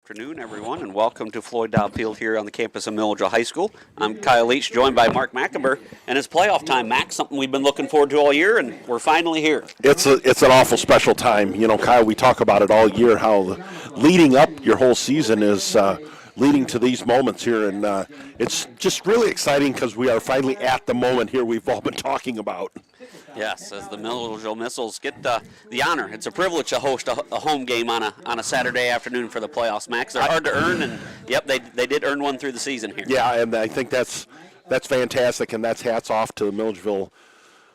Afternoon, everyone, and welcome to Floyd Dobb Field here on the campus of Milledgeville High School. I'm Kyle Leach, joined by Mark Macomb, and it's playoff time. Mac, something we've been looking forward to all year, and we're finally here. It's an awful special time. You know, Kyle, we talk about it all year, how leading up your whole season is leading to these moments here, and it's just really exciting because we are finally at the moment here we've all been talking about. Yes, as the Milledgeville Missiles get the honor. It's a privilege to host a home game on a Saturday afternoon for the playoffs, Max. They're hard to earn, and yep, they did earn one through the season here. Yeah, and I think that's fantastic, and that's hats off to the Milledgeville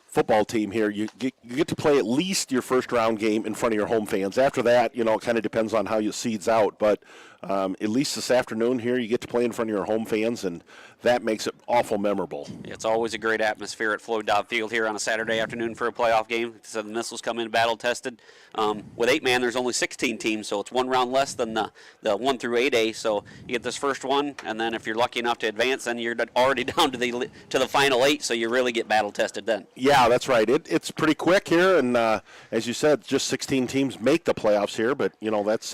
football team here. You get to play at least your first round game in front of your home fans. After that, you know, it kind of depends on how you seeds out, but at least this afternoon here, you get to play in front of your home fans, and that makes it awful memorable. It's always a great atmosphere at Floyd Dobb Field here on a Saturday afternoon for a playoff game. So the Missiles come in battle-tested. With 8-man, there's only 16 teams, so it's one round less than the 1 through 8A. So you get this first one, and then if you're lucky enough to advance, then you're already down to the final 8, so you really get battle-tested then. Yeah, that's right. It's pretty quick here, and as you said, just 16 teams make the playoffs here, but, you know, that's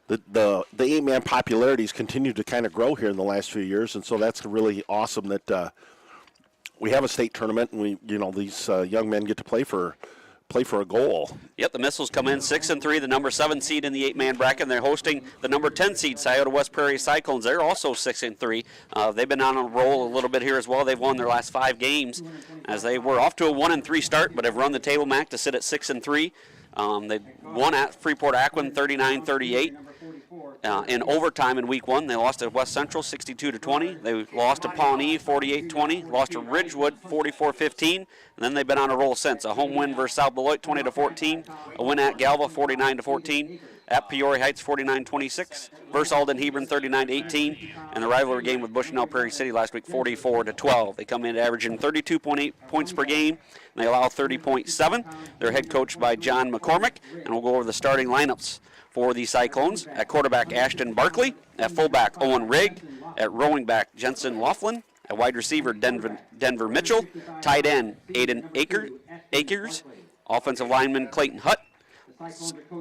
the 8-man popularities continue to kind of grow here in the last few years, and so that's really awesome that we have a state tournament, and these young men get to play for a goal. Yep, the Missiles come in 6-3, the number 7 seed in the 8-man bracket, and they're hosting the number 10 seed, West Prairie Cyclones. They're also 6-3. They've been on a roll a little bit here as well. They've won their last 5 games, as they were off to a 1-3 start, but have run the table, Mac, to sit at 6-3. They won at Freeport-Acquin 39-38. In overtime in week 1, they lost to West Central 62-20. They lost to Pawnee 48-20. Lost to Ridgewood 44-15. And then they've been on a roll since. A home win versus South Beloit 20-14. A win at Galva 49-14. At Peoria Heights 49-26. Versus Alden Hebron 39-18. And the rivalry game with Bushnell-Prairie City last week 44-12. They come in averaging 32.8 points per game. And they allow 30.7. They're head coached by John McCormick. And we'll go over the starting lineups for the Cyclones. At quarterback, Ashton Barkley. At fullback, Owen Rigg. At rowing back, Jensen Laughlin. At wide receiver, Denver Mitchell. Tight end, Aiden Akers. Offensive lineman, Clayton Hutt.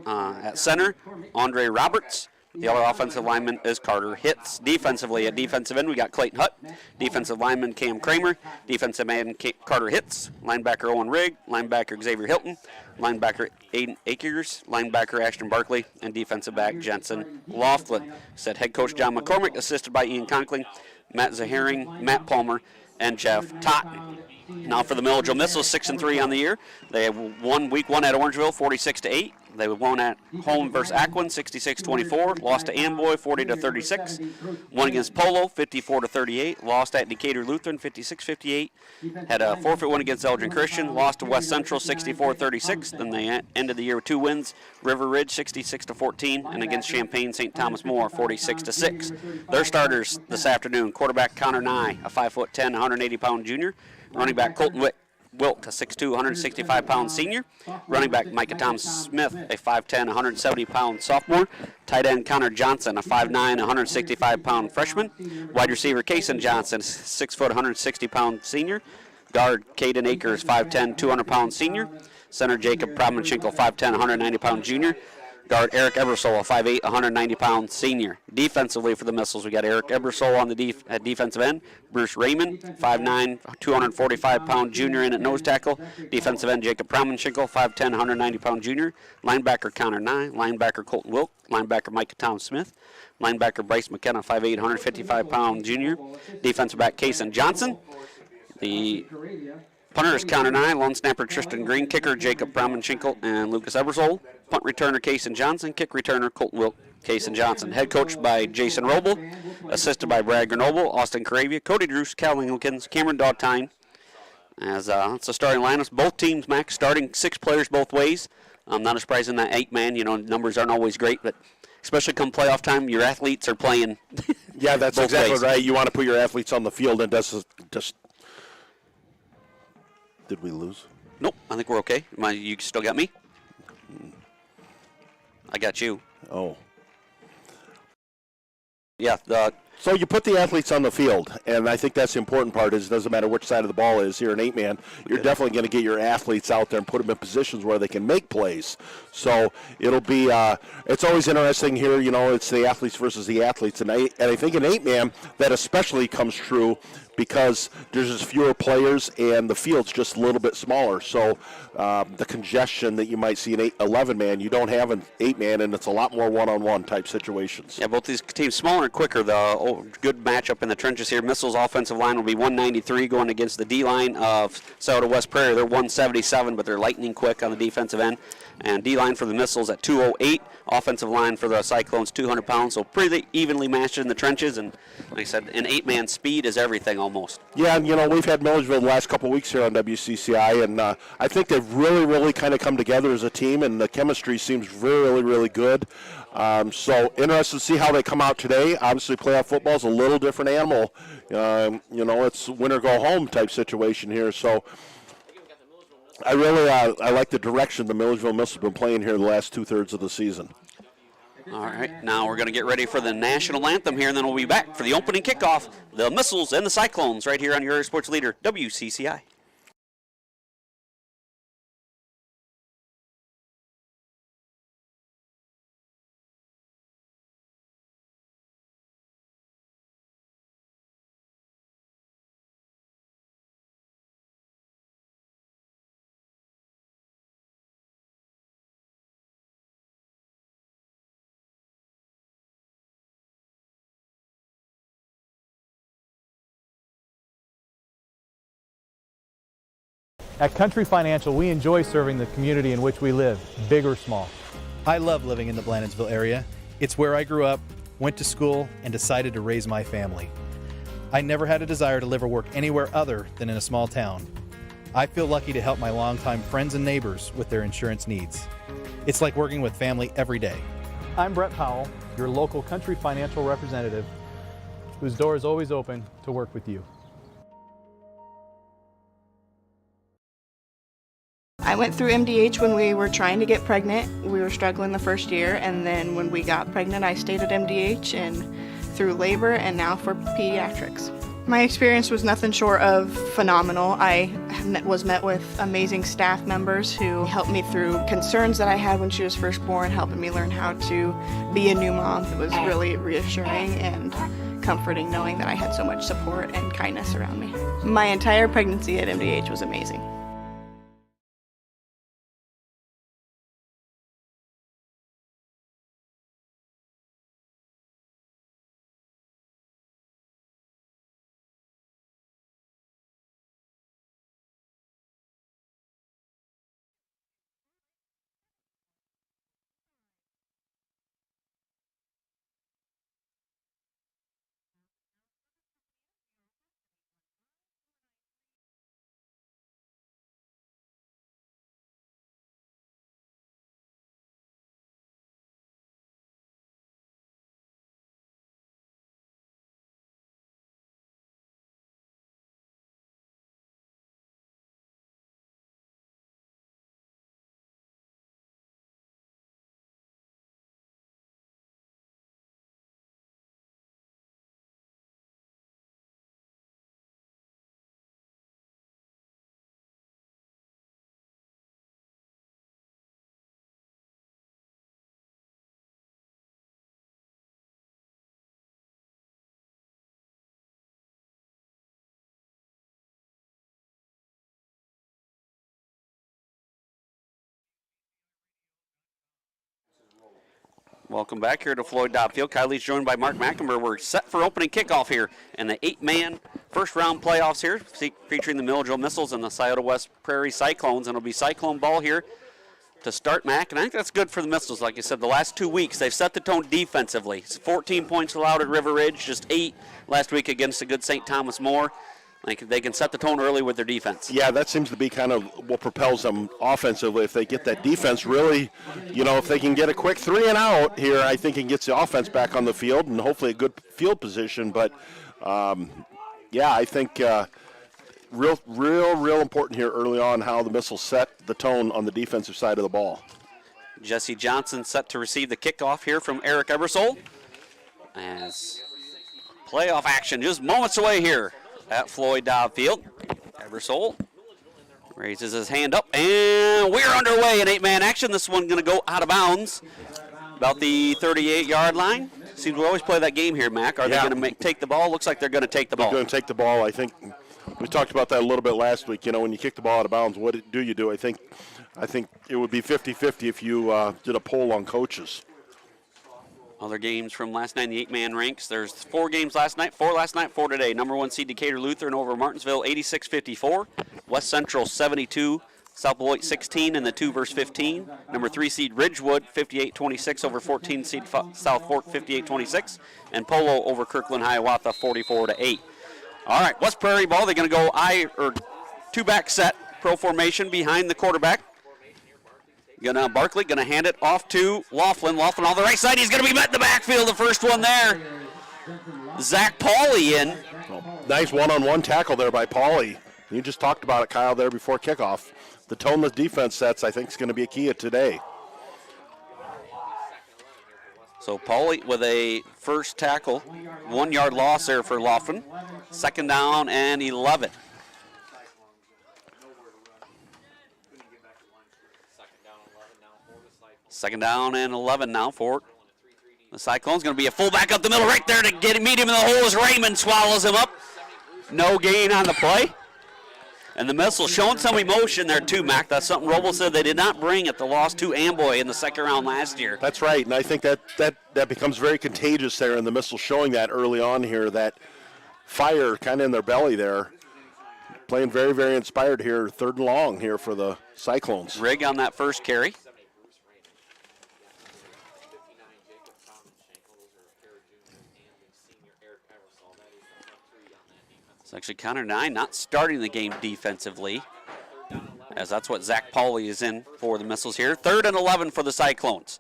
At center, Andre Roberts. The other offensive lineman is Carter Hitz. Defensively, at defensive end, we got Clayton Hutt. Defensive lineman, Cam Kramer. Defensive end, Carter Hitz. Linebacker, Owen Rigg. Linebacker, Xavier Hilton. Linebacker, Aiden Akers. Linebacker, Ashton Barkley. And defensive back, Jensen Laughlin. Said head coach John McCormick, assisted by Ian Conkling, Matt Zaharing, Matt Palmer, and Jeff Totten. Now for the Milledgeville Missiles, 6-3 on the year. They have won week 1 at Orangeville, 46-8. They won at home versus Acquin, 66-24. Lost to Amboy, 40-36. Won against Polo, 54-38. Lost at Decatur Lutheran, 56-58. Had a forfeit win against Elgin Christian. Lost to West Central, 64-36. Then they ended the year with 2 wins: River Ridge, 66-14, and against Champaign St. Thomas More, 46-6. Their starters this afternoon: quarterback Connor Nye, a 5'10", 180-pound junior. Running back Colton Wilk, a 6'2", 165-pound senior. Running back Micah Tom Smith, a 5'10", 170-pound sophomore. Tight end Connor Johnson, a 5'9", 165-pound freshman. Wide receiver Kason Johnson, 6 foot, 160-pound senior. Guard Caden Akers, 5'10", 200-pound senior. Center Jacob Promenchenko, 5'10", 190-pound junior. Guard Eric Ebersole, a 5'8", 190-pound senior. Defensively for the Missiles, we got Eric Ebersole on the at defensive end. Bruce Raymond, 5'9", 245-pound junior in at nose tackle. Defensive end Jacob Promenchenko, 5'10", 190-pound junior. Linebacker Connor Nye. Linebacker Colton Wilk. Linebacker Micah Tom Smith. Linebacker Bryce McKenna, 5'8", 155-pound junior. Defensive back Kason Johnson. The punter is Connor Nye. Lone snapper Tristan Green. Kicker Jacob Promenchenko and Lucas Ebersole. Punt returner Kason Johnson. Kick returner Colton Wilk, Kason Johnson. Head coach by Jason Roble. Assisted by Brad Grenoble, Austin Caravia, Cody Druce, Cal Inglikins, Cameron Dogtine. As it's the starting lineups. Both teams, Max, starting 6 players both ways. Not surprising that 8-man, numbers aren't always great, but especially come playoff time, your athletes are playing. Yeah, that's exactly ways. Right. You want to put your athletes on the field, and just. Did we lose? Nope, I think we're okay. You still got me? I got you. Oh. Yeah, the So you put the athletes on the field, and I think that's the important part. Is it doesn't matter which side of the ball is here in 8-man. You're definitely going to get your athletes out there and put them in positions where they can make plays. So it'll be it's always interesting here. It's the athletes versus the athletes, and I think in 8-man that especially comes true because there's just fewer players and the field's just a little bit smaller. So the congestion that you might see in 11-man, you don't have an 8-man, and it's a lot more one-on-one type situations. Yeah, both these teams smaller and quicker. The good matchup in the trenches here. Missiles offensive line will be 193 going against the D-line of Scioto West Prairie. They're 177, but they're lightning quick on the defensive end. And D-line for the Missiles at 208. Offensive line for the Cyclones, 200 pounds. So pretty evenly matched in the trenches. And like I said, in 8-man, speed is everything almost. Yeah, and we've had Milledgeville the last couple of weeks here on WCCI, and I think they've really kind of come together as a team, and the chemistry seems really good. So interested to see how they come out today. Obviously, playoff football is a little different animal. It's win or go home type situation here. So I really I like the direction the Milledgeville Missiles have been playing here the last 2/3 of the season. All right, now we're going to get ready for the national anthem here, and then we'll be back for the opening kickoff. The Missiles and the Cyclones right here on your area sports leader, WCCI. At Country Financial, we enjoy serving the community in which we live, big or small. I love living in the Blandonsville area. It's where I grew up, went to school, and decided to raise my family. I never had a desire to live or work anywhere other than in a small town. I feel lucky to help my longtime friends and neighbors with their insurance needs. It's like working with family every day. I'm Brett Powell, your local Country Financial representative, whose door is always open to work with you. I went through MDH when we were trying to get pregnant. We were struggling the first year, and then when we got pregnant, I stayed at MDH and through labor and now for pediatrics. My experience was nothing short of phenomenal. I was met with amazing staff members who helped me through concerns that I had when she was first born, helping me learn how to be a new mom. It was really reassuring and comforting knowing that I had so much support and kindness around me. My entire pregnancy at MDH was amazing. Welcome back here to Floyd Dobb Field. Kylie's joined by Mark Macomb. We're set for opening kickoff here in the 8-man first-round playoffs here, featuring the Milledgeville Missiles and the Scioto West Prairie Cyclones. And it'll be Cyclone ball here to start, Mac. And I think that's good for the Missiles. Like I said, the last 2 weeks, they've set the tone defensively. It's 14 points allowed at River Ridge, just 8 last week against a good St. Thomas More. They can set the tone early with their defense. Yeah, that seems to be kind of what propels them offensively. If they get that defense really, if they can get a quick 3 and out here, I think it gets the offense back on the field and hopefully a good field position. But, I think real important here early on how the Missiles set the tone on the defensive side of the ball. Jesse Johnson set to receive the kickoff here from Eric Ebersole. As Playoff action just moments away here at Floyd Dobb Field. Eversole raises his hand up, and we're underway in 8-man action. This one going to go out of bounds about the 38-yard line. Seems we always play that game here, Mac. Are they going to take the ball? Looks like they're going to take the ball. They're going to take the ball. I think we talked about that a little bit last week. You know, when you kick the ball out of bounds, what do you do? I think it would be 50-50 if you did a poll on coaches. Other games from last night in the 8-man ranks. There's 4 games last night, 4 today. Number 1 seed Decatur Lutheran over Martinsville, 86-54. West Central 72, South Beloit 16 in the 2 versus 15. Number 3 seed Ridgewood 58-26 over 14 seed South Fork 58-26, and Polo over Kirkland Hiawatha 44-8. All right, West Prairie ball. They're going to go 2-back set pro formation behind the quarterback. Barkley gonna hand it off to Laughlin. Laughlin on the right side. He's gonna be met in the backfield. The first one there. Zach Pauly in. Nice one-on-one tackle there by Pauly. You just talked about it, Kyle, there before kickoff. The tone the defense sets, I think, is going to be a key today. So Pauly with a first tackle, 1-yard loss there for Laughlin. 2nd down and 11. Second down and 11 now for the Cyclones. Going to be a fullback up the middle right there to meet him in the hole as Raymond swallows him up. No gain on the play. And the Missile showing some emotion there too, Mac. That's something Roble said they did not bring at the loss to Amboy in the 2nd round last year. That's right, and I think that becomes very contagious there, and the Missile showing that early on here, that fire kind of in their belly there. Playing very, very inspired here, 3rd and long here for the Cyclones. Rigg on that first carry. It's actually Connor Nye not starting the game defensively, as that's what Zach Pauly is in for the Missiles here. 3rd and 11 for the Cyclones.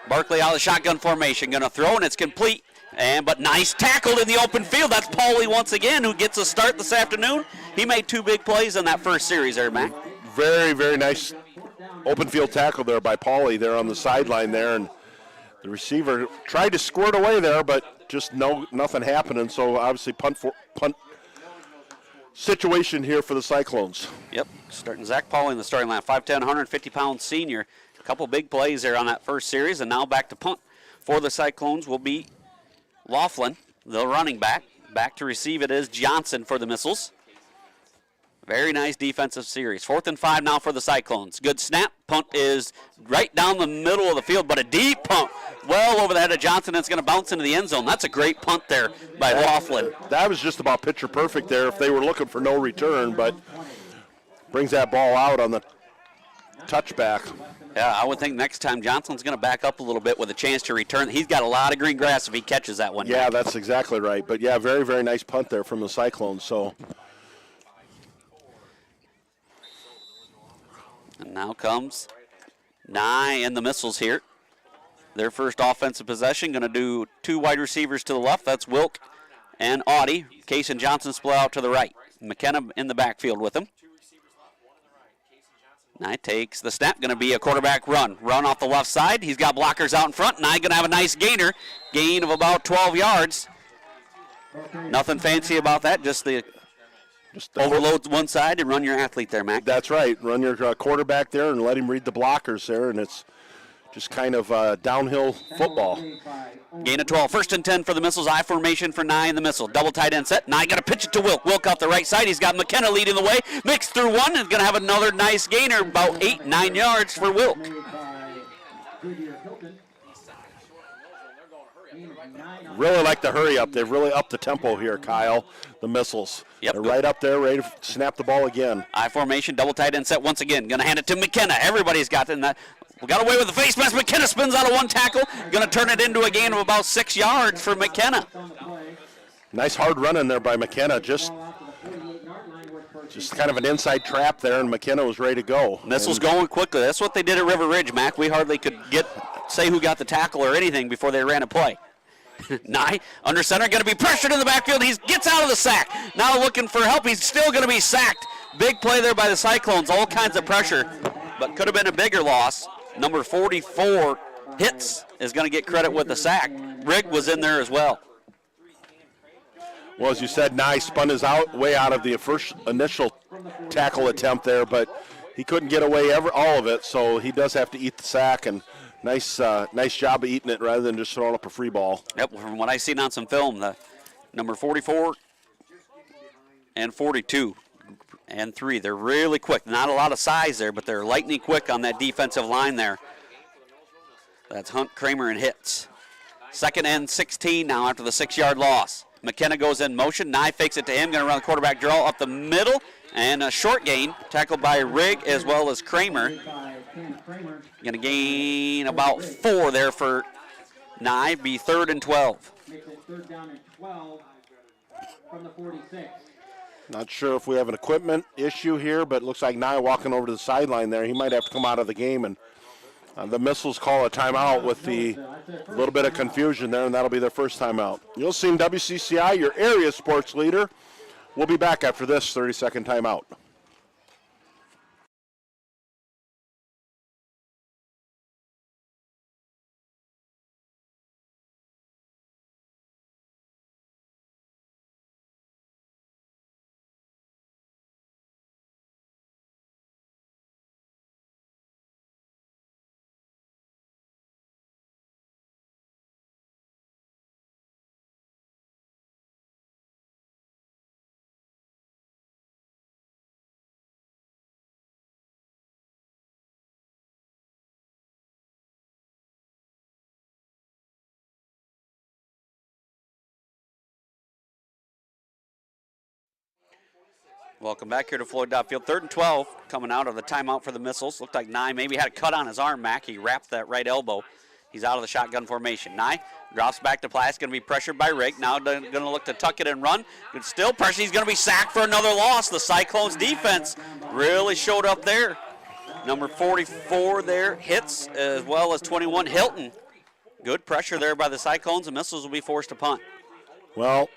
Barkley out of the shotgun formation, going to throw, and it's complete. But nice tackle in the open field. That's Pauly once again, who gets a start this afternoon. He made 2 big plays in that first series there, Mac. Very, very nice open field tackle there by Pauly there on the sideline there, and the receiver tried to squirt away there, but just nothing happening. So obviously punt situation here for the Cyclones. Yep, starting Zach Pauly in the starting line, 5'10", 150-pound senior. A couple big plays there on that first series, and now back to punt for the Cyclones will be Laughlin, the running back. Back to receive it is Johnson for the Missiles. Very nice defensive series. 4th and 5 now for the Cyclones. Good snap. Punt is right down the middle of the field, but a deep punt well over the head of Johnson. It's going to bounce into the end zone. That's a great punt there by Laughlin. That was just about picture perfect there if they were looking for no return, but brings that ball out on the touchback. Yeah, I would think next time Johnson's going to back up a little bit with a chance to return. He's got a lot of green grass if he catches that one. Yeah, that's exactly right. But, yeah, very, very nice punt there from the Cyclones. So. And now comes Nye and the Missiles here. Their first offensive possession, going to do 2 wide receivers to the left. That's Wilk and Audie. Case and Johnson split out to the right. McKenna in the backfield with him. Nye takes the snap. Going to be a quarterback run. Run off the left side. He's got blockers out in front. Nye going to have a nice gainer. Gain of about 12 yards. Nothing fancy about that. Just overload one side and run your athlete there, Mac. That's right. Run your quarterback there and let him read the blockers there, and it's just kind of downhill football. Gain of 12. 1st and 10 for the Missiles. I formation for Nye and the Missile. Double tight end set. Nye got to pitch it to Wilk. Wilk out the right side. He's got McKenna leading the way. Mixed through one and going to have another nice gainer, about 8-9 yards for Wilk. Really like the hurry up. They've really upped the tempo here, Kyle, the Missiles. Yep. They're right up there, ready to snap the ball again. I formation, double tight end set once again. Going to hand it to McKenna. Everybody's got in that. We got away with the face mask. McKenna spins out of one tackle. Going to turn it into a gain of about 6 yards for McKenna. Nice hard run in there by McKenna. Just kind of an inside trap there, and McKenna was ready to go. Missiles going quickly. That's what they did at River Ridge, Mac. We hardly could say who got the tackle or anything before they ran a play. Nye, under center, going to be pressured in the backfield. He gets out of the sack. Now looking for help. He's still going to be sacked. Big play there by the Cyclones. All kinds of pressure, but could have been a bigger loss. Number 44, Hitz, is going to get credit with the sack. Rigg was in there as well. Well, as you said, Nye spun his way out of the first initial tackle attempt there, but he couldn't get away all of it, so he does have to eat the sack, and nice job of eating it rather than just throwing up a free ball. Yep, from what I've seen on some film, the number 44 and 42 and 3, they're really quick. Not a lot of size there, but they're lightning quick on that defensive line there. That's Hunt, Kramer, and Hitz. 2nd and 16 now after the 6-yard loss. McKenna goes in motion. Nye fakes it to him. Going to run the quarterback draw up the middle. And a short gain, tackled by Rigg as well as Kramer. Going to gain about 4 there for Nye. Be 3rd and 12. Makes it 3rd down and 12 from the 46. Not sure if we have an equipment issue here, but it looks like Nye walking over to the sideline there. He might have to come out of the game, and the Missiles call a timeout with the little bit of confusion there, and that'll be their first timeout. You'll see WCCI, your area sports leader. We'll be back after this 30-second timeout. Welcome back here to Floyd Field. 3rd and 12 coming out of the timeout for the Missiles. Looked like Nye maybe had a cut on his arm, Mac. He wrapped that right elbow. He's out of the shotgun formation. Nye drops back to Plass, going to be pressured by Rigg. Now going to look to tuck it and run. Good still pressure. He's going to be sacked for another loss. The Cyclones defense really showed up there. Number 44 there, Hitz, as well as 21, Hilton. Good pressure there by the Cyclones. The Missiles will be forced to punt. Well,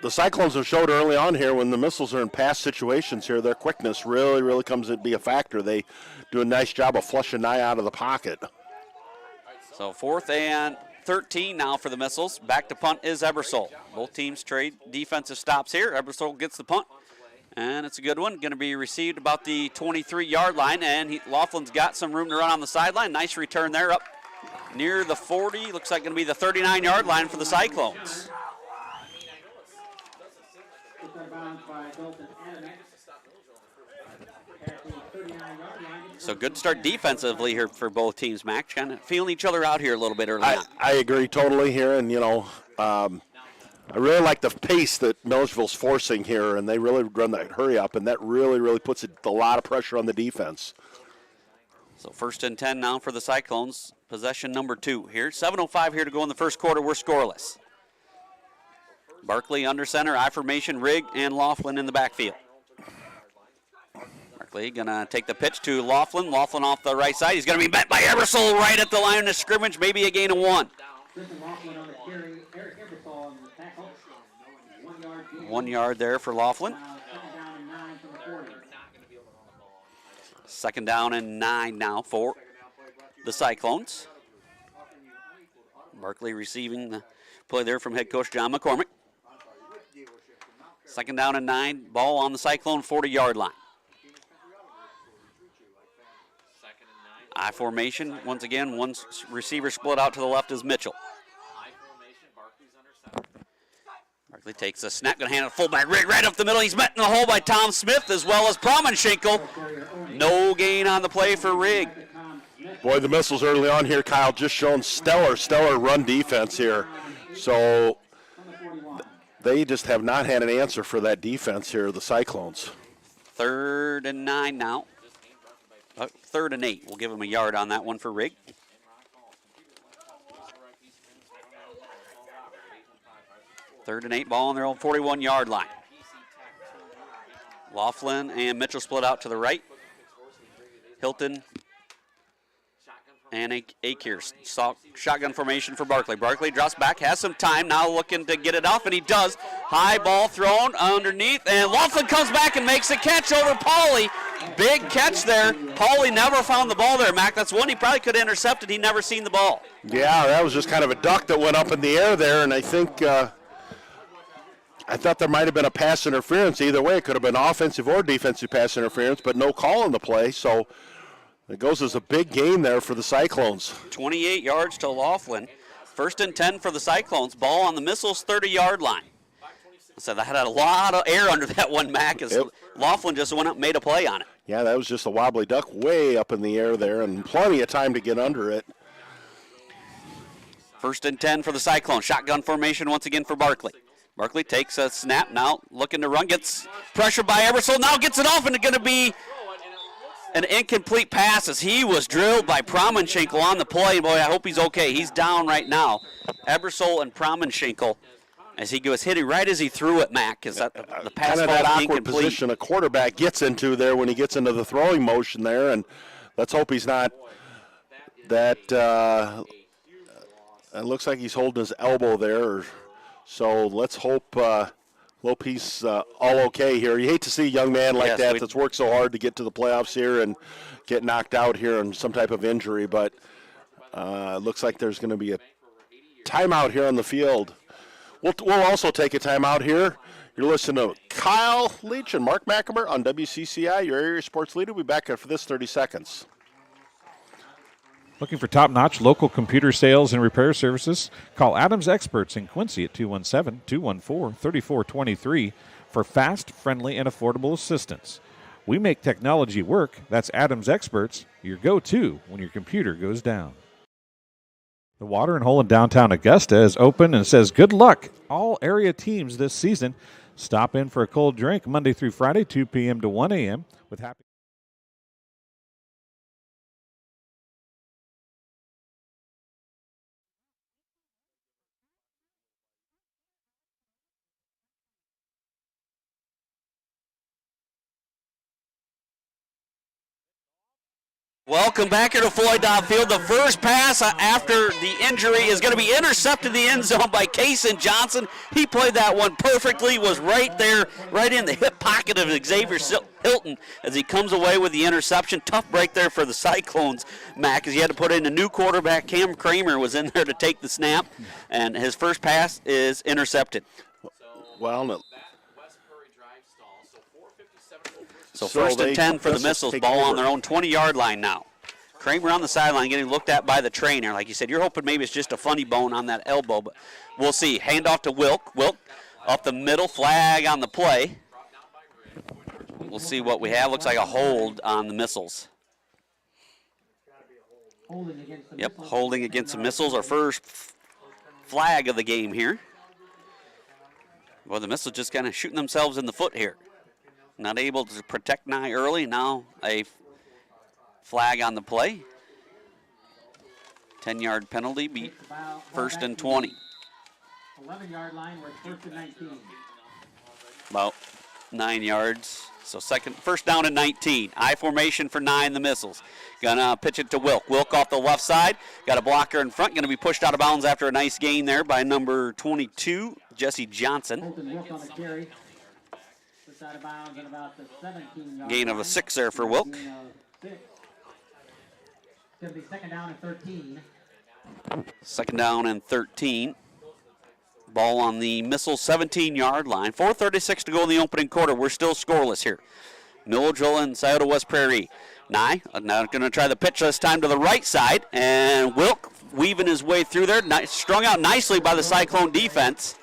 the Cyclones have showed early on here when the Missiles are in pass situations here, their quickness really comes to be a factor. They do a nice job of flushing Nye out of the pocket. So 4th and 13 now for the Missiles. Back to punt is Ebersol. Both teams trade defensive stops here. Ebersol gets the punt, and it's a good one. Going to be received about the 23-yard line, and Laughlin's got some room to run on the sideline. Nice return there up near the 40. Looks like going to be the 39-yard line for the Cyclones. So good start defensively here for both teams, Mac. Kind of feeling each other out here a little bit early on. I agree totally here, and, I really like the pace that Milledgeville's forcing here, and they really run that hurry up, and that really puts a lot of pressure on the defense. So 1st and 10 now for the Cyclones. Possession number 2 here. 7:05 here to go in the first quarter. We're scoreless. Barkley under center, I formation, Rigg, and Laughlin in the backfield. Barkley gonna take the pitch to Laughlin. Laughlin off the right side. He's gonna be met by Ebersol right at the line of scrimmage, maybe a gain of 1. 1 yard there for Laughlin. 2nd down and 9 now for the Cyclones. Barkley receiving the play there from head coach John McCormick. 2nd down and 9, ball on the Cyclone 40-yard line. I formation, once again, one receiver split out to the left is Mitchell. Barkley takes a snap, going to hand it to fullback Rigg right up the middle. He's met in the hole by Tom Smith as well as Promenschenkel. No gain on the play for Rigg. Boy, the Missiles early on here, Kyle, just showing stellar run defense here. So they just have not had an answer for that defense here, the Cyclones. 3rd and 9 now. 3rd and 8. We'll give him a yard on that one for Rigg. Third and 8, ball on their own 41-yard line. Laughlin and Mitchell split out to the right. Hilton and Akir. Shotgun formation for Barkley. Barkley drops back, has some time, now looking to get it off, and he does. High ball thrown underneath, and Laughlin comes back and makes a catch over Pauly. Big catch there. Pauly never found the ball there, Mac. That's one he probably could have intercepted. He never seen the ball. Yeah, that was just kind of a duck that went up in the air there, and I think I thought there might have been a pass interference. Either way, it could have been offensive or defensive pass interference, but no call on the play. So it goes as a big gain there for the Cyclones. 28 yards to Laughlin. 1st and 10 for the Cyclones. Ball on the Missiles 30-yard line. So that had a lot of air under that one, Mac, as Laughlin just went up and made a play on it. Yeah, that was just a wobbly duck way up in the air there, and plenty of time to get under it. 1st and 10 for the Cyclones. Shotgun formation once again for Barkley. Barkley takes a snap now, looking to run, gets pressured by Ebersol, now gets it off, and it's going to be an incomplete pass as he was drilled by Promenschenkel on the play. Boy, I hope he's okay. He's down right now. Ebersol and Promenschenkel, as he goes hitting right as he threw it, Mac, is that the pass kind of falls that awkward incomplete. position a quarterback gets into there when he gets into the throwing motion there, and let's hope he's not that. It looks like he's holding his elbow there, so let's hope he's all okay here. You hate to see a young man like that's worked so hard to get to the playoffs here and get knocked out here on some type of injury, but it looks like there's going to be a timeout here on the field. We'll also take a timeout here. You're listening to Kyle Leach and Mark McAmer on WCCI, your area sports leader. We'll be back after this 30 seconds. Looking for top-notch local computer sales and repair services? Call Adams Experts in Quincy at 217-214-3423 for fast, friendly, and affordable assistance. We make technology work. That's Adams Experts, your go-to when your computer goes down. The Watering Hole in downtown Augusta is open and says good luck all area teams this season. Stop in for a cold drink Monday through Friday, 2 p.m. to 1 a.m. with happy. Welcome back here to Floyd Dobb Field. The first pass after the injury is going to be intercepted in the end zone by Kason Johnson. He played that one perfectly, was right there, right in the hip pocket of Xavier Hilton as he comes away with the interception. Tough break there for the Cyclones, Mac, as he had to put in a new quarterback. Cam Kramer was in there to take the snap, and his first pass is intercepted. Well, no. So 1st and 10 for the Missiles, ball on their own 20-yard line now. Kramer on the sideline getting looked at by the trainer. Like you said, you're hoping maybe it's just a funny bone on that elbow, but we'll see. Handoff to Wilk. Wilk up the middle, flag on the play. We'll see what we have. Looks like a hold on the Missiles. Yep, holding against the Missiles, our first flag of the game here. Well, the Missiles just kind of shooting themselves in the foot here. Not able to protect Nye early. Now a flag on the play. 10-yard penalty, be 1st and 20. 11-yard line, we're 1st and 19. About 9 yards. So first down and 19. I formation for 9, the Missiles. Gonna pitch it to Wilk. Wilk off the left side. Got a blocker in front. Gonna be pushed out of bounds after a nice gain there by number 22, Jesse Johnson. Wilk on the carry. Out of bounds at about the 17-yard gain of a 6 there for Wilk. Going to be 2nd down and 13. 2nd down and 13. Ball on the Missile 17-yard line. 4:36 to go in the opening quarter. We're still scoreless here. Milledgeville and Scioto West Prairie. Nye now going to try the pitch this time to the right side, and Wilk weaving his way through there. Strung out nicely by the Cyclone defense.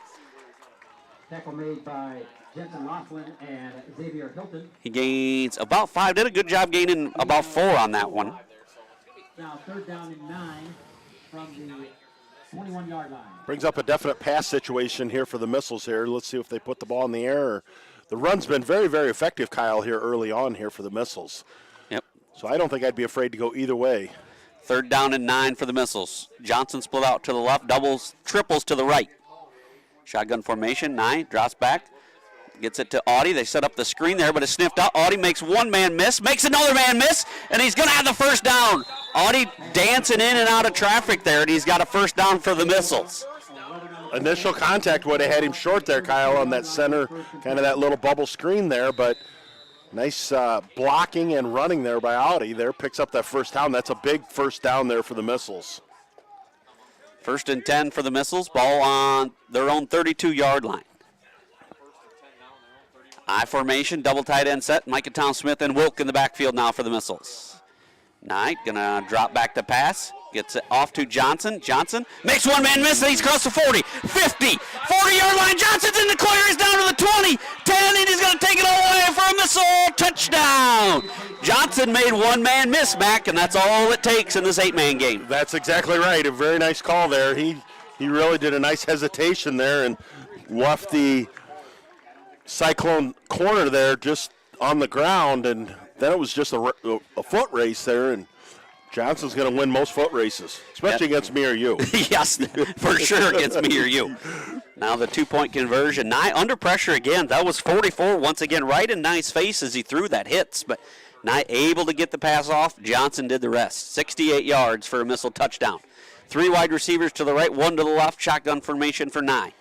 Tackle made by Jensen Laughlin and Xavier Hilton. He gains about 5. Did a good job gaining about 4 on that one. Now 3rd down and 9 from the 21-yard line. Brings up a definite pass situation here for the Missiles here. Let's see if they put the ball in the air. The run's been very, very effective, Kyle, here early on here for the Missiles. Yep. So I don't think I'd be afraid to go either way. 3rd down and 9 for the Missiles. Johnson split out to the left, doubles, triples to the right. Shotgun formation, Nye drops back. Gets it to Audie. They set up the screen there, but it's sniffed out. Audie makes one man miss, makes another man miss, and he's going to have the first down. Audie dancing in and out of traffic there, and he's got a first down for the Missiles. Initial contact would have had him short there, Kyle, on that center, kind of that little bubble screen there, but nice blocking and running there by Audie there. Picks up that first down. That's a big first down there for the Missiles. 1st and 10 for the Missiles. Ball on their own 32-yard line. I formation, double tight end set. Micah Town Smith and Wilk in the backfield now for the Missiles. Knight gonna drop back to pass. Gets it off to Johnson. Johnson makes one man miss, and he's across the 40, 50, 40-yard line. Johnson's in the clear. He's down to the 20, 10, and he's going to take it all the way for a missile. Touchdown. Johnson made one man miss, Mac, and that's all it takes in this 8-man game. That's exactly right. A very nice call there. He really did a nice hesitation there and left the Cyclone corner there just on the ground, and then it was just a foot race there, and Johnson's going to win most foot races, especially against me or you. Yes, for sure against me or you. Now the 2-point conversion. Nye under pressure again. That was 44 once again, right in Nye's face as he threw that hits, but Nye able to get the pass off. Johnson did the rest. 68 yards for a missile touchdown. 3 wide receivers to the right, 1 to the left. Shotgun formation for Nye.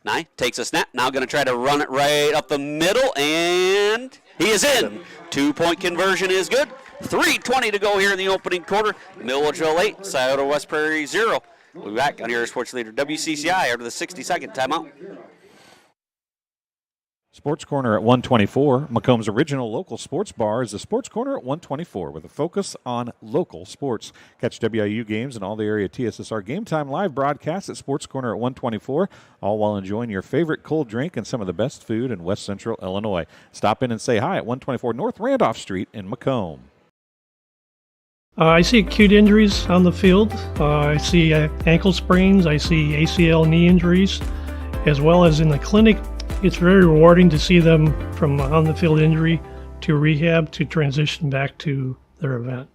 Nye takes a snap. Now going to try to run it right up the middle, and he is in. 2-point conversion is good. 3:20 to go here in the opening quarter. Milledgeville 8, Scioto West Prairie 0. We'll be back on your sports leader WCCI after the 60-second timeout. Sports Corner at 124. Macomb's original local sports bar is the Sports Corner at 124 with a focus on local sports. Catch WIU games and all the area TSSR Game Time live broadcasts at Sports Corner at 124, all while enjoying your favorite cold drink and some of the best food in West Central Illinois. Stop in and say hi at 124 North Randolph Street in Macomb. I see acute injuries on the field. I see ankle sprains. I see ACL knee injuries, as well as in the clinic. It's very rewarding to see them from on-the-field injury to rehab to transition back to their event.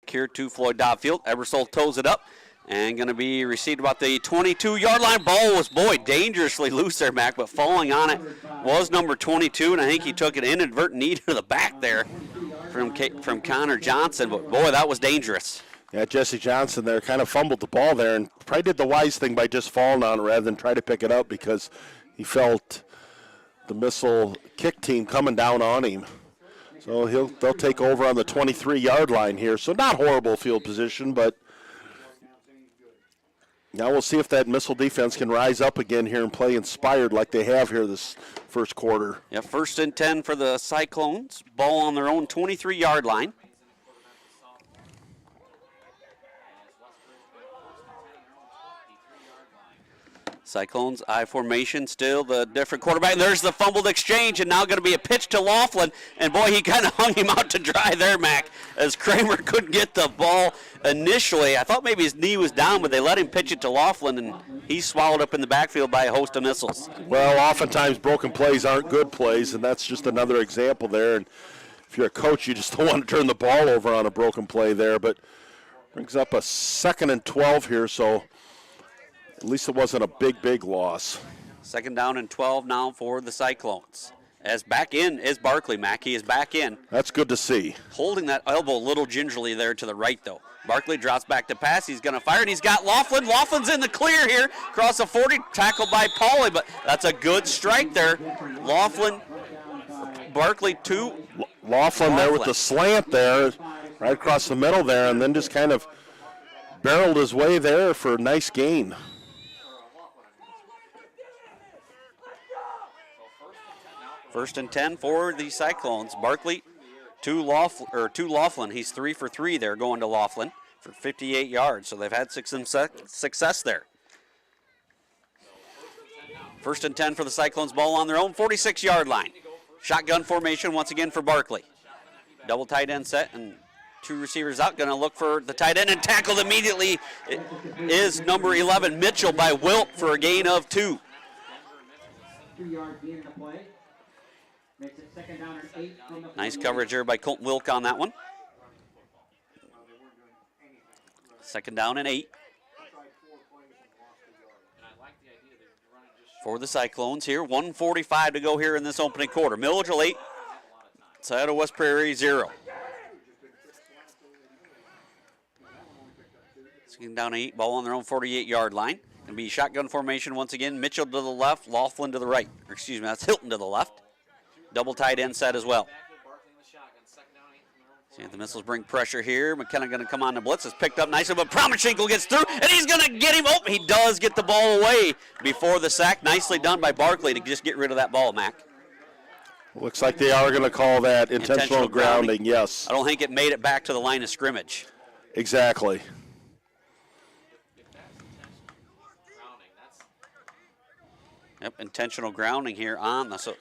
Here to Floyd Dobfield. Ebersol toes it up and going to be received about the 22-yard line. Ball was, dangerously loose there, Mac, but falling on it was number 22, and I think he took an inadvertent knee to the back there from Connor Johnson, but boy, that was dangerous. Yeah, Jesse Johnson there kind of fumbled the ball there and probably did the wise thing by just falling on it rather than try to pick it up because he felt the missile kick team coming down on him. So they'll take over on the 23-yard line here. So not horrible field position, but now we'll see if that missile defense can rise up again here and play inspired like they have here this first quarter. Yeah, 1st and 10 for the Cyclones. Ball on their own 23-yard line. Cyclones, I formation, still the different quarterback. There's the fumbled exchange, and now going to be a pitch to Laughlin. And, boy, he kind of hung him out to dry there, Mac, as Kramer couldn't get the ball initially. I thought maybe his knee was down, but they let him pitch it to Laughlin, and he's swallowed up in the backfield by a host of missiles. Well, oftentimes broken plays aren't good plays, and that's just another example there. And if you're a coach, you just don't want to turn the ball over on a broken play there. But brings up a 2nd and 12 here, so at least it wasn't a big loss. 2nd down and 12 now for the Cyclones. As back in is Barkley, Mack. He is back in. That's good to see. Holding that elbow a little gingerly there to the right, though. Barkley drops back to pass. He's going to fire, and he's got Laughlin. Laughlin's in the clear here. Across the 40, tackled by Pauly, but that's a good strike there. Laughlin, Barkley, 2. Laughlin there with the slant there, right across the middle there, and then just kind of barreled his way there for a nice gain. First and 10 for the Cyclones. Barkley to Laughlin. He's 3 for 3 there going to Laughlin for 58 yards. So they've had success there. First and 10 for the Cyclones. Ball on their own 46-yard line. Shotgun formation once again for Barkley. Double tight end set and 2 receivers out. Going to look for the tight end and tackled immediately. It is number 11, Mitchell, by Wilt for a gain of 2. 2-yard gain in the play. Makes it 2nd down and 8 from the Nice coverage there by Colton Wilk on that one. 2nd down and 8. for the Cyclones here. 1:45 to go here in this opening quarter. Milledgeville 8, Scioto West Prairie 0. It's getting down 8, ball on their own 48-yard line. Going to be shotgun formation once again. Mitchell to the left, Laughlin to the right. Or excuse me, that's Hilton to the left. Double tight end set as well. See if the Missiles bring pressure here. McKenna going to come on the blitz. It's picked up nicely, but Promishinkle gets through, and he's going to get him. Oh, he does get the ball away before the sack. Nicely done by Barkley to just get rid of that ball, Mac. Looks like they are going to call that intentional grounding, yes. I don't think it made it back to the line of scrimmage. Exactly. Yep, intentional grounding here on the, so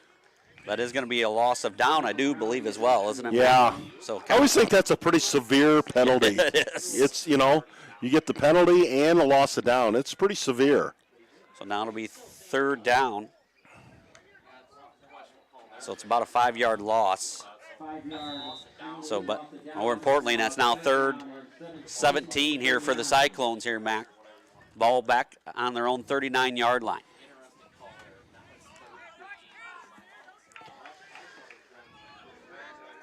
that is going to be a loss of down, I do believe, as well, isn't it? Yeah. So I always think that's a pretty severe penalty. It is. It's, you know, you get the penalty and a loss of down. It's pretty severe. So now it'll be third down. So it's about a 5-yard loss. So, but more importantly, that's now third 17 here for the Cyclones here, Mac. Ball back on their own 39-yard line.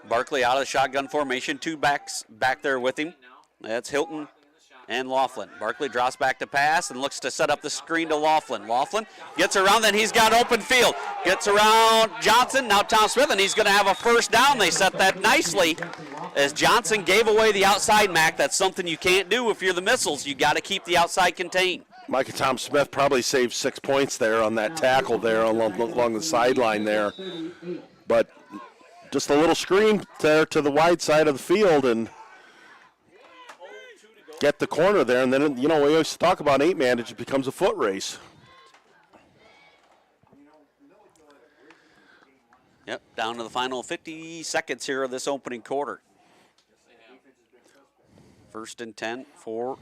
Barkley out of the shotgun formation, 2 backs back there with him. That's Hilton and Laughlin. Barkley drops back to pass and looks to set up the screen to Laughlin. Laughlin gets around, then he's got open field. Gets around Johnson, now Tom Smith, and he's going to have a first down. They set that nicely as Johnson gave away the outside, Mac. That's something you can't do if you're the Missiles. You got to keep the outside contained. Micah Tom Smith probably saved 6 points there on that tackle there along the sideline there. But just a little screen there to the wide side of the field and get the corner there. And then, you know, we always talk about 8-man, it just becomes a foot race. Yep, down to the final 50 seconds here of this opening quarter. 1st and 10 for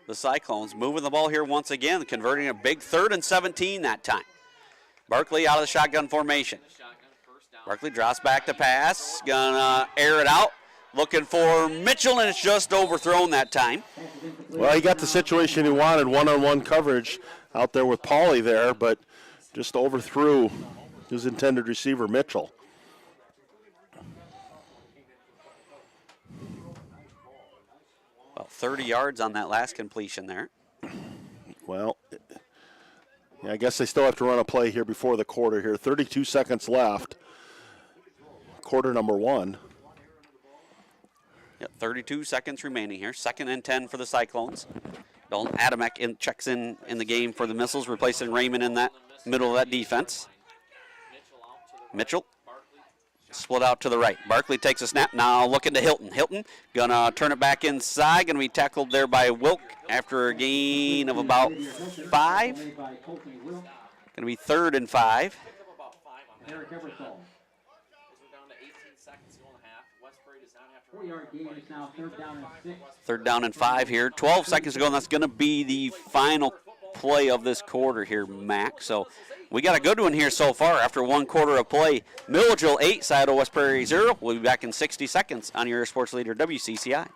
the Cyclones. Moving the ball here once again, converting a big 3rd and 17 that time. Barkley out of the shotgun formation. Barkley drops back to pass, gonna air it out, looking for Mitchell, and it's just overthrown that time. Well, he got the situation he wanted, one-on-one coverage out there with Pauly there, but just overthrew his intended receiver, Mitchell. About 30 yards on that last completion there. Well, yeah, I guess they still have to run a play here before the quarter here. 32 seconds left. Quarter number 1. Yep, 32 seconds remaining here. 2nd and 10 for the Cyclones. Dalton Adamek checks in the game for the Missiles, replacing Raymond in that middle of that defense. Mitchell split out to the right. Barkley takes a snap, now looking to Hilton. Hilton gonna turn it back inside, gonna be tackled there by Wilk after a gain of about 5. Gonna be 3rd and 5. Third down and 5 here. 12 seconds to go, and that's going to be the final play of this quarter here, Mac. So we got a good one here so far after 1 quarter of play. Milledgeville 8, Scioto West Prairie 0. We'll be back in 60 seconds on your sports leader, WCCI.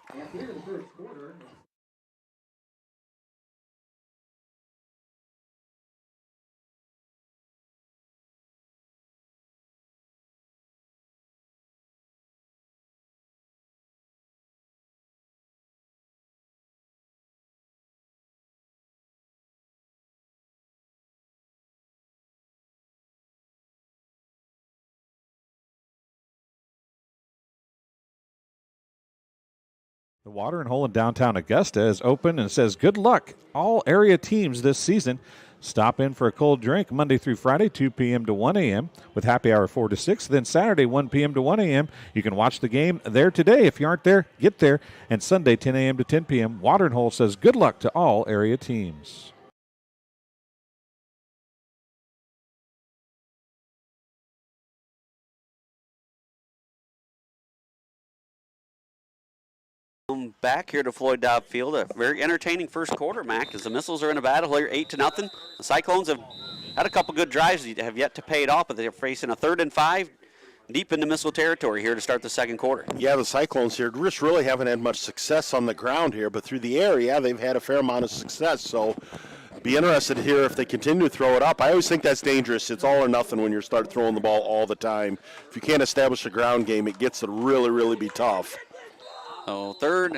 The Watering Hole in downtown Augusta is open and says good luck all area teams this season. Stop in for a cold drink Monday through Friday, 2 p.m. to 1 a.m. with happy hour 4 to 6. Then Saturday, 1 p.m. to 1 a.m. You can watch the game there today. If you aren't there, get there. And Sunday, 10 a.m. to 10 p.m. Watering Hole says good luck to all area teams. Back here to Floyd Dobb Field. A very entertaining first quarter, Mac, as the Missiles are in a battle here, 8-0. The Cyclones have had a couple good drives that have yet to pay it off, but they're facing a 3rd and 5 deep into Missile territory here to start the second quarter. Yeah, the Cyclones here just really haven't had much success on the ground here, but through the air, yeah, they've had a fair amount of success. So be interested here if they continue to throw it up. I always think that's dangerous. It's all or nothing when you start throwing the ball all the time. If you can't establish a ground game, it gets to really, really be tough. So third,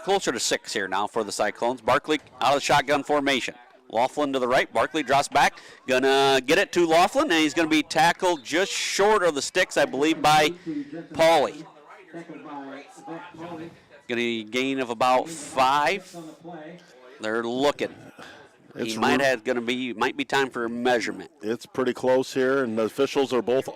closer to 6 here now for the Cyclones. Barkley out of the shotgun formation. Laughlin to the right. Barkley drops back. Gonna get it to Laughlin, and he's gonna be tackled just short of the sticks, I believe, by Pauly. Gonna gain of about 5. They're looking. Might be time for a measurement. It's pretty close here, and the officials are both.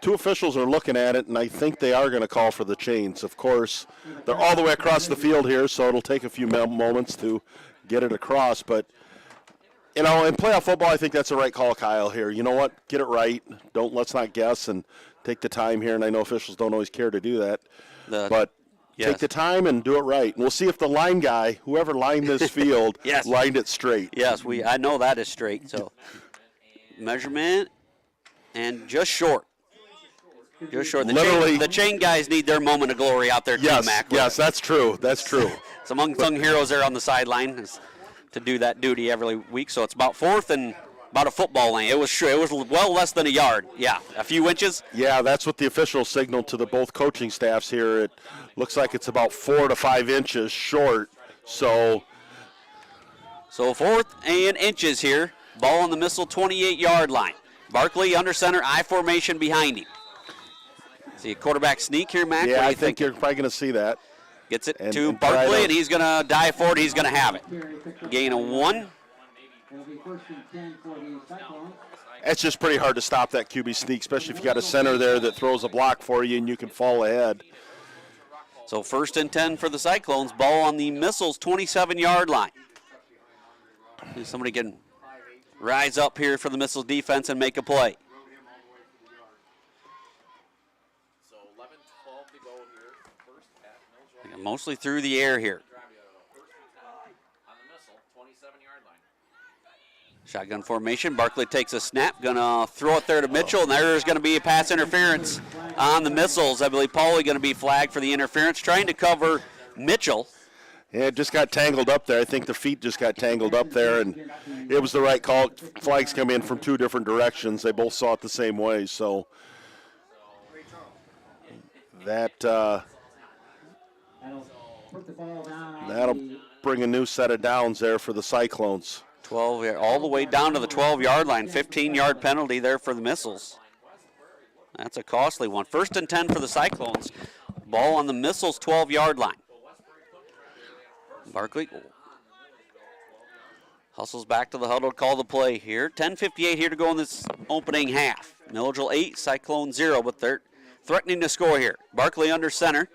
Two officials are looking at it, and I think they are going to call for the chains. Of course, they're all the way across the field here, so it'll take a few moments to get it across. But, in playoff football, I think that's the right call, Kyle, here. You know what? Get it right. Let's not guess and take the time here, and I know officials don't always care to do that. But take the time and do it right. And we'll see if the line guy, whoever lined this field, lined it straight. Yes, I know that is straight. So, measurement, and just short. Just short. The chain guys need their moment of glory out there too, Mac. Yes, that's true. That's true. Some unsung heroes there on the sideline to do that duty every week. So it's about 4th and about a football lane. It was well less than a yard. Yeah, a few inches. Yeah, that's what the officials signaled to the both coaching staffs here. It looks like it's about 4 to 5 inches short. So 4th and inches here. Ball on the Missile 28-yard line. Barkley under center, I formation behind him. See a quarterback sneak here, Mac? Yeah, I think you're probably going to see that. Gets it to Barkley, and he's going to dive forward. He's going to have it. Gain of 1. It's just pretty hard to stop that QB sneak, especially if you got a center there that throws a block for you and you can fall ahead. So 1st and 10 for the Cyclones. Ball on the Missiles 27-yard line. Somebody can rise up here for the Missiles defense and make a play. Mostly through the air here. Shotgun formation. Barkley takes a snap. Gonna throw it there to Mitchell, and there's gonna be a pass interference on the Missiles. I believe Pauly gonna be flagged for the interference, trying to cover Mitchell. Yeah, it just got tangled up there. I think the feet just got tangled up there, and it was the right call. Flags come in from 2 different directions. They both saw it the same way, so that'll bring a new set of downs there for the Cyclones. 12, all the way down to the 12-yard line. 15-yard penalty there for the Missiles. That's a costly one. 1st and 10 for the Cyclones. Ball on the Missiles 12-yard line. Barkley hustles back to the huddle to call the play here. 10:58 here to go in this opening half. Milledgeville 8, Cyclone 0, but they're threatening to score here. Barkley under center.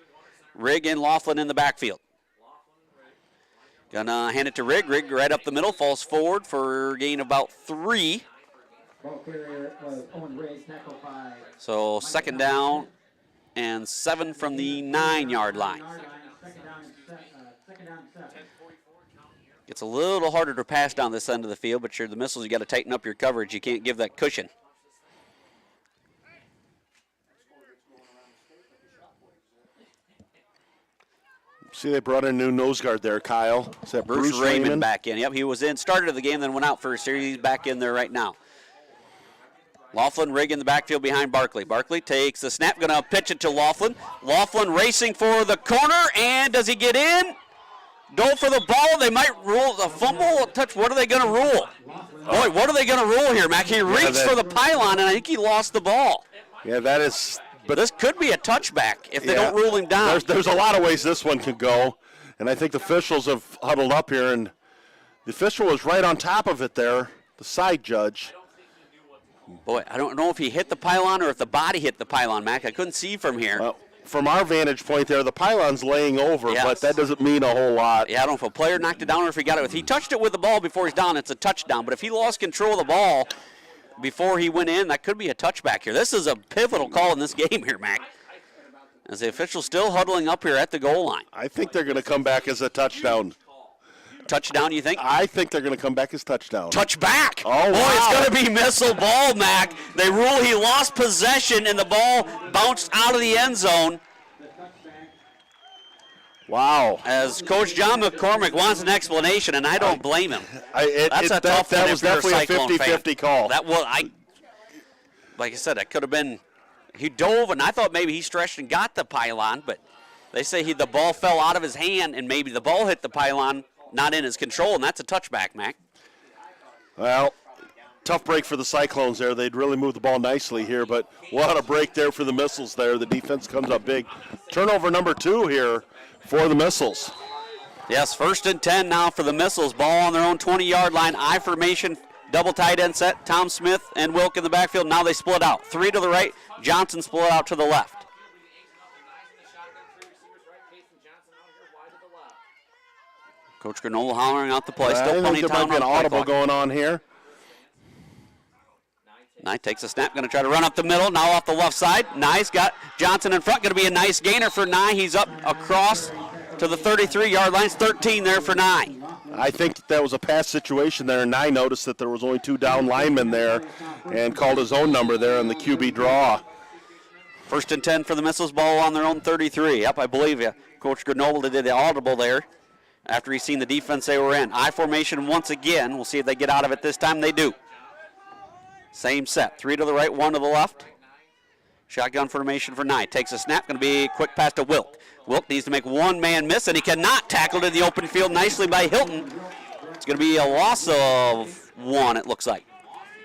Rigg and Laughlin in the backfield. Gonna hand it to Rigg. Rigg right up the middle, falls forward for a gain of about 3. So 2nd down and 7 from the 9-yard line. It's a little harder to pass down this end of the field, but you're the Missiles, you got to tighten up your coverage. You can't give that cushion. See, they brought in a new nose guard there, Kyle. Is that Bruce Raymond back in. Yep, he was in, started of the game, then went out for a series. He's back in there right now. Laughlin, Rigg in the backfield behind Barkley. Barkley takes the snap, going to pitch it to Laughlin. Laughlin racing for the corner, and does he get in? Go for the ball. They might rule a fumble, a touch. What are they going to rule? Boy, what are they going to rule here, Mac? He reached for the pylon, and I think he lost the ball. Yeah, that is. But this could be a touchback if they don't rule him down. There's a lot of ways this one could go, and I think the officials have huddled up here, and the official was right on top of it there, the side judge. Boy, I don't know if he hit the pylon or if the body hit the pylon, Mac. I couldn't see from here. From our vantage point there, the pylon's laying over, but that doesn't mean a whole lot. Yeah, I don't know if a player knocked it down or if he got it. If he touched it with the ball before he's down, it's a touchdown. But if he lost control of the ball before he went in, that could be a touchback here. This is a pivotal call in this game here, Mac. As the official's still huddling up here at the goal line. I think they're going to come back as a touchdown. Touchdown, you think? I think they're going to come back as touchdown. Touchback. Oh, wow. Boy, it's going to be missile ball, Mac. They rule he lost possession, and the ball bounced out of the end zone. Wow. As Coach John McCormick wants an explanation, and I don't blame him. That's a tough one. That was definitely a 50-50 call. That was, like I said, that could have been, he dove, and I thought maybe he stretched and got the pylon, but they say the ball fell out of his hand, and maybe the ball hit the pylon, not in his control, and that's a touchback, Mac. Well, tough break for the Cyclones there. They'd really moved the ball nicely here, but what a break there for the Missiles there. The defense comes up big. Turnover number 2 here for the Missiles. Yes, 1st and 10 now for the Missiles. Ball on their own 20-yard line. I formation, double tight end set. Tom Smith and Wilk in the backfield. Now they split out. 3 to the right. Johnson split out to the left. Coach Granola hollering out the play. Still plenty of time. There might be an audible going on here. Nye takes a snap, going to try to run up the middle, now off the left side. Nye's got Johnson in front, going to be a nice gainer for Nye. He's up across to the 33-yard line. 13 there for Nye. I think that was a pass situation there, and Nye noticed that there was only 2 down linemen there and called his own number there on the QB draw. 1st and 10 for the Missiles, ball on their own 33. Yep, I believe you. Coach Granola did the audible there after he's seen the defense they were in. I formation once again. We'll see if they get out of it this time. They do. Same set. 3 to the right, 1 to the left. Shotgun formation for Nye. Takes a snap. Going to be a quick pass to Wilk. Wilk needs to make one man miss, and he cannot. Tackled in the open field nicely by Hilton. It's going to be a loss of 1, it looks like.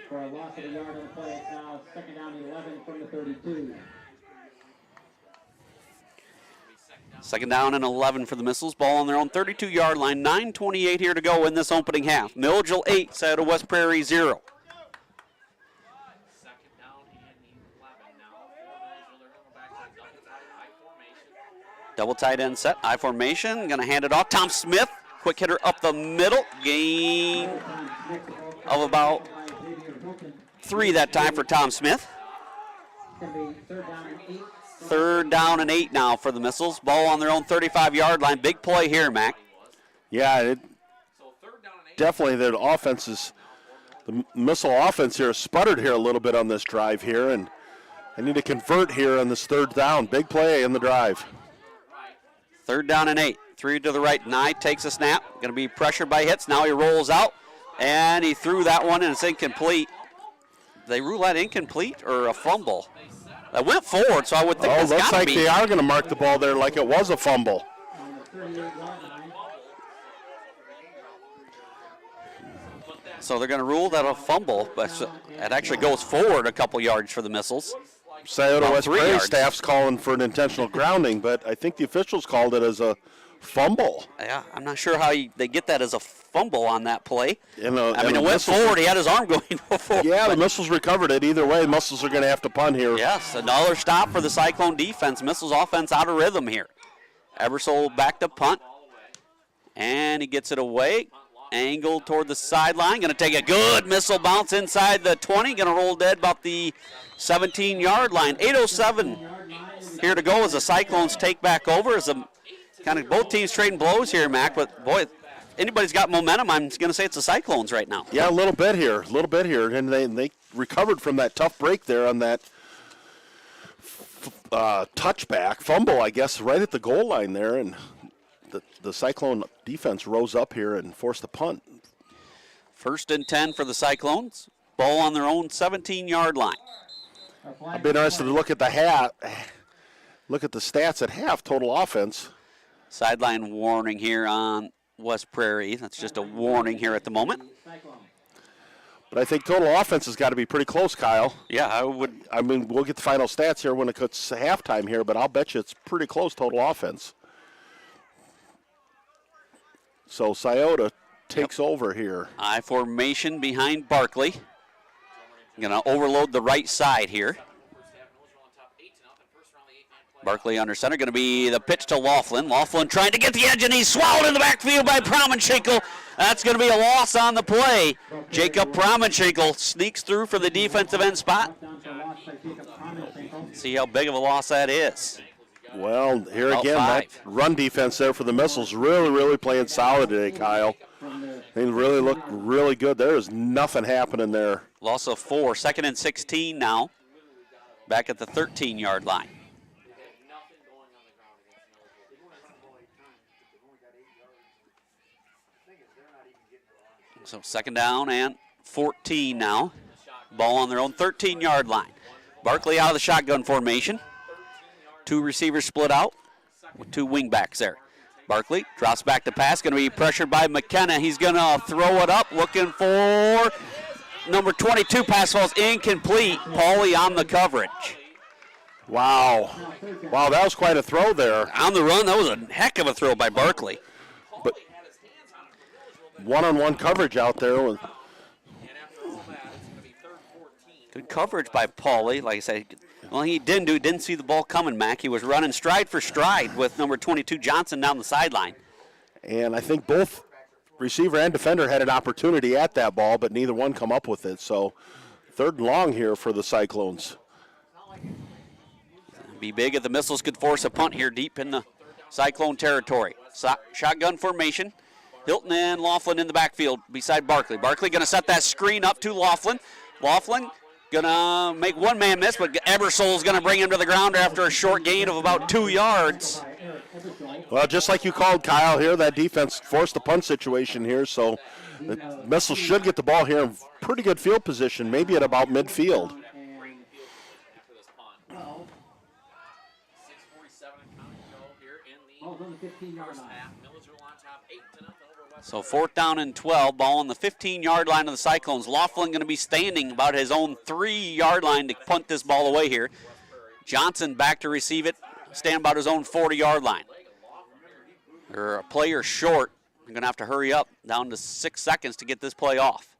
For a loss of a yard on the play, it's now 2nd down and 11 from the 32. 2nd down and 11 for the Missiles. Ball on their own 32-yard line. 9:28 here to go in this opening half. Milledgeville 8, Scioto West Prairie 0. Double tight end set, I formation, going to hand it off. Tom Smith, quick hitter up the middle. Gain of about 3 that time for Tom Smith. 3rd down and 8 now for the Missiles. Ball on their own 35-yard line. Big play here, Mac. Yeah, definitely the Missile offense here sputtered here a little bit on this drive here, and they need to convert here on this 3rd down. Big play in the drive. 3rd down and 8. 3 to the right. Nye takes a snap. Going to be pressured by hits. Now he rolls out, and he threw that one, and it's incomplete. They rule that incomplete or a fumble? That went forward, so I would think that's looks got to like be. they are going to mark the ball there like it was a fumble. So they're going to rule that a fumble, but it actually goes forward a couple yards for the Missiles. Scioto West 3 Prairie yards. staff's calling for an intentional grounding, but I think the officials called it as a fumble. Yeah, I'm not sure how they get that as a fumble on that play. I mean, it went forward. He had his arm going forward. Yeah, the Missiles recovered it. Either way, Missiles are going to have to punt here. Yes, another stop for the Cyclone defense. Missiles offense out of rhythm here. Ebersole back to punt, and he gets it away. Angled toward the sideline. Going to take a good missile bounce inside the 20. Going to roll dead about the 17-yard line. 8:07 here to go as the Cyclones take back over. As kind of both teams trading blows here, Mac. But boy, if anybody's got momentum, I'm going to say it's the Cyclones right now. Yeah, a little bit here, and they recovered from that tough break there on that touchback fumble, I guess, right at the goal line there, and the Cyclone defense rose up here and forced a punt. 1st and 10 for the Cyclones. Ball on their own 17-yard line. I'd be interested to look at the stats at half total offense. Sideline warning here on West Prairie. That's just a warning here at the moment. But I think total offense has got to be pretty close, Kyle. Yeah, I would. I mean, we'll get the final stats here when it cuts halftime here, but I'll bet you it's pretty close total offense. So Scioto takes over here. I formation behind Barkley. Going to overload the right side here. Barkley under center. Going to be the pitch to Laughlin. Laughlin trying to get the edge, and he's swallowed in the backfield by Promenschenkel. That's going to be a loss on the play. Jacob Promenschenkel sneaks through for the defensive end spot. See how big of a loss that is. Well, here About again, 5. that run defense there for the Missiles really playing solid today, Kyle. They really look really good. There is nothing happening there. Loss of 4. 2nd and 16 now. Back at the 13-yard line. So second down and 14 now. Ball on their own 13-yard line. Barkley out of the shotgun formation. 2 receivers split out with 2 wingbacks there. Barkley drops back to pass, going to be pressured by McKenna. He's going to throw it up, looking for number 22. Pass falls incomplete. Pauly on the coverage. Wow. Wow, that was quite a throw there. On the run, that was a heck of a throw by Barkley. But one-on-one coverage out there. With good coverage by Pauly. Like I said, well, he didn't see the ball coming, Mac. He was running stride for stride with number 22 Johnson down the sideline. And I think both receiver and defender had an opportunity at that ball, but neither one come up with it. So 3rd and long here for the Cyclones. Be big if the Missiles could force a punt here deep in the Cyclone territory. Shotgun formation. Hilton and Laughlin in the backfield beside Barkley. Barkley going to set that screen up to Laughlin. Laughlin going to make one man miss, but Ebersol's going to bring him to the ground after a short gain of about 2 yards. Well, just like you called, Kyle, here, that defense forced the punt situation here, so the Missiles should get the ball here in pretty good field position, maybe at about midfield. So 4th down and 12, ball on the 15-yard line of the Cyclones. Laughlin going to be standing about his own 3-yard line to punt this ball away here. Johnson back to receive it, stand about his own 40-yard line. They're a player short. They're going to have to hurry up, down to 6 seconds to get this play off.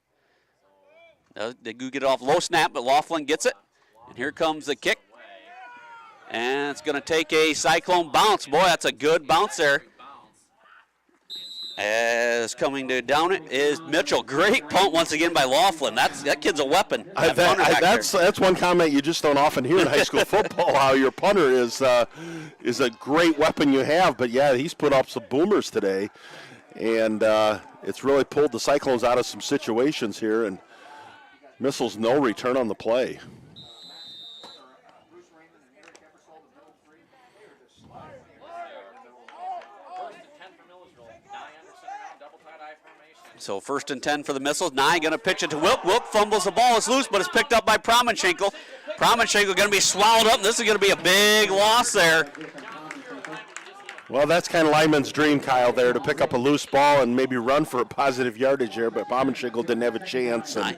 They do get it off low snap, but Laughlin gets it. And here comes the kick. And it's going to take a Cyclone bounce. Boy, that's a good bounce there. As coming to down it is Mitchell. Great punt once again by Laughlin. That kid's a weapon. That's one comment you just don't often hear in high school football, how your punter is a great weapon you have. But, yeah, he's put up some boomers today. And it's really pulled the Cyclones out of some situations here. And Missiles no return on the play. So 1st and 10 for the Missiles. Nye going to pitch it to Wilk. Wilk fumbles the ball. It's loose, but it's picked up by Promenschenkel. Promenschenkel going to be swallowed up. This is going to be a big loss there. Well, that's kind of Lyman's dream, Kyle, there, to pick up a loose ball and maybe run for a positive yardage there, but Promenschenkel didn't have a chance, and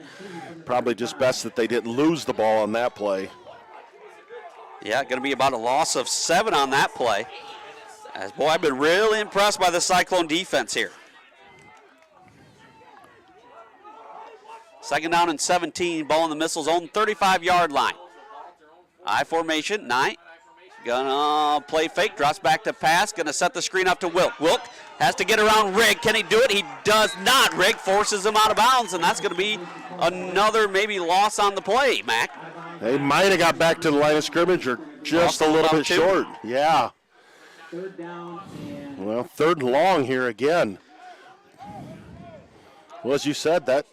probably just best that they didn't lose the ball on that play. Yeah, going to be about a loss of 7 on that play. As, boy, I've been really impressed by the Cyclone defense here. 2nd down and 17, ball on the Missiles' own 35-yard line. I formation, Nye gonna play fake, drops back to pass, gonna set the screen up to Wilk. Wilk has to get around Rigg. Can he do it? He does not. Rigg forces him out of bounds, and that's gonna be another maybe loss on the play, Mac. They might have got back to the line of scrimmage or just a little bit short. Yeah. 3rd down and well, 3rd and long here again. Well, as you said, that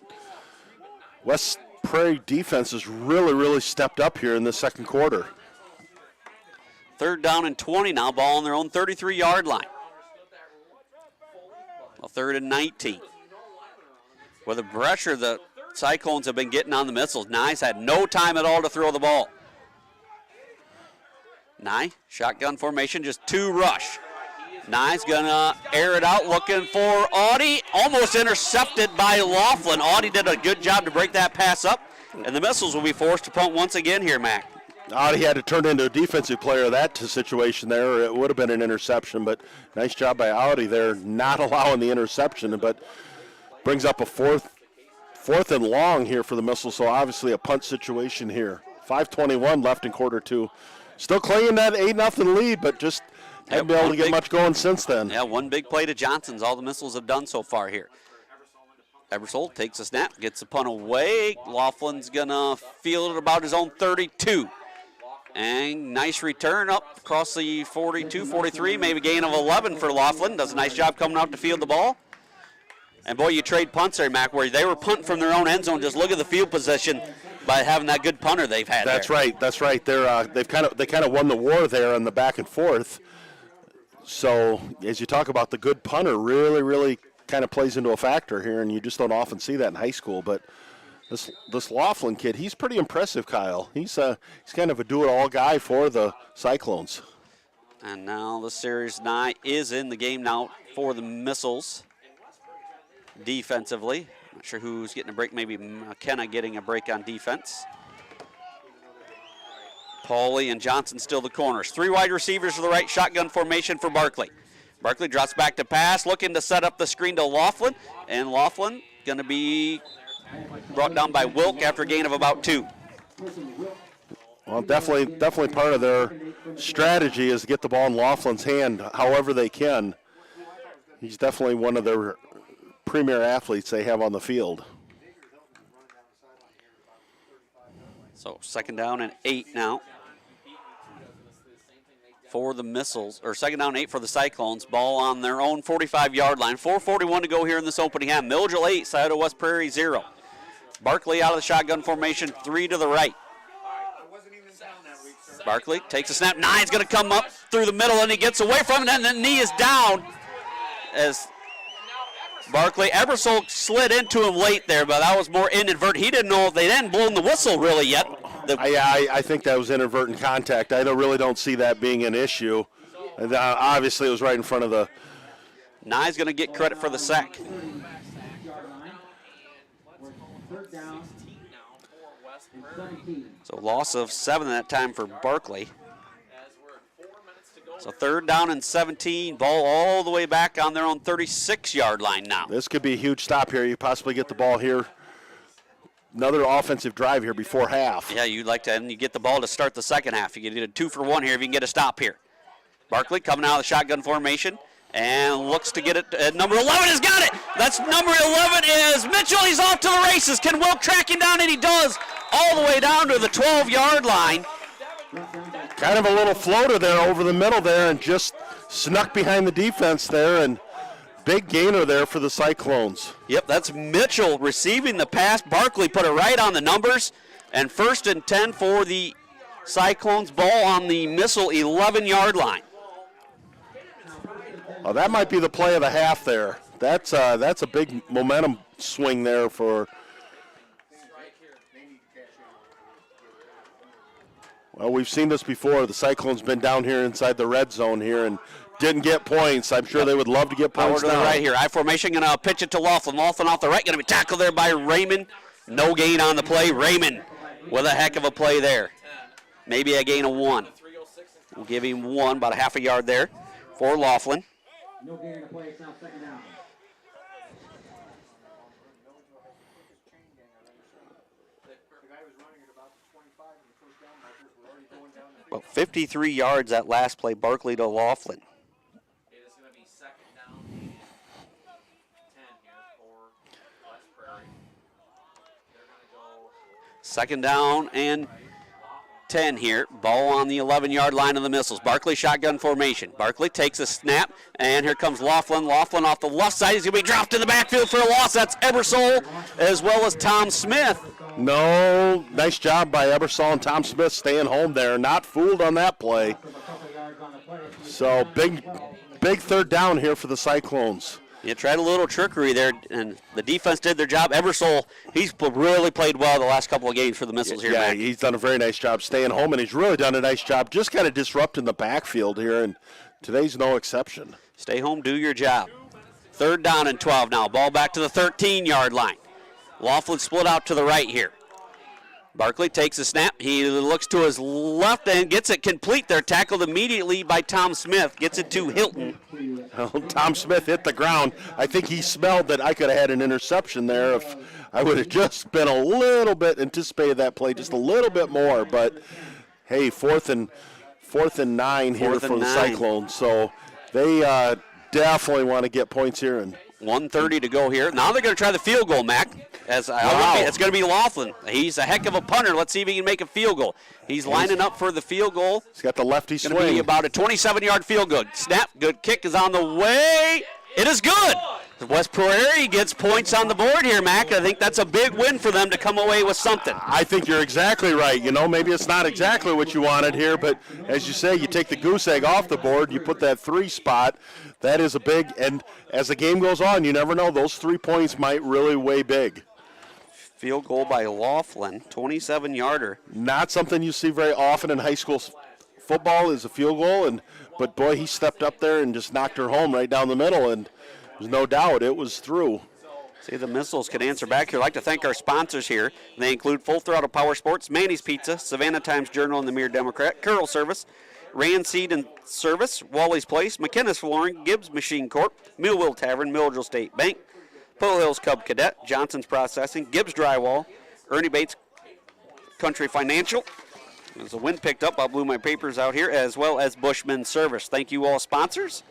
West Prairie defense has really stepped up here in the 2nd quarter. 3rd down and 20 now, ball on their own 33-yard line. Well, 3rd and 19. With the pressure the Cyclones have been getting on the Missiles, Nye's had no time at all to throw the ball. Nye, shotgun formation, just 2 rush. Nye's gonna air it out, looking for Audie. Almost intercepted by Laughlin. Audie did a good job to break that pass up, and the Missiles will be forced to punt once again here, Mac. Audie had to turn into a defensive player of that situation there, or it would have been an interception, but nice job by Audie there, not allowing the interception, but brings up a fourth and long here for the Missiles, so obviously a punt situation here. 5:21 left in quarter 2. Still clinging that 8-0 lead, but just haven't been able to get much going since then. Yeah, one big play to Johnson's all the Missiles have done so far here. Ebersol takes a snap, gets the punt away. Laughlin's going to field it about his own 32. And nice return up across the 42, 43, maybe gain of 11 for Laughlin. Does a nice job coming out to field the ball. And, boy, you trade punts there, Mac, where they were punting from their own end zone. Just look at the field position by having that good punter they've had. That's there. right. That's right. They kind of won the war there on the back and forth. So as you talk about the good punter, really kind of plays into a factor here, and you just don't often see that in high school. But this Laughlin kid, he's pretty impressive, Kyle. He's kind of a do-it-all guy for the Cyclones. And now the Series 9 is in the game now for the Missiles defensively. Not sure who's getting a break. Maybe McKenna getting a break on defense. Pauly and Johnson still the corners. 3 wide receivers to the right, shotgun formation for Barkley. Barkley drops back to pass, looking to set up the screen to Laughlin, and Laughlin going to be brought down by Wilk after a gain of about 2. Well, definitely part of their strategy is to get the ball in Laughlin's hand however they can. He's definitely one of their premier athletes they have on the field. So 2nd down and 8 now for the Missiles, or 2nd down and 8 for the Cyclones. Ball on their own 45-yard line. 4:41 to go here in this opening half. Milledgeville 8, Scioto West Prairie 0. Barkley out of the shotgun formation, 3 to the right. Barkley takes a snap. 9's going to come up through the middle, and he gets away from it, and the knee is down as Barkley. Ebersol slid into him late there, but that was more inadvertent. He didn't know, they hadn't blown the whistle really yet. I think that was inadvertent contact. I really don't see that being an issue. Obviously, it was right in front of the. Nye's going to get credit for the sack. So loss of 7 that time for Barkley. So 3rd down and 17, ball all the way back on their own 36-yard line now. This could be a huge stop here. You possibly get the ball here. Another offensive drive here before half. Yeah, you'd like to, and you get the ball to start the second half. You get a 2-for-1 here if you can get a stop here. Barkley coming out of the shotgun formation and looks to get it. Number 11 has got it. That's number 11 is Mitchell. He's off to the races. Can Wilk track him down? And he does, all the way down to the 12-yard line. Kind of a little floater there over the middle there and just snuck behind the defense there, and big gainer there for the Cyclones. Yep, that's Mitchell receiving the pass. Barkley put it right on the numbers, and 1st and 10 for the Cyclones. Ball on the Missile 11-yard line. Oh, that might be the play of the half there. That's a big momentum swing there for. Well, we've seen this before. The Cyclones been down here inside the red zone here and didn't get points. I'm sure they would love to get points now. Right here. I formation, going to pitch it to Laughlin. Laughlin off the right, going to be tackled there by Raymond. No gain on the play. Raymond with a heck of a play there. Maybe a gain of 1. We'll give him 1, about a half a yard there for Laughlin. No gain in the play. It's now 2nd down. About 53 yards that last play, Barkley to Laughlin. It is going to be 2nd down, 10 here for West Prairie. They're going to go 2nd down and 10 here. Ball on the 11-yard line of the Missiles. Barkley shotgun formation. Barkley takes a snap, and here comes Laughlin. Laughlin off the left side. He's going to be dropped in the backfield for a loss. That's Ebersol as well as Tom Smith. No, nice job by Ebersol and Tom Smith staying home there. Not fooled on that play. So big 3rd down here for the Cyclones. You tried a little trickery there, and the defense did their job. Ebersol, he's really played well the last couple of games for the Missiles here. Yeah, Mac. He's done a very nice job staying home, and he's really done a nice job just kind of disrupting the backfield here, and today's no exception. Stay home, do your job. 3rd down and 12 now. Ball back to the 13-yard line. Laughlin split out to the right here. Barkley takes a snap. He looks to his left and gets it complete. They're tackled immediately by Tom Smith. Gets it to Hilton. Well, Tom Smith hit the ground. I think he smelled that I could have had an interception there if I would have just been a little bit anticipated that play just a little bit more. But, hey, 4th and 9 here for the Cyclones. So they definitely want to get points here. And 1:30 to go here. Now they're going to try the field goal, Mac. It's going to be Laughlin. He's a heck of a punter. Let's see if he can make a field goal. He's lining up for the field goal. He's got the lefty swing. Going to be about a 27-yard field goal. Snap, good kick is on the way. It is good. West Prairie gets points on the board here, Mac. I think that's a big win for them to come away with something. I think you're exactly right. You know, maybe it's not exactly what you wanted here, but as you say, you take the goose egg off the board, you put that 3 spot. That is a big, and as the game goes on, you never know. Those 3 points might really weigh big. Field goal by Laughlin, 27-yarder. Not something you see very often in high school football is a field goal, but boy, he stepped up there and just knocked her home right down the middle, and there's no doubt it was through. See, the Missiles can answer back here. I'd like to thank our sponsors here. They include Full Throttle Power Sports, Manny's Pizza, Savannah Times-Journal and the Mirror Democrat, Curl Service, Rand Seed and Service, Wally's Place, McKinnis Flooring, Gibbs Machine Corp., Millville Tavern, Milledgeville State Bank, Pool Hills Cub Cadet, Johnson's Processing, Gibbs Drywall, Ernie Bates Country Financial. There's a win picked up. I blew my papers out here, as well as Bushman Service. Thank you all sponsors.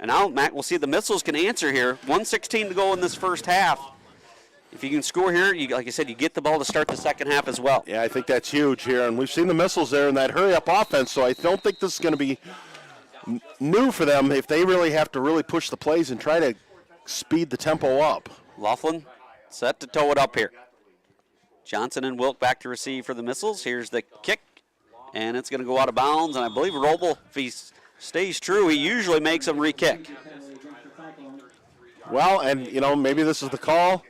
And now, Matt, we'll see the Missiles can answer here. 1:16 to go in this first half. If you can score here, like I said, you get the ball to start the second half as well. Yeah, I think that's huge here. And we've seen the Missiles there in that hurry-up offense, so I don't think this is going to be new for them if they really have to really push the plays and try to speed the tempo up. Laughlin set to tow it up here. Johnson and Wilk back to receive for the Missiles. Here's the kick, and it's going to go out of bounds. And I believe Roble, if he stays true, he usually makes them re-kick. Well, and, you know, maybe this is the call.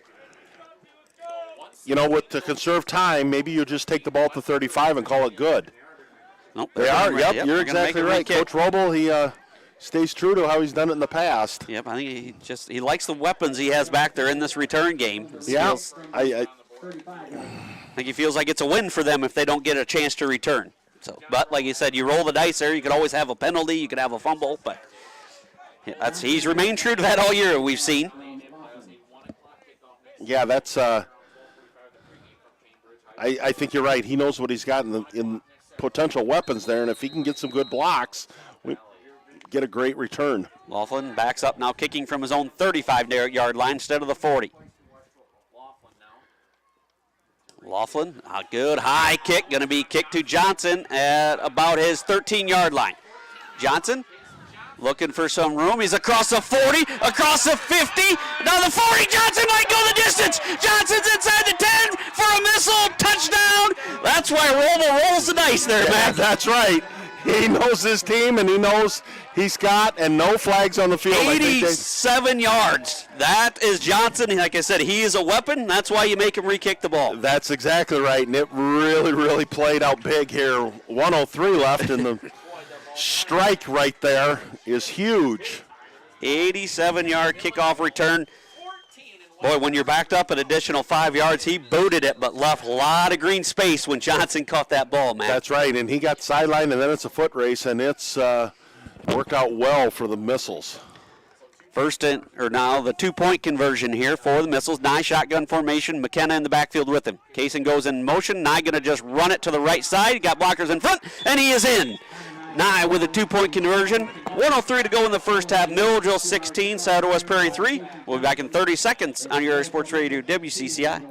You know, with to conserve time, maybe you just take the ball to 35 and call it good. Nope, they are. Right. Yep, you're exactly right. Coach Roble, he stays true to how he's done it in the past. Yep, I think he likes the weapons he has back there in this return game. I think he feels like it's a win for them if they don't get a chance to return. So, but like you said, you roll the dice there. You could always have a penalty. You could have a fumble, but he's remained true to that all year. We've seen. Yeah, that's. I think you're right. He knows what he's got in potential weapons there, and if he can get some good blocks, we get a great return. Laughlin backs up now, kicking from his own 35-yard line instead of the 40. Laughlin, a good high kick, going to be kicked to Johnson at about his 13-yard line. Johnson looking for some room. He's across the 40, across the 50. Now the 40, Johnson might go the distance. Johnson's inside the 10 for a missile touchdown. That's why Roble rolls the dice there, man. That's right. He knows his team, and he knows he's got, and no flags on the field. 87 yards. That is Johnson. Like I said, he is a weapon. That's why you make him re-kick the ball. That's exactly right, and it really, really played out big here. 103 left, and the strike right there is huge. 87-yard kickoff return. Boy, when you're backed up an additional 5 yards, he booted it, but left a lot of green space when Johnson caught that ball, man. That's right, and he got sidelined, and then it's a foot race, and it's worked out well for the Missiles. Now the 2-point conversion here for the Missiles. Nye shotgun formation, McKenna in the backfield with him. Kaysen goes in motion. Nye going to just run it to the right side. He got blockers in front, and he is in. Nye with a 2-point conversion. 1:03 to go in the first half. Milledgeville 16, Saturday West Prairie 3. We'll be back in 30 seconds on your Sports Radio WCCI.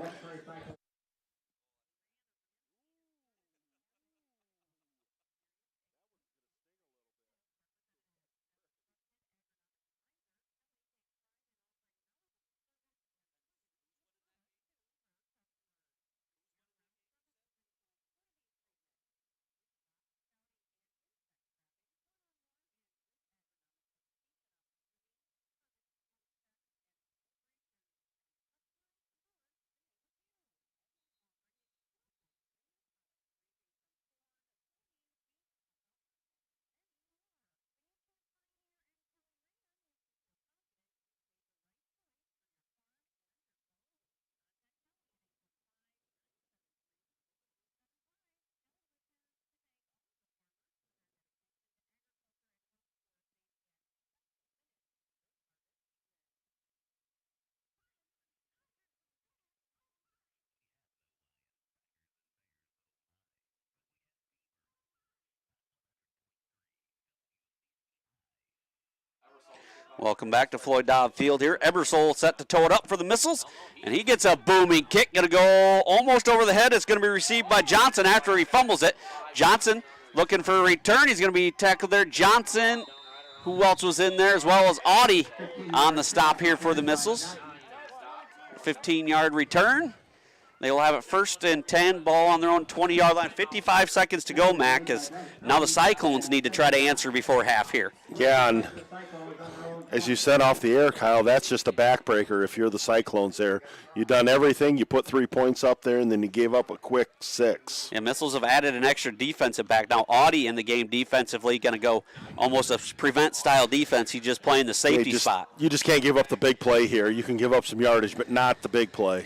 Welcome back to Floyd Dobb Field here. Ebersole set to tow it up for the Missiles, and he gets a booming kick. Going to go almost over the head. It's going to be received by Johnson after he fumbles it. Johnson looking for a return. He's going to be tackled there. Johnson who else was in there, as well as Audie on the stop here for the Missiles. 15-yard return. They will have it 1st and 10, ball on their own 20-yard line. 55 seconds to go, Mac, because now the Cyclones need to try to answer before half here. Yeah, and as you said off the air, Kyle, that's just a backbreaker if you're the Cyclones there. You've done everything. You put 3 points up there, and then you gave up a quick 6. And Missiles have added an extra defensive back. Now, Audie in the game defensively going to go almost a prevent-style defense. He's just playing the safety spot. You just can't give up the big play here. You can give up some yardage, but not the big play.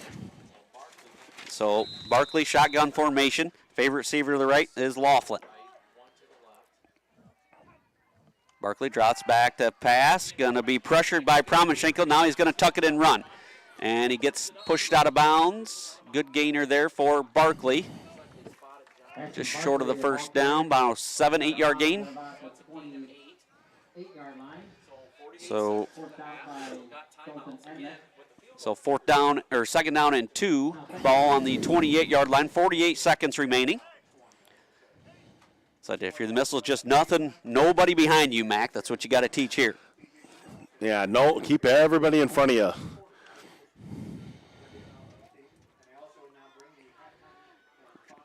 So Barkley shotgun formation. Favorite receiver to the right is Laughlin. Barkley drops back to pass. Going to be pressured by Promenschenkel. Now he's going to tuck it and run. And he gets pushed out of bounds. Good gainer there for Barkley. Just short of the first down, about a 7-8 yard gain. So fourth down, or second down and 2. Ball on the 28-yard line. 48 seconds remaining. So if you're the Missiles, just nothing, nobody behind you, Mac. That's what you got to teach here. Yeah, no, keep everybody in front of you.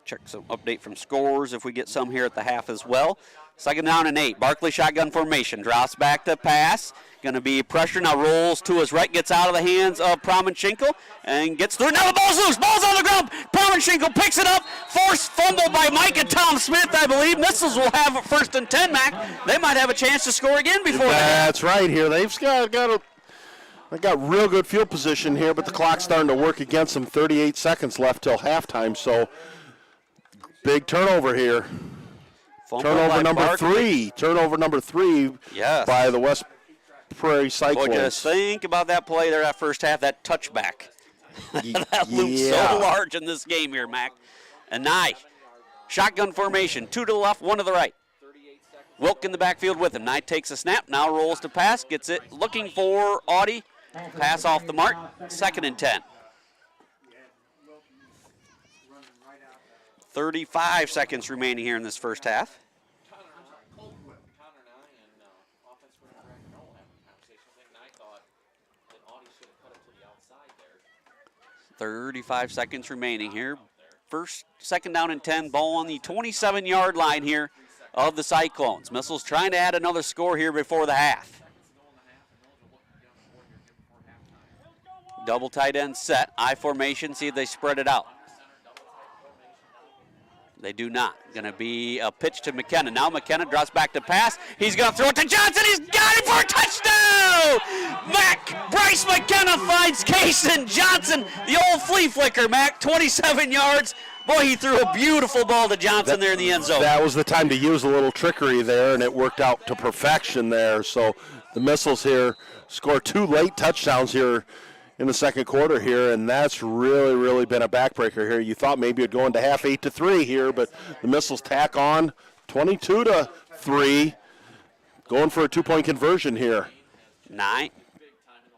Check some update from scores if we get some here at the half as well. Second down and 8. Barkley shotgun formation. Drops back to pass. Going to be pressure. Now rolls to his right. Gets out of the hands of Promenschenkel and gets through. Now the ball's loose. Ball's on the ground. Promenschenkel picks it up. Forced fumble by Mike and Tom Smith, I believe. Missiles will have it 1st and 10, Mac. They might have a chance to score again before that. That's right here. They got real good field position here, but the clock's starting to work against them. 38 seconds left till halftime, so big turnover here. Turnover number 3. Turnover number 3 by the West Prairie Cyclones. Boy, just think about that play there that first half, that touchback. That looms so large in this game here, Mac. And Nye, shotgun formation, 2 to the left, 1 to the right. Wilk in the backfield with him. Nye takes a snap, now rolls to pass, gets it, looking for Audie. Pass off the mark, 2nd and 10. 35 seconds remaining here in this first half. 35 seconds remaining here. Second down and 10, ball on the 27-yard line here of the Cyclones. Missiles trying to add another score here before the half. Double tight end set, I formation, see if they spread it out. They do not. Going to be a pitch to McKenna. Now McKenna drops back to pass. He's going to throw it to Johnson. He's got it for a touchdown! Bryce McKenna finds Kason Johnson. The old flea flicker, Mac, 27 yards. Boy, he threw a beautiful ball to Johnson there in the end zone. That was the time to use a little trickery there, and it worked out to perfection there. So the Missiles here score 2 late touchdowns here in the second quarter here, and that's really, really been a backbreaker here. You thought maybe it'd go into half 8-3 here, but the Missiles tack on 22-3, going for a 2-point conversion here. 9.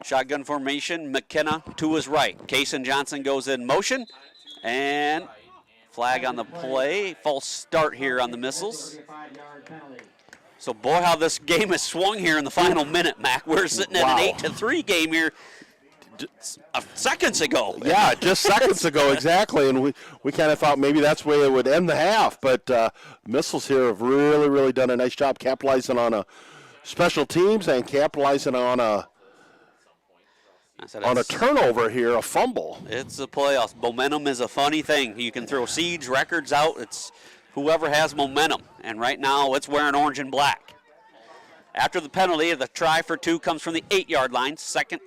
Shotgun formation, McKenna to his right. Kason Johnson goes in motion, and flag on the play. False start here on the Missiles. So, boy, how this game has swung here in the final minute, Mac. We're sitting at an 8-3 game here. Seconds ago. Yeah, just seconds ago, exactly. And we kind of thought maybe that's where it would end the half. But Missiles here have really, really done a nice job capitalizing on a special teams and capitalizing on a turnover here, a fumble. It's the playoffs. Momentum is a funny thing. You can throw seeds, records out. It's whoever has momentum. And right now it's wearing orange and black. After the penalty, the try for 2 comes from the 8-yard line. Second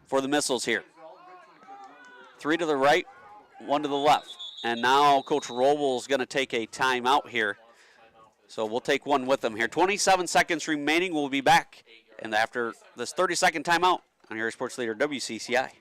for the Missiles here. 3 to the right, 1 to the left. And now Coach Robles is going to take a timeout here. So we'll take one with them here. 27 seconds remaining. We'll be back. And after this 30-second timeout on your Sports Leader WCCI.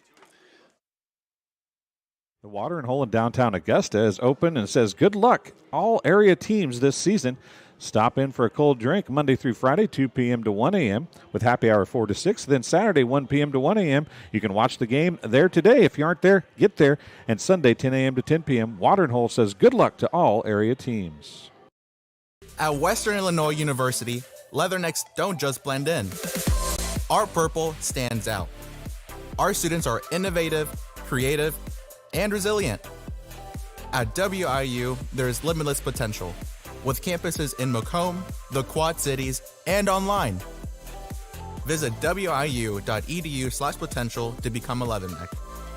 The Watering Hole in downtown Augusta is open and says good luck all area teams this season. Stop in for a cold drink Monday through Friday, 2 p.m. to 1 a.m. with happy hour 4 to 6. Then Saturday, 1 p.m. to 1 a.m. You can watch the game there today. If you aren't there, get there. And Sunday, 10 a.m. to 10 p.m. Watering Hole says good luck to all area teams. At Western Illinois University, Leathernecks don't just blend in. Our purple stands out. Our students are innovative, creative, and resilient. At WIU, there is limitless potential, with campuses in Macomb, the Quad Cities, and online. Visit wiu.edu/potential to become a Leatherneck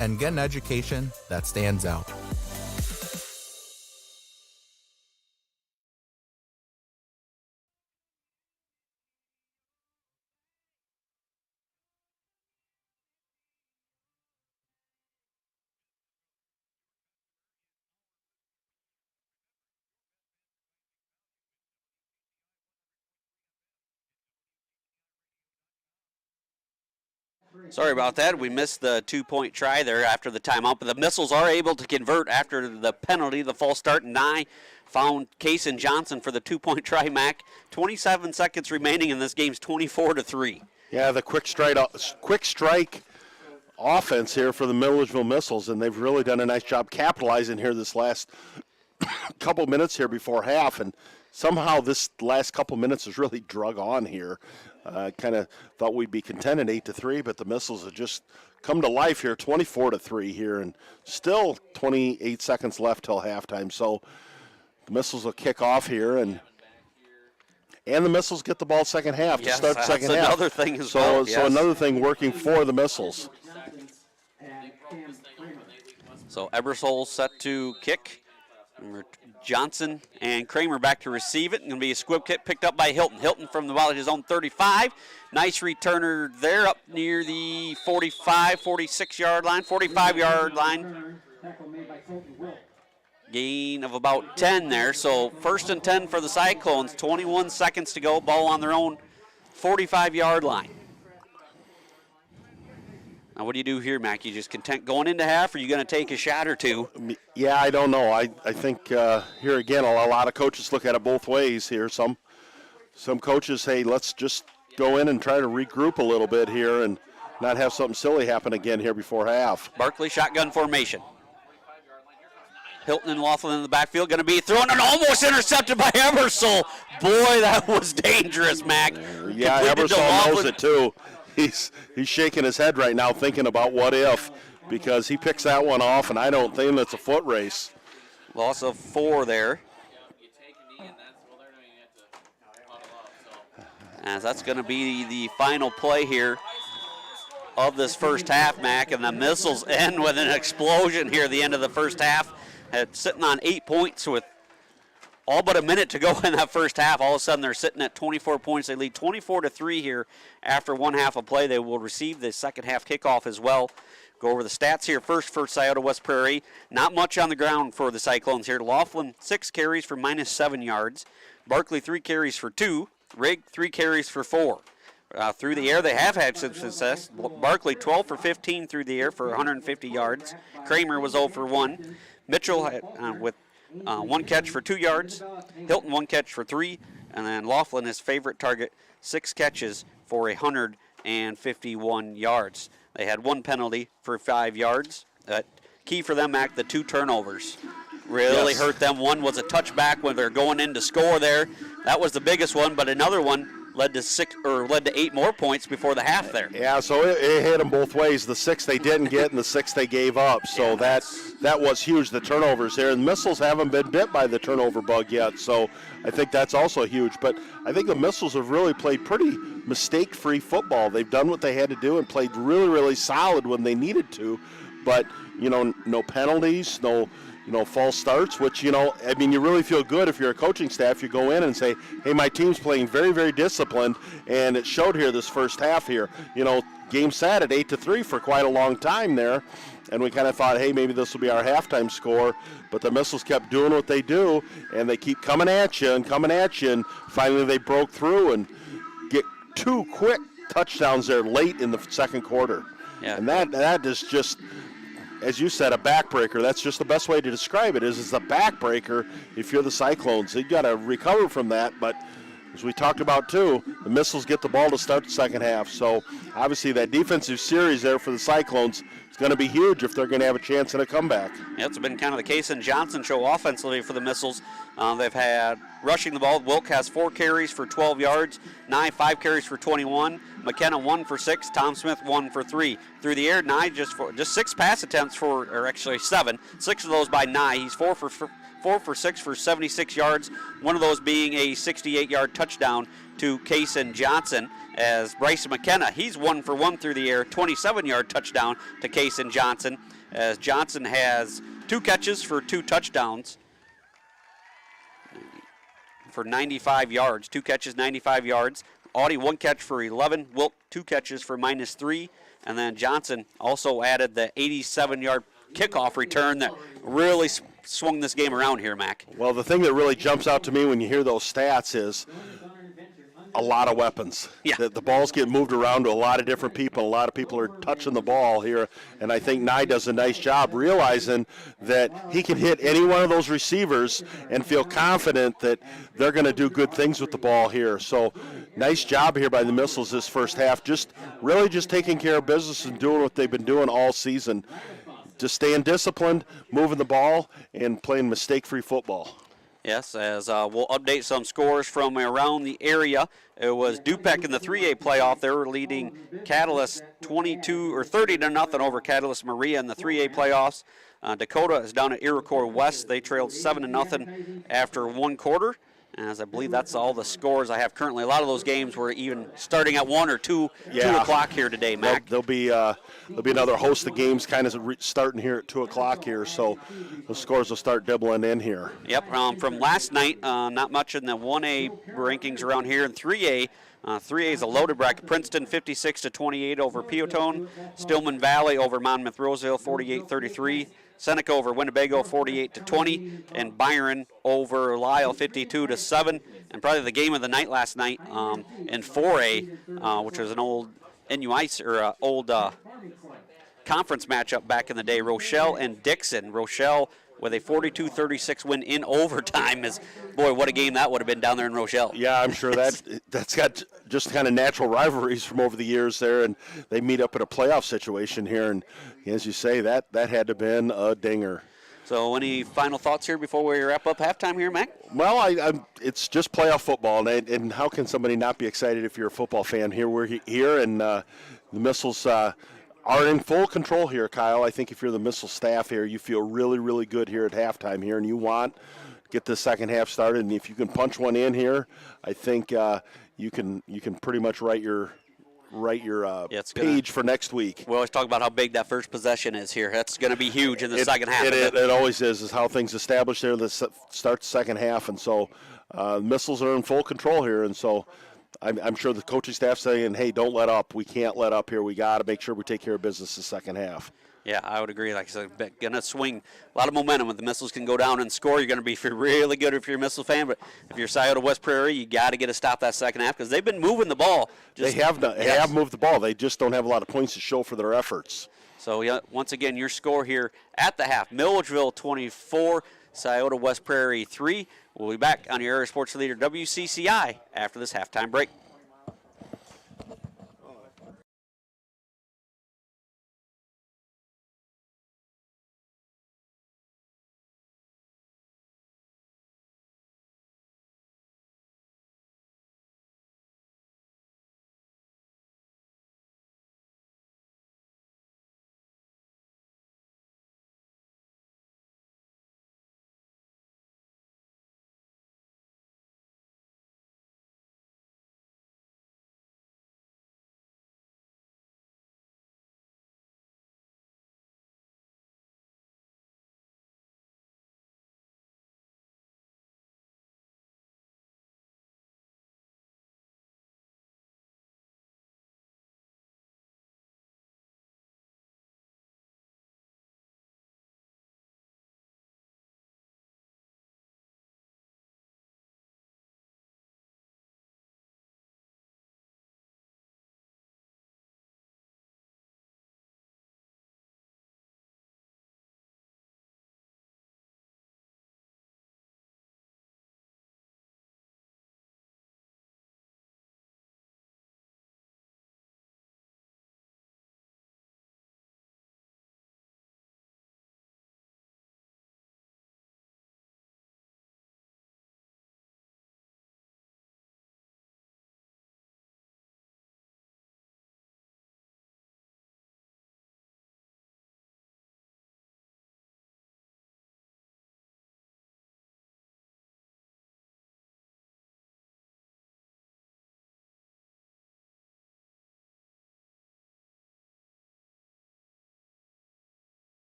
and get an education that stands out. Sorry about that. We missed the 2-point try there after the timeout, but the Missiles are able to convert after the penalty, the false start, and Nye found Case and Johnson for the 2-point try, Mac. 27 seconds remaining in this game's 24-3. Yeah, the quick strike offense here for the Milledgeville Missiles, and they've really done a nice job capitalizing here this last couple minutes here before half, and somehow this last couple minutes has really drug on here. Kind of thought we'd be content at 8-3, but the Missiles have just come to life here, 24-3 here, and still 28 seconds left till halftime. So the Missiles will kick off here, and the Missiles get the ball second half to start the second half. That's another thing as well. So another thing working for the Missiles. So Ebersole set to kick. Johnson and Kramer back to receive it. Going to be a squib kick picked up by Hilton. Hilton from about his own 35. Nice returner there up near the 45, 46-yard line, 45-yard line. Gain of about 10 there. So 1st and 10 for the Cyclones. 21 seconds to go. Ball on their own 45-yard line. Now, what do you do here, Mac? You just content going into half, or are you going to take a shot or two? Yeah, I don't know. I think here again, a lot of coaches look at it both ways here. Some coaches say, let's just go in and try to regroup a little bit here and not have something silly happen again here before half. Barkley shotgun formation. Hilton and Laughlin in the backfield, going to be thrown and almost intercepted by Ebersole. Boy, that was dangerous, Mac. Yeah, Ebersole knows it too. He's shaking his head right now thinking about what if, because he picks that one off, and I don't think it's a foot race. Loss of 4 there. As that's going to be the final play here of this first half, Mac, and the Missiles end with an explosion here at the end of the first half. Sitting on 8 points with all but a minute to go in that first half. All of a sudden, they're sitting at 24 points. They lead 24-3 here after one half of play. They will receive the second half kickoff as well. Go over the stats here first for Scioto West Prairie. Not much on the ground for the Cyclones here. Laughlin, 6 carries for -7 yards. Barkley, 3 carries for 2. Rigg, 3 carries for 4. Through the air, they have had some success. Barkley, 12 for 15 through the air for 150 yards. Kramer was 0 for 1. Mitchell with 1 catch for 2 yards. Hilton 1 catch for 3. And then Laughlin, his favorite target, 6 catches for 151 yards. They had 1 penalty for 5 yards. Key for them, Mac, the 2 turnovers really hurt them. One was a touchback when they're going in to score there. That was the biggest one, but another one led to 8 more points before the half there. Yeah, so it hit them both ways. The 6 they didn't get and the 6 they gave up. So that was huge, the turnovers there. And the Missiles haven't been bit by the turnover bug yet, so I think that's also huge. But I think the Missiles have really played pretty mistake-free football. They've done what they had to do and played really, really solid when they needed to. But, no penalties, no false starts, which, you really feel good if you're a coaching staff. You go in and say, hey, my team's playing very, very disciplined, and it showed here this first half here. Game sat at 8-3 for quite a long time there, and we kind of thought, hey, maybe this will be our halftime score, but the Missiles kept doing what they do, and they keep coming at you, and finally they broke through and get 2 quick touchdowns there late in the second quarter. Yeah. And that is just, as you said, a backbreaker. That's just the best way to describe it. Is a backbreaker if you're the Cyclones. You got to recover from that, but as we talked about too, the Missiles get the ball to start the second half. So obviously that defensive series there for the Cyclones is going to be huge if they're going to have a chance at a comeback. Yeah, it's been kind of the case in Johnson show offensively for the Missiles. They've had rushing the ball. Wilk has 4 carries for 12 yards. Nye 5 carries for 21. McKenna 1 for 6. Tom Smith 1 for 3. Through the air, Nye just 6 pass attempts or actually 7. 6 of those by Nye. He's 4 for 6 for 76 yards. One of those being a 68-yard touchdown to Kason Johnson. As Bryson McKenna, he's 1 for 1 through the air, 27-yard touchdown to Kason Johnson. As Johnson has 2 catches for 2 touchdowns for 95 yards. 2 catches, 95 yards. Audie 1 catch for 11. Wilk 2 catches for -3. And then Johnson also added the 87-yard kickoff return that really swung this game around here, Mac. Well, the thing that really jumps out to me when you hear those stats is a lot of weapons. Yeah. The balls get moved around to a lot of different people. A lot of people are touching the ball here, and I think Nye does a nice job realizing that he can hit any one of those receivers and feel confident that they're going to do good things with the ball here. So nice job here by the Missiles this first half, just taking care of business and doing what they've been doing all season. Just staying disciplined, moving the ball, and playing mistake-free football. Yes, as we'll update some scores from around the area. It was Dupec in the 3A playoff. They were leading Catalyst 30-0 over Catalyst Maria in the 3A playoffs. Dakota is down at Iroquois West. They trailed 7-0 after 1 quarter. As I believe that's all the scores I have currently. A lot of those games were even starting at 1 or 2 o'clock here today, Mac. There'll be another host of games kind of starting here at 2 o'clock here, so the scores will start doubling in here. Yep, from last night, not much in the 1A rankings around here. In 3A, 3A is a loaded bracket. Princeton 56-28 over Peotone. Stillman Valley over Monmouth Roseville 48-33. Seneca over Winnebago 48-20, and Byron over Lyle 52-7. And probably the game of the night last night in 4A, which was an old conference matchup back in the day. Rochelle and Dixon. Rochelle with a 42-36 win in overtime. Boy, what a game that would have been down there in Rochelle. Yeah, I'm sure that's got just kind of natural rivalries from over the years there, and they meet up in a playoff situation here, and as you say, that had to have been a dinger. So any final thoughts here before we wrap up halftime here, Mac? Well, it's just playoff football, and how can somebody not be excited if you're a football fan? Here we're here, and the Missiles are in full control here, Kyle. I think if you're the Missile staff here, you feel really, really good here at halftime here, and you want to get the second half started. And if you can punch one in here, I think you can pretty much write your page for next week. We always talk about how big that first possession is here. That's going to be huge in the second half. It always is how things establish there that start the second half, and so Missiles are in full control here, and so I'm sure the coaching staff saying, hey, don't let up. We can't let up here. We got to make sure we take care of business the second half. Yeah, I would agree. Like I said, going to swing a lot of momentum. If the Missiles can go down and score, you're going to be really good if you're a Missile fan. But if you're Scioto West Prairie, you got to get a stop that second half because they've been moving the ball. They have moved the ball. They just don't have a lot of points to show for their efforts. So, yeah, once again, your score here at the half, Milledgeville 24, Scioto West Prairie 3. We'll be back on your area sports leader, WCCI, after this halftime break.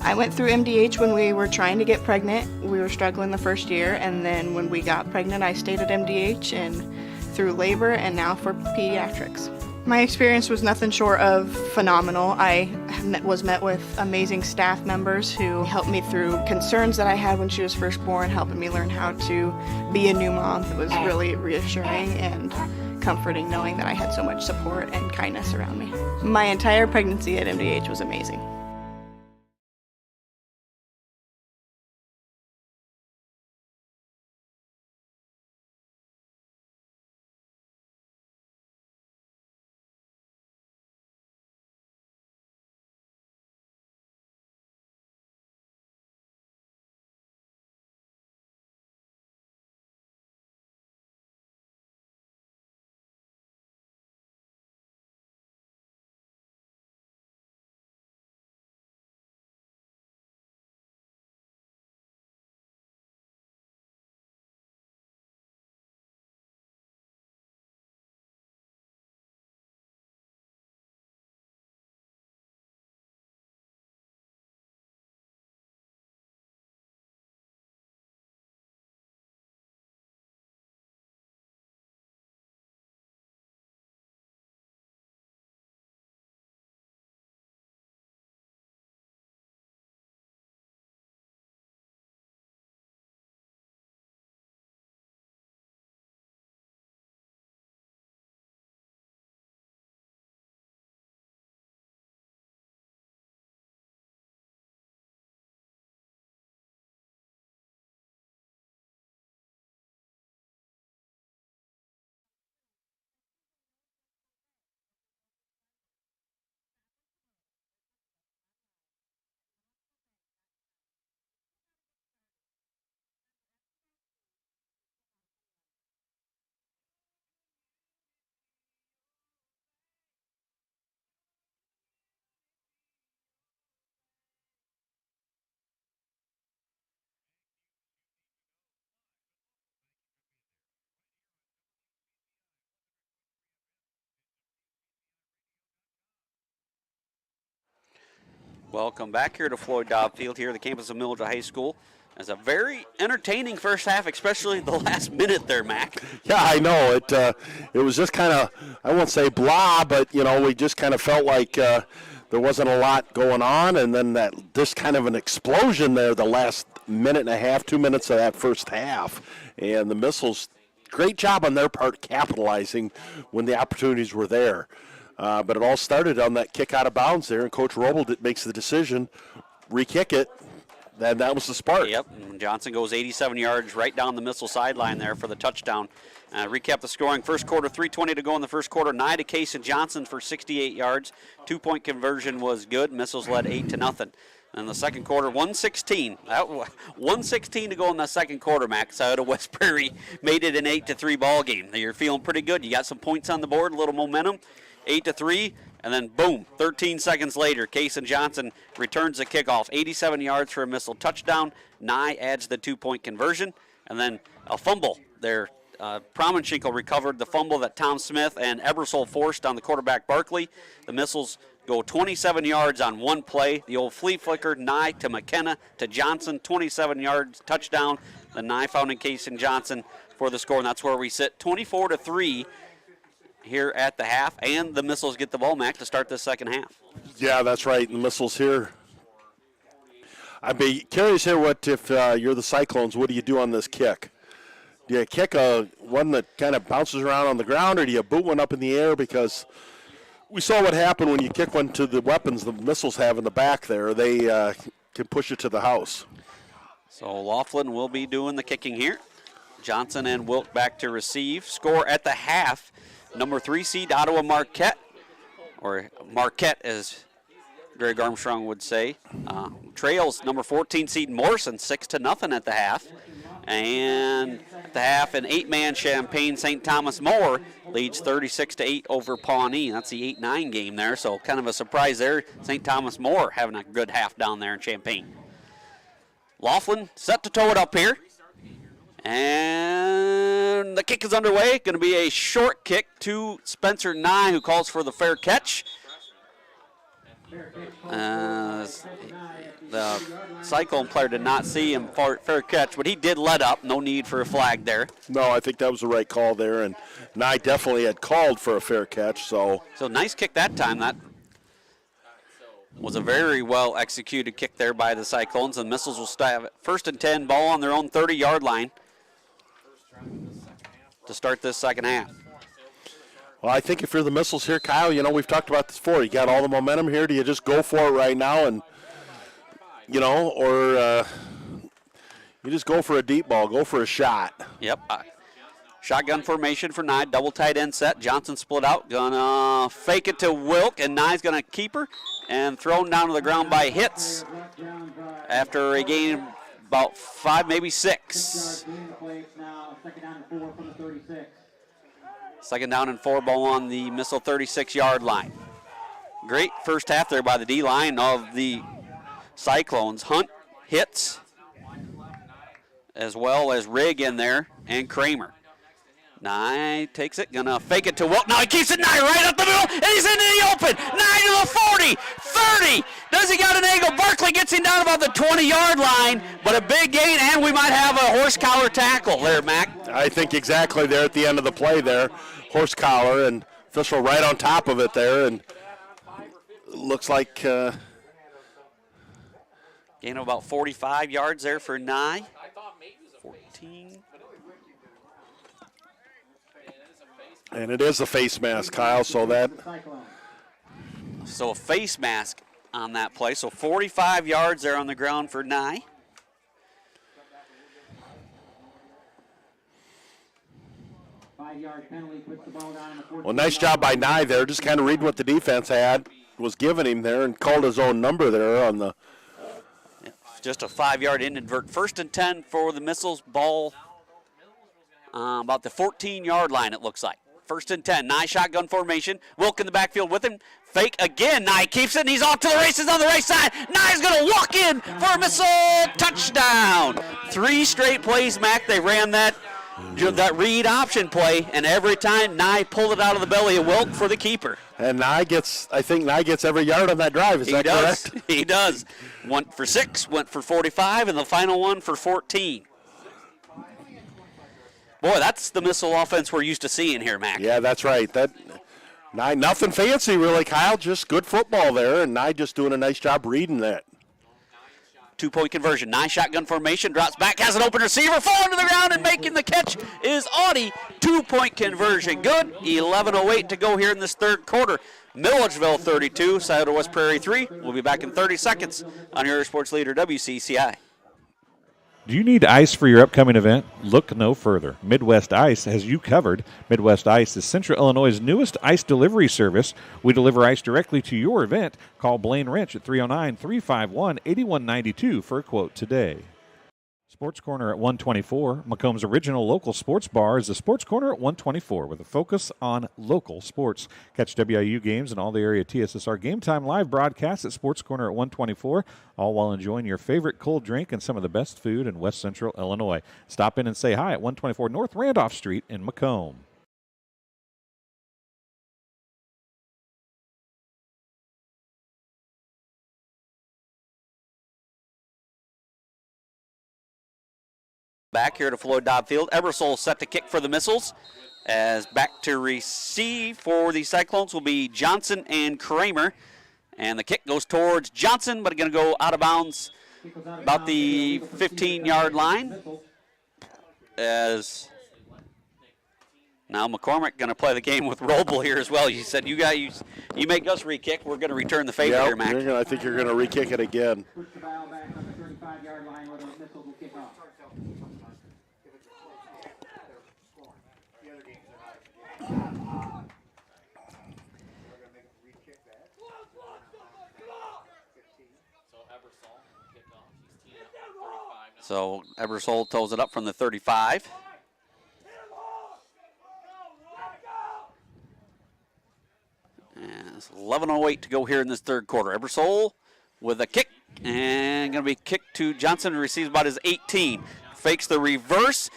I went through MDH when we were trying to get pregnant. We were struggling the first year, and then when we got pregnant, I stayed at MDH and through labor and now for pediatrics. My experience was nothing short of phenomenal. I was met with amazing staff members who helped me through concerns that I had when she was first born, helping me learn how to be a new mom. It was really reassuring and comforting knowing that I had so much support and kindness around me. My entire pregnancy at MDH was amazing. Welcome back here to Floyd Dobb Field here at the campus of Milledgeville High School. It's a very entertaining first half, especially the last minute there, Mac. Yeah, I know. It was just kind of, I won't say blah, but, we just kind of felt like there wasn't a lot going on, and then this kind of an explosion there the last minute and a half, 2 minutes of that first half. And the Missiles, great job on their part capitalizing when the opportunities were there. But it all started on that kick out of bounds there, and Coach Roble makes the decision, re-kick it, and that was the spark. Yep, and Johnson goes 87 yards right down the Missile sideline there for the touchdown. Recap the scoring. First quarter, 3:20 to go in the first quarter. 9 to Case and Johnson for 68 yards. 2-point conversion was good. Missiles led 8-0. In the second quarter, 1:16. 1:16 to go in the second quarter, Max. Out of West Prairie made it an 8-3 ball game. You're feeling pretty good. You got some points on the board, a little momentum. 8-3, and then boom, 13 seconds later, Case and Johnson returns the kickoff. 87 yards for a Missile touchdown. Nye adds the 2-point conversion, and then a fumble there. Promenschinkel recovered the fumble that Tom Smith and Ebersol forced on the quarterback Barkley. The Missiles go 27 yards on one play. The old flea flicker, Nye to McKenna to Johnson, 27 yards, touchdown. The Nye found in Case and Johnson for the score, and that's where we sit, 24-3. Here at the half, and the Missiles get the ball, Mac, to start the second half. Yeah, that's right. The Missiles here. I'd be curious here if you're the Cyclones, what do you do on this kick? Do you kick one that kind of bounces around on the ground, or do you boot one up in the air? Because we saw what happened when you kick one to the weapons the Missiles have in the back there. They can push it to the house. So Laughlin will be doing the kicking here. Johnson and Wilk back to receive. Score at the half. Number 3 seed Ottawa Marquette, or Marquette as Greg Armstrong would say, trails number 14 seed Morrison 6-0 at the half. And at the half, an 8-man Champaign St. Thomas More leads 36-8 over Pawnee. That's the 8-9 game there, so kind of a surprise there. St. Thomas More having a good half down there in Champaign. Laughlin set to tow it up here. And the kick is underway. Going to be a short kick to Spencer Nye, who calls for the fair catch. The Cyclone player did not see him fair catch, but he did let up. No need for a flag there. No, I think that was the right call there, and Nye definitely had called for a fair catch. So nice kick that time. That was a very well executed kick there by the Cyclones. And Missiles will have it 1st and 10, ball on their own 30-yard line to start this second half. Well, I think if you're the Missiles here, Kyle, we've talked about this before. You got all the momentum here. Do you just go for it right now and, or you just go for a deep ball, go for a shot? Yep. Shotgun formation for Nye, double tight end set. Johnson split out, gonna fake it to Wilk, and Nye's gonna keep her and thrown down to the ground by Hitz after a gain of about 5, maybe 6. Second down and 4, ball on the Missile 36-yard line. Great first half there by the D-line of the Cyclones. Hunt, Hitz, as well as Rigg in there, and Kramer. Nye takes it, gonna fake it to Wilk. Now he keeps it Nye right up the middle, and he's into the open. Nye to the 40, 30. Does he got an angle? Barkley gets him down about the 20-yard line, but a big gain, and we might have a horse collar tackle there, Mac. I think exactly there at the end of the play there. Horse collar, and official right on top of it there, and looks like gain of about 45 yards there for Nye. 14. And it is a face mask, Kyle, so a face mask on that play. So 45 yards there on the ground for Nye. Well, nice job by Nye there, just kind of reading what the defense was giving him there and called his own number there on the. Just a 5-yard invert. 1st and 10 for the Missiles, ball about the 14-yard line, it looks like. 1st and 10, Nye shotgun formation. Wilk in the backfield with him. Fake again. Nye keeps it, and he's off to the races on the right side. Nye's going to walk in for a Missile touchdown. 3 straight plays, Mac. They ran that read option play, and every time Nye pulled it out of the belly of Wilk for the keeper. And I think Nye gets every yard on that drive. Is that correct? He does. Went for 6, went for 45, and the final one for 14. Boy, that's the Missile offense we're used to seeing here, Mac. Yeah, that's right. Nye, nothing fancy really, Kyle. Just good football there, and Nye just doing a nice job reading that. 2-point conversion. Nye shotgun formation, drops back, has an open receiver, falling to the ground, and making the catch is Audie. 2-point conversion. Good. 11:08 to go here in this third quarter. Milledgeville 32, Scioto West Prairie 3. We'll be back in 30 seconds on your sports leader, WCCI. Do you need ice for your upcoming event? Look no further. Midwest Ice has you covered. Midwest Ice is Central Illinois' newest ice delivery service. We deliver ice directly to your event. Call Blaine Wrench at 309-351-8192 for a quote today. Sports Corner at 124. Macomb's original local sports bar is the Sports Corner at 124 with a focus on local sports. Catch WIU games and all the area TSSR Game Time live broadcasts at Sports Corner at 124, all while enjoying your favorite cold drink and some of the best food in West Central Illinois. Stop in and say hi at 124 North Randolph Street in Macomb. Back here to Floyd Dobb Field. Ebersol set to kick for the Missiles. As back to receive for the Cyclones will be Johnson and Kramer. And the kick goes towards Johnson, but going to go out of bounds about the 15-yard line. As now McCormick going to play the game with Roble here as well. You said you guys, you make us re-kick. We're going to return the favor here, Mac. I think you're going to re-kick it again. So Ebersol toes it up from the 35. And it's 11:08 to go here in this third quarter. Ebersol with a kick, and going to be kicked to Johnson, who receives about his 18. Fakes the reverse.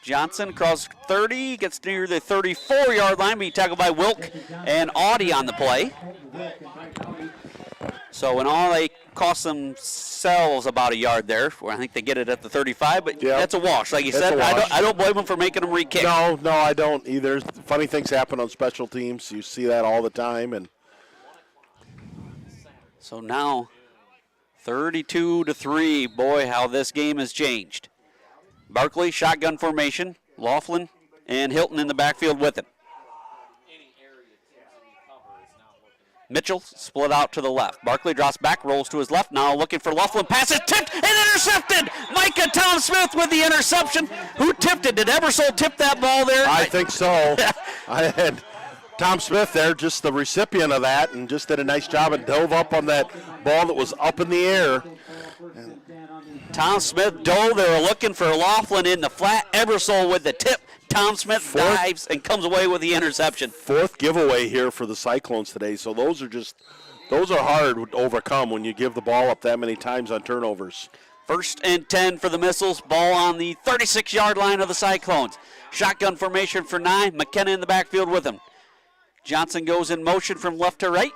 Johnson across 30, gets near the 34-yard line, being tackled by Wilk and Audie on the play. So in all, they cost themselves about a yard there. Where I think they get it at the 35, but that's a wash. Like you That's said, a wash. I don't blame them for making them re-kick. No, I don't either. Funny things happen on special teams. You see that all the time. And So now, 32-3. Boy, how this game has changed. Barkley, shotgun formation. Laughlin and Hilton in the backfield with him. Mitchell split out to the left. Barkley drops back, rolls to his left. Now looking for Laughlin. Pass is tipped and intercepted. Micah Tom Smith with the interception. Who tipped it? Did Ebersol tip that ball there? I think so. I had Tom Smith there, just the recipient of that, and just did a nice job and dove up on that ball that was up in the air. Tom Smith dove. They were looking for Laughlin in the flat. Ebersol with the tip. Tom Smith dives and comes away with the interception. Fourth giveaway here for the Cyclones today, so those are hard to overcome when you give the ball up that many times on turnovers. 1st and 10 for the Missiles. Ball on the 36-yard line of the Cyclones. Shotgun formation for Nye. McKenna in the backfield with him. Johnson goes in motion from left to right.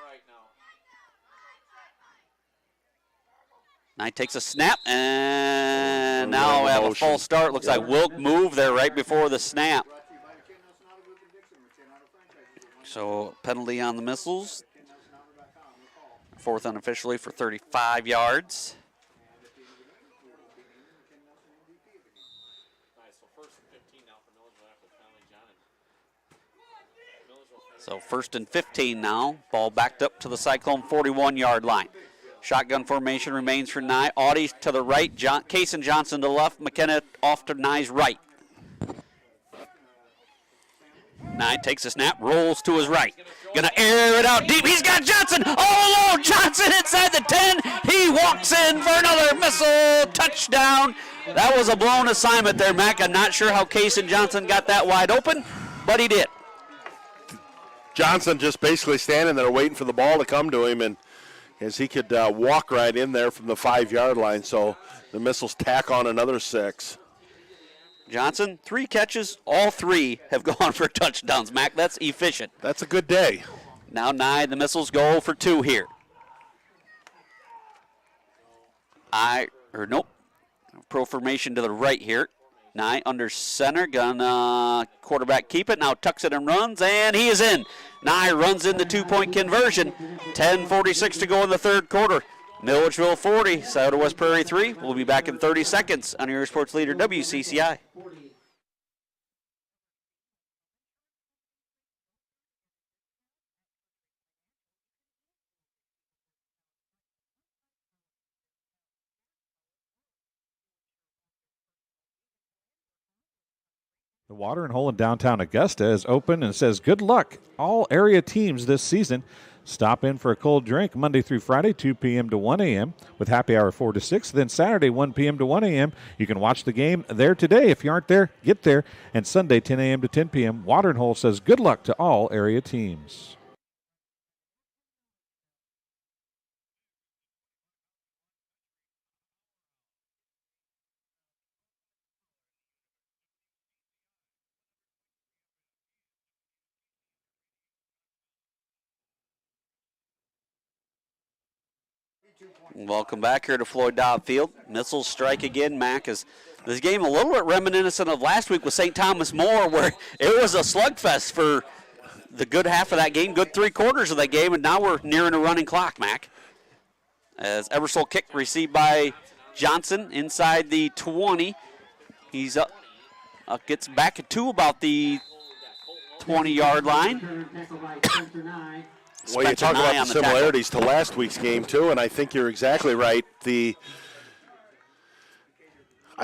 Nye takes a snap, and now we have a false start. Looks like Wilk moved there right before the snap. So penalty on the Missiles. 4th unofficially for 35 yards. So 1st and 15 now. Ball backed up to the Cyclone 41-yard line. Shotgun formation remains for Nye. Audie to the right. Case and Johnson to the left. McKenna off to Nye's right. Nye takes a snap, rolls to his right. Gonna air it out deep. He's got Johnson all alone. Johnson inside the 10. He walks in for another missile touchdown. That was a blown assignment there, Mac. I'm not sure how Case and Johnson got that wide open, but he did. Johnson just basically standing there waiting for the ball to come to him, and as he could walk right in there from the 5-yard line. So the Missiles tack on another 6. Johnson, 3 catches, all 3 have gone for touchdowns. Mac, that's efficient. That's a good day. Now Nye, the Missiles go for 2 here. Pro formation to the right here. Nye under center, gonna quarterback keep it, now tucks it and runs, and he is in. Nye runs in the 2-point conversion. 10:46 to go in the 3rd quarter. Milledgeville 40, Scioto West Prairie 3. We'll be back in 30 seconds on your sports leader, WCCI. The watering hole in downtown Augusta is open and says good luck all area teams this season. Stop in for a cold drink Monday through Friday, 2 p.m. to 1 a.m. with happy hour 4 to 6. Then Saturday, 1 p.m. to 1 a.m. You can watch the game there today. If you aren't there, get there. And Sunday, 10 a.m. to 10 p.m. Watering hole says good luck to all area teams. Welcome back here to Floyd Dobb Field. Missiles strike again. Mac is this game a little bit reminiscent of last week with St. Thomas More, where it was a slugfest for the good half of that game, good 3 quarters of that game, and now we're nearing a running clock, Mac. As Ebersol kick received by Johnson inside the 20. He's up gets back to about the 20-yard line. Well, you talk about the similarities to last week's game, too, and I think you're exactly right. I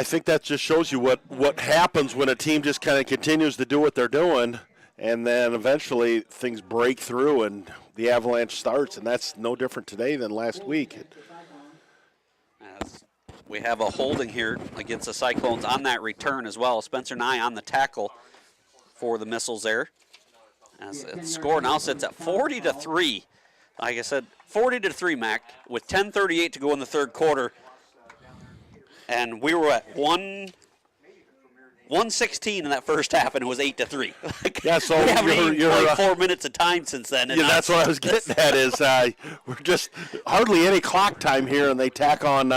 think that just shows you what happens when a team just kind of continues to do what they're doing, and then eventually things break through and the avalanche starts, and that's no different today than last week. As we have a holding here against the Cyclones on that return as well. Spencer Nye on the tackle for the Missiles there. As the score now sits at 40-3. Like I said, 40-3, Mac, with 10:38 to go in the 3rd quarter. And we were at 1 1:16 in that first half, and it was 8-3. Yeah, so we haven't even you're, played 4 minutes of time since then. And yeah, that's what I was getting at. Is we're just hardly any clock time here, and they tack on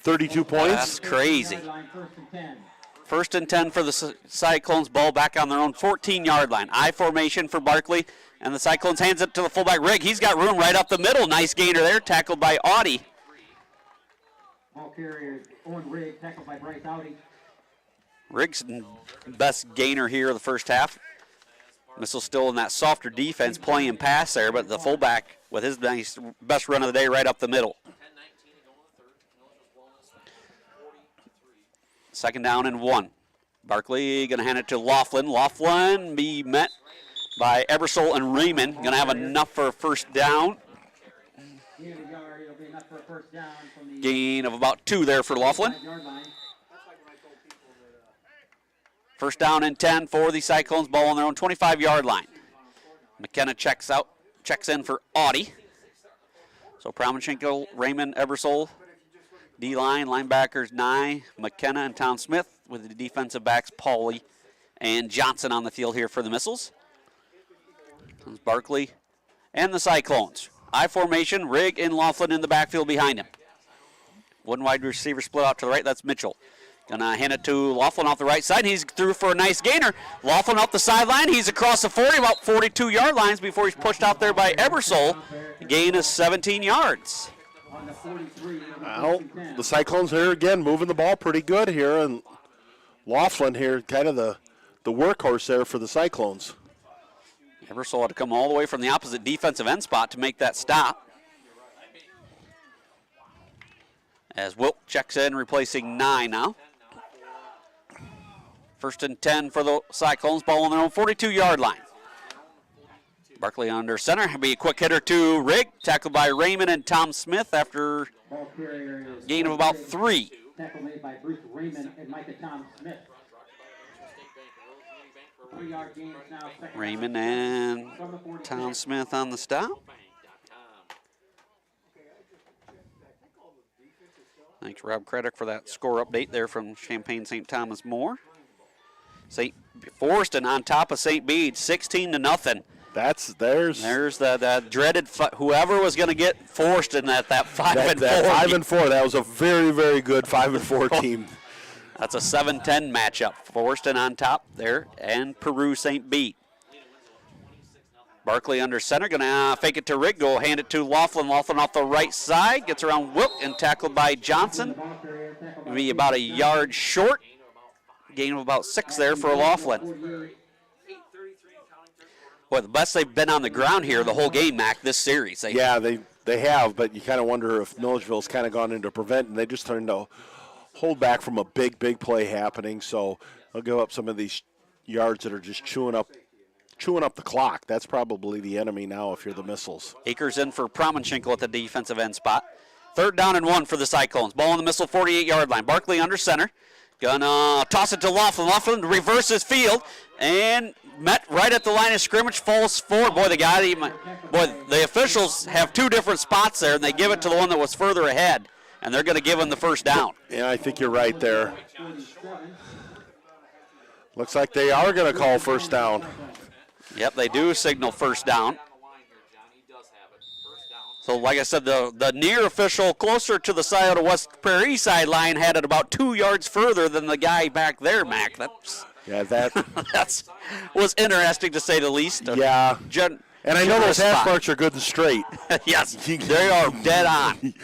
32 points. That's crazy. First and 10 for the Cyclones. Ball back on their own 14-yard line. I formation for Barkley, and the Cyclones hands it to the fullback Rigg. He's got room right up the middle. Nice gainer there, tackled by Audie. Ball carrier Owen Rigg, tackled by Bryce Audie. Rigg's best gainer here of the first half. Missile still in that softer defense, playing pass there, but the fullback with his nice best run of the day right up the middle. Second down and 1. Barkley going to hand it to Laughlin. Laughlin be met by Ebersole and Raymond. Going to have enough for a first down. Gain of about 2 there for Laughlin. First down and 10 for the Cyclones. Ball on their own 25-yard line. McKenna checks in for Audie. So Promenchenko, Raymond, Ebersole. D-line, linebackers Nye, McKenna, and Tom Smith, with the defensive backs Pauly and Johnson on the field here for the Missiles. Comes Barkley and the Cyclones. I formation, Rigg and Laughlin in the backfield behind him. One wide receiver split out to the right, that's Mitchell. Gonna hand it to Laughlin off the right side. He's through for a nice gainer. Laughlin up the sideline. He's across the 40, about 42-yard lines before he's pushed out there by Ebersole. Gain is 17 yards. Well, the Cyclones here again moving the ball pretty good here, and Laughlin here kind of the workhorse there for the Cyclones. Ebersole had to come all the way from the opposite defensive end spot to make that stop. As Wilt checks in, replacing Nye now. First and 10 for the Cyclones, ball on their own 42-yard line. Barkley under center, be a quick hitter to Rigg, tackled by Raymond and Tom Smith after gain of about 3. Tackle made by Bruce Raymond and Micah Tom Smith. 3-yard gain is now second. Raymond and Tom Smith on the stop. Thanks, Rob Craddock, for that score update there from Champaign St. Thomas More. St. Forreston on top of St. Bede, 16-0. There's the dreaded whoever was going to get Forreston at that 5-4. That 5-4. That was a very, very good 5-4 team. That's a 7-10 matchup. Forreston on top there, and Peru St. Bede. Barkley under center, going to fake it to Rigg, go hand it to Laughlin. Laughlin off the right side, gets around Wilt and tackled by Johnson. It'll be about a yard short. Gain of about 6 there for Laughlin. Boy, the best they've been on the ground here the whole game, Mac, this series. They have, but you kind of wonder if Milledgeville's kind of gone into prevent, and they just turned to hold back from a big play happening. So they'll give up some of these yards that are just chewing up the clock. That's probably the enemy now if you're the Missiles. Akers in for Promenchenko at the defensive end spot. Third down and 1 for the Cyclones. Ball on the Missile 48-yard line. Barkley under center. Gonna toss it to Laughlin. Laughlin reverses field and met right at the line of scrimmage, falls forward. Boy, the officials have 2 different spots there, and they give it to the one that was further ahead, and they're going to give him the first down. Yeah, I think you're right there. Looks like they are going to call first down. Yep, they do signal first down. So, like I said, the near official closer to the side of the West Prairie sideline had it about 2 yards further than the guy back there, Mac. That was interesting to say the least. Yeah. And I know those half marks are good and straight. Yes, they are dead on.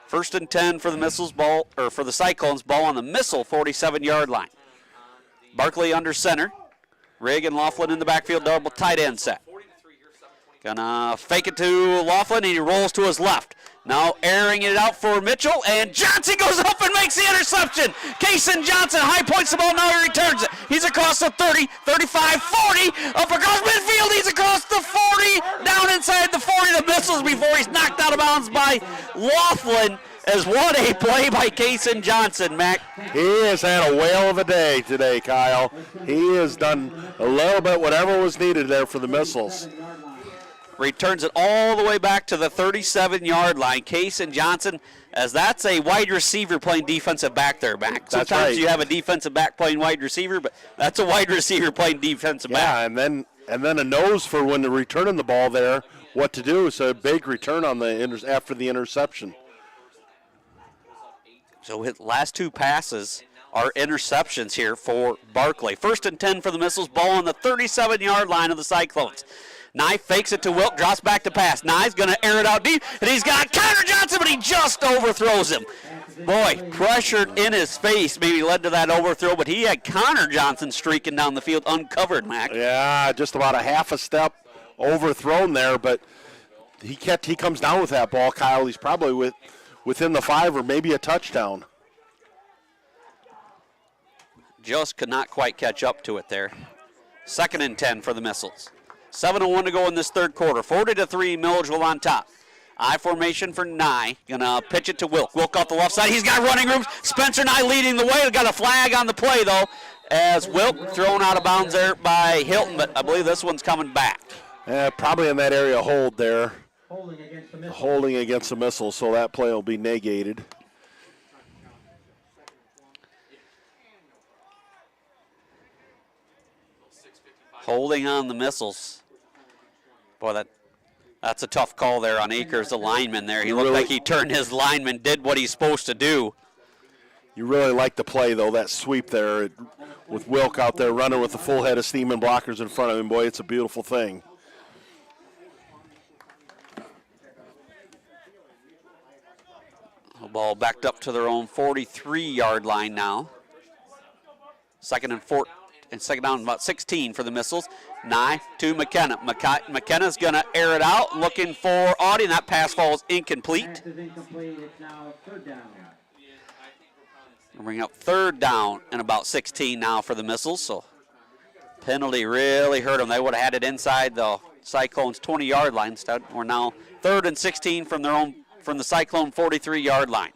First and 10 for the for the Cyclones. Ball on the Missile 47-yard line. Barkley under center. Rigg and Laughlin in the backfield, double tight end set. Gonna fake it to Laughlin, and he rolls to his left. Now airing it out for Mitchell, and Johnson goes up and makes the interception. Kason Johnson high points the ball, now he returns it. He's across the 30, 35, 40, up across midfield, he's across the 40, down inside the 40 of the Missiles before he's knocked out of bounds by Laughlin. As what a play by Kason Johnson, Mac. He has had a whale of a day today, Kyle. He has done a little bit whatever was needed there for the Missiles. returns it all the way back to the 37-yard line. Case and Johnson, as that's a wide receiver playing defensive back there, Mac. That's Sometimes right. you have a defensive back playing wide receiver, but that's a wide receiver playing defensive back. Yeah, and then a nose for when they're returning the ball there, what to do. So a big return on the after the interception. So his last two passes are interceptions here for Barkley. 1st and 10 for the Missiles. Ball on the 37-yard line of the Cyclones. Nye fakes it to Wilk, drops back to pass. Nye's going to air it out deep, and he's got Connor Johnson, but he just overthrows him. Boy, pressured in his face maybe led to that overthrow, but he had Connor Johnson streaking down the field uncovered, Mac. Yeah, just about a half a step overthrown there, but he comes down with that ball, Kyle. He's probably within the 5 or maybe a touchdown. Just could not quite catch up to it there. 2nd and 10 for the Missiles. 7:01 to go in this third quarter. 40-3, Milledgeville on top. I formation for Nye. Gonna pitch it to Wilk. Wilk off the left side. He's got running room. Spencer Nye leading the way. Got a flag on the play though, as Wilk thrown out of bounds there by Hilton. But I believe this one's coming back. Probably in that area hold there. Holding against the Missiles, so that play will be negated. Holding on the Missiles. Boy, that's a tough call there on Akers, the lineman there. He looked like he turned his lineman, did what he's supposed to do. You really like the play, though, that sweep there with Wilk out there running with a full head of steam and blockers in front of him. Boy, it's a beautiful thing. The ball backed up to their own 43-yard line now. 2nd and 4, and 2nd down about 16 for the Missiles. Nye to McKenna. McKenna's going to air it out, looking for Audie, and that pass falls incomplete. Pass is incomplete. It's now 3rd down. We'll bring up 3rd down and about 16 now for the Missiles. So penalty really hurt them. They would have had it inside the Cyclones' 20-yard line. Instead, we're now 3rd and 16 from the Cyclone 43-yard line.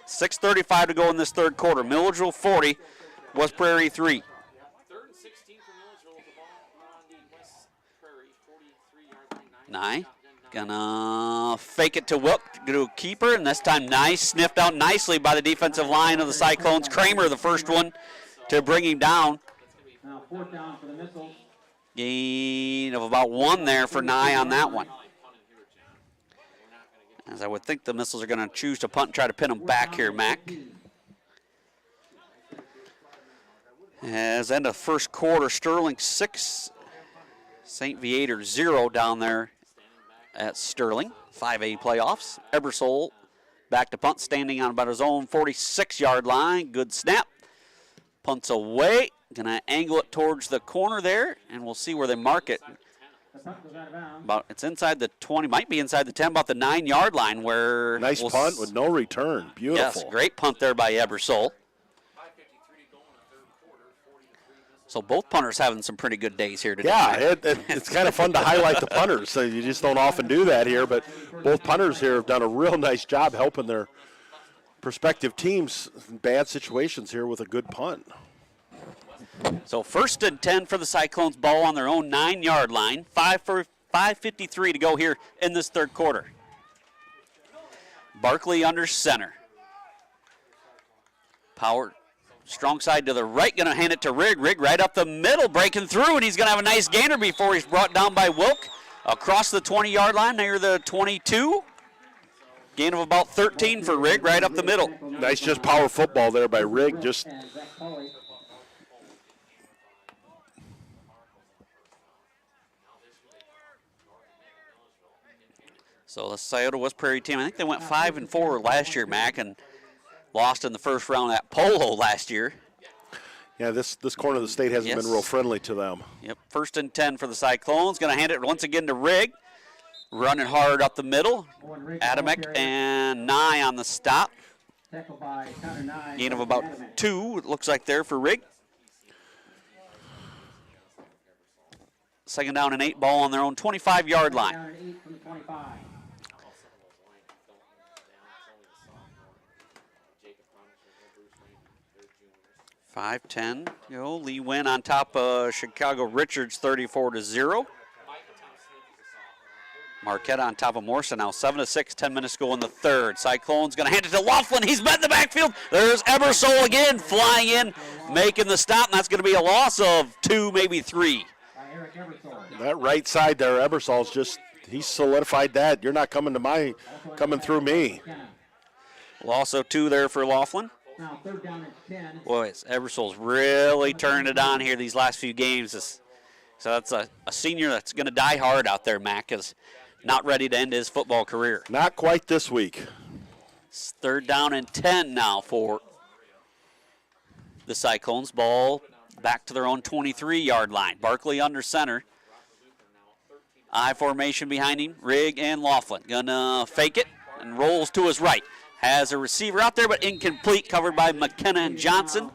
6:35 to go in this third quarter. Milledgeville 40, West Prairie 3. 3rd and 16 for Milledgeville. The ball on the West Prairie 43-yard line. Nye gonna fake it to Wilk, to keeper, and this time Nye sniffed out nicely by the defensive line of the Cyclones. Kramer, the first one to bring him down. Now 4th down for the Missiles. Gain of about 1 there for Nye on that one. As I would think the Missiles are going to choose to punt and try to pin them back here, Mac. As end of first quarter, Sterling 6, St. Viator 0 down there at Sterling. 5A playoffs. Ebersole back to punt, standing on about his own 46-yard line. Good snap. Punts away. Going to angle it towards the corner there, and we'll see where they mark it. It's inside the 20, might be inside the 10, about the 9-yard line where... Nice punt with no return. Beautiful. Yes, great punt there by Ebersole. So both punters having some pretty good days here today. Yeah, it's kind of fun to highlight the punters. So you just don't often do that here, but both punters here have done a real nice job helping their prospective teams in bad situations here with a good punt. So 1st and 10 for the Cyclones, ball on their own 9-yard line. 5:53 to go here in this third quarter. Barkley under center. Power, strong side to the right, going to hand it to Rigg. Rigg right up the middle, breaking through, and he's going to have a nice gainer before he's brought down by Wilk. Across the 20-yard line, near the 22. Gain of about 13 for Rigg, right up the middle. Nice just power football there by Rigg. Just So the Scioto West Prairie team, I think they went 5-4 last year, Mac, and lost in the first round at Polo last year. Yeah, this corner of the state hasn't been real friendly to them. Yep, 1st and 10 for the Cyclones. Going to hand it once again to Rigg. Running hard up the middle. Adamek and Nye on the stop. Gain of about 2, it looks like there for Rigg. 2nd down and 8, ball on their own 25-yard line. 5-10. Lee Wynn on top of Chicago Richards 34-0. Marquette on top of Morrison now, 7-6, 10 minutes to go in the third. Cyclones going to hand it to Laughlin. He's met in the backfield. There's Ebersole again, flying in, making the stop, and that's going to be a loss of 2, maybe 3. That right side there, Ebersole's just, he solidified that. You're not coming through me. Loss of 2 there for Laughlin. Now third down and 10. Boy, Ebersole's really turned it on here these last few games. So that's a senior that's going to die hard out there, Mac, is not ready to end his football career. Not quite this week. It's third down and 10 now for the Cyclones. Ball back to their own 23-yard line. Barkley under center. I formation behind him. Rigg and Laughlin. Gonna fake it and rolls to his right. Has a receiver out there, but incomplete, covered by McKenna and Johnson.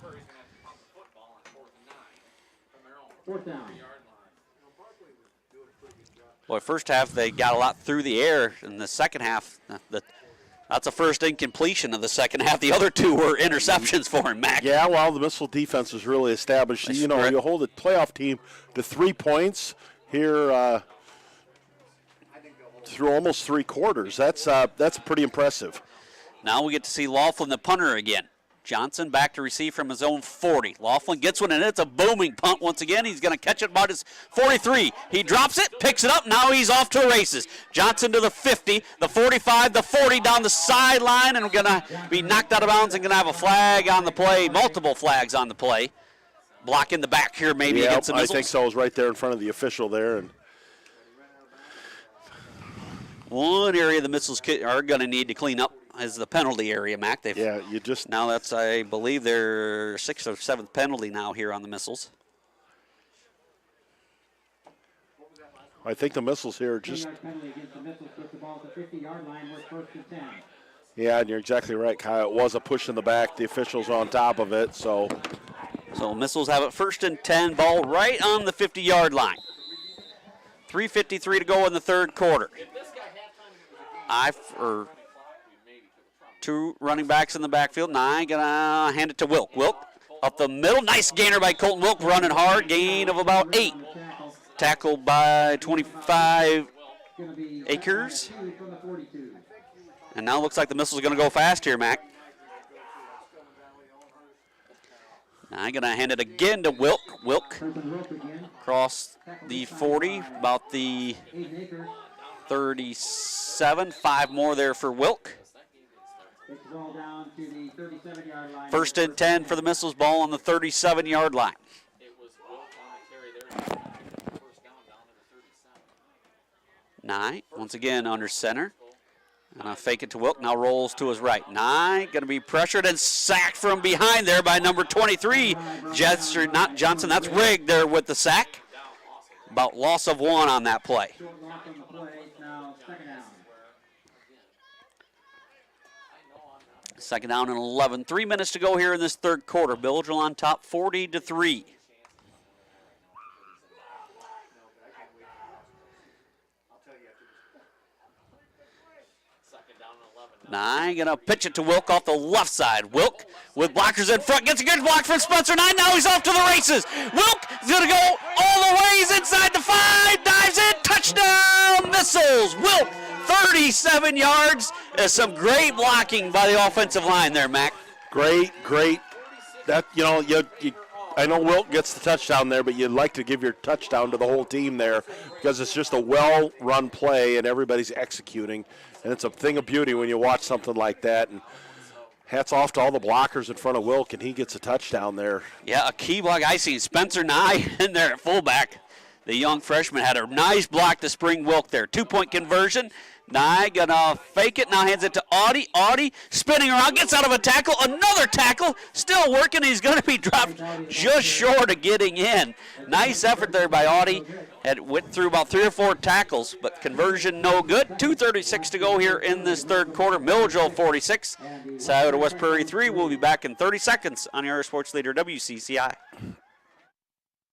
Fourth down. Boy, first half they got a lot through the air. In the second half, that's a first incompletion of the second half. The other 2 were interceptions for him, Mac. Yeah, well, the Missile defense is really established. You know, you hold a playoff team to 3 points here through almost 3 quarters. That's pretty impressive. Now we get to see Laughlin, the punter, again. Johnson back to receive from his own 40. Laughlin gets one, and it's a booming punt once again. He's going to catch it about his 43. He drops it, picks it up. Now he's off to the races. Johnson to the 50, the 45, the 40 down the sideline, and going to be knocked out of bounds and going to have a flag on the play, multiple flags on the play. Block in the back here maybe against the Missiles. I think so. It was right there in front of the official there. And one area the Missiles are going to need to clean up is the penalty area, Mac. Now that's, I believe, their 6th or 7th penalty now here on the Missiles. I think the Missiles here are just. Yeah, and you're exactly right, Kyle. It was a push in the back. The officials are on top of it, so Missiles have it 1st and 10, ball right on the 50-yard line. 3:53 to go in the third quarter. 2 running backs in the backfield. 9 gonna hand it to Wilk. Wilk up the middle. Nice gainer by Colton Wilk, running hard. Gain of about 8. Tackled by 25 Akers. And now looks like the Missiles are gonna go fast here, Mac. Now gonna hand it again to Wilk. Wilk across the 40, about the 37. 5 more there for Wilk. 1st and 10 for the Missiles, ball on the 37-yard line. 9, once again under center. And fake it to Wilk, now rolls to his right. 9, going to be pressured and sacked from behind there by number 23. Not Johnson, that's Rigg there with the sack. About loss of 1 on that play. Second down and 11. 3 minutes to go here in this third quarter. Milledgeville on top, 40-3. Nye gonna pitch it to Wilk off the left side. Wilk with blockers in front, gets a good block from Spencer. Nye, now he's off to the races. Wilk is gonna go all the way. He's inside the 5, dives in, touchdown Missiles. Wilk, 37 yards. Some great blocking by the offensive line there, Mac. Great. That, I know Wilk gets the touchdown there, but you'd like to give your touchdown to the whole team there because it's just a well-run play and everybody's executing. And it's a thing of beauty when you watch something like that. And hats off to all the blockers in front of Wilk, and he gets a touchdown there. Yeah, a key block. I see Spencer Nye in there at fullback. The young freshman had a nice block to spring Wilk there. 2-point conversion. Nye gonna fake it, now hands it to Audie. Audie spinning around, gets out of a tackle, another tackle, still working. He's gonna be dropped just short of getting in. Nice effort there by Audie. Went through about 3 or 4 tackles, but conversion no good. 2:36 to go here in this third quarter. Milledgeville 46, Scioto West Prairie 3. We'll be back in 30 seconds on your sports leader WCCI.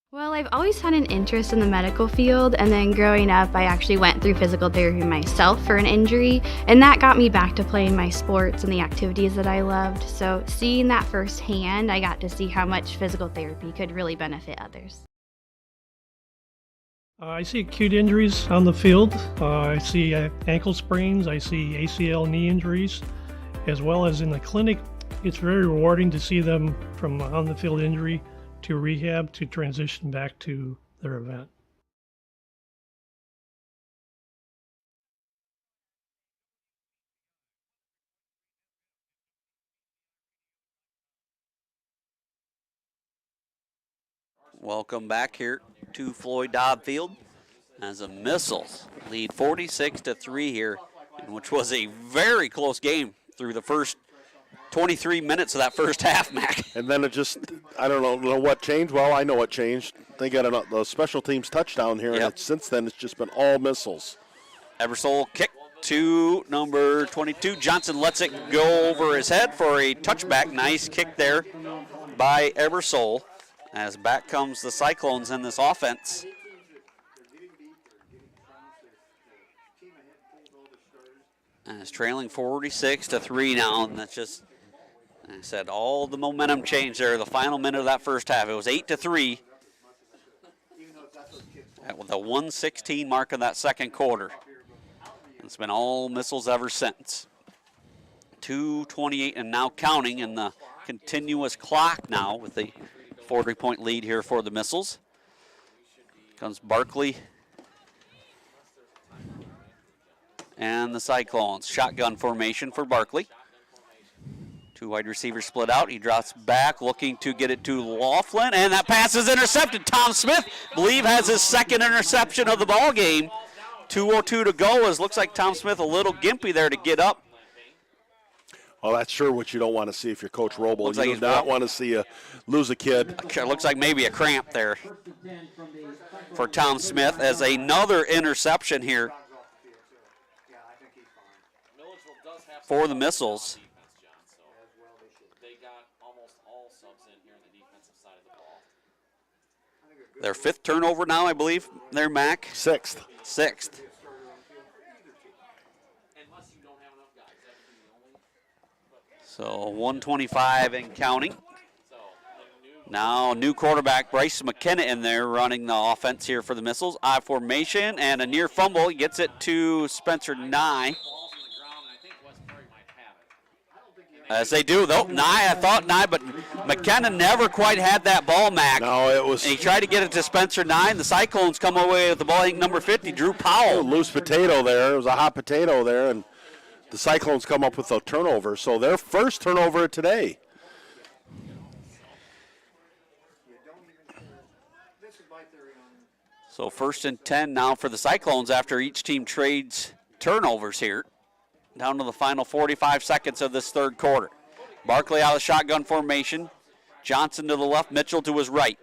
Well, I've always had an interest in the medical field, and then growing up, I actually went through physical therapy myself for an injury, and that got me back to playing my sports and the activities that I loved. So seeing that firsthand, I got to see how much physical therapy could really benefit others. I see acute injuries on the field. I see ankle sprains. I see ACL knee injuries, as well as in the clinic. It's very rewarding to see them from on the field injury to rehab to transition back to their event. Welcome back here to Floyd Dobb Field as the Missiles lead 46-3 here, which was a very close game through the first 23 minutes of that first half, Mac. And then it just, I don't know what changed. Well, I know what changed. They got a special teams touchdown here, and since then it's just been all Missiles. Ebersole kick to number 22. Johnson lets it go over his head for a touchback. Nice kick there by Ebersole. As back comes the Cyclones in this offense. And it's trailing 46-3 now, and that's just, like I said, all the momentum changed there. The final minute of that first half, it was 8-3. With the 1:16 mark of that second quarter. It's been all Missiles ever since. 2:28 and now counting in the continuous clock now with the 40-point lead here for the Missiles. Comes Barkley and the Cyclones. Shotgun formation for Barkley. Two wide receivers split out. He drops back, looking to get it to Laughlin, and that pass is intercepted. Tom Smith, I believe, has his second interception of the ball game. 2:02 to go. As looks like Tom Smith a little gimpy there to get up. Well, that's sure what you don't want to see if you're Coach Roble. Looks You like do he's not want to see you lose a kid. Looks like maybe a cramp there for Tom Smith as another interception here for the Missiles. Their fifth turnover now, I believe. They're Mac. Sixth. So 125 and counting. Now new quarterback Bryce McKenna in there running the offense here for the Missiles. I formation and a near fumble. He gets it to Spencer Nye. As they do, though. I thought Nye, but McKenna never quite had that ball, Mac. No, it was. And he tried to get it to Spencer Nye, and the Cyclones come away with the ball. I think number 50, Drew Powell. Loose potato there. It was a hot potato there, and the Cyclones come up with a turnover. So their first turnover today. So 1st and 10 now for the Cyclones after each team trades turnovers here. Down to the final 45 seconds of this third quarter. Barkley out of shotgun formation. Johnson to the left, Mitchell to his right.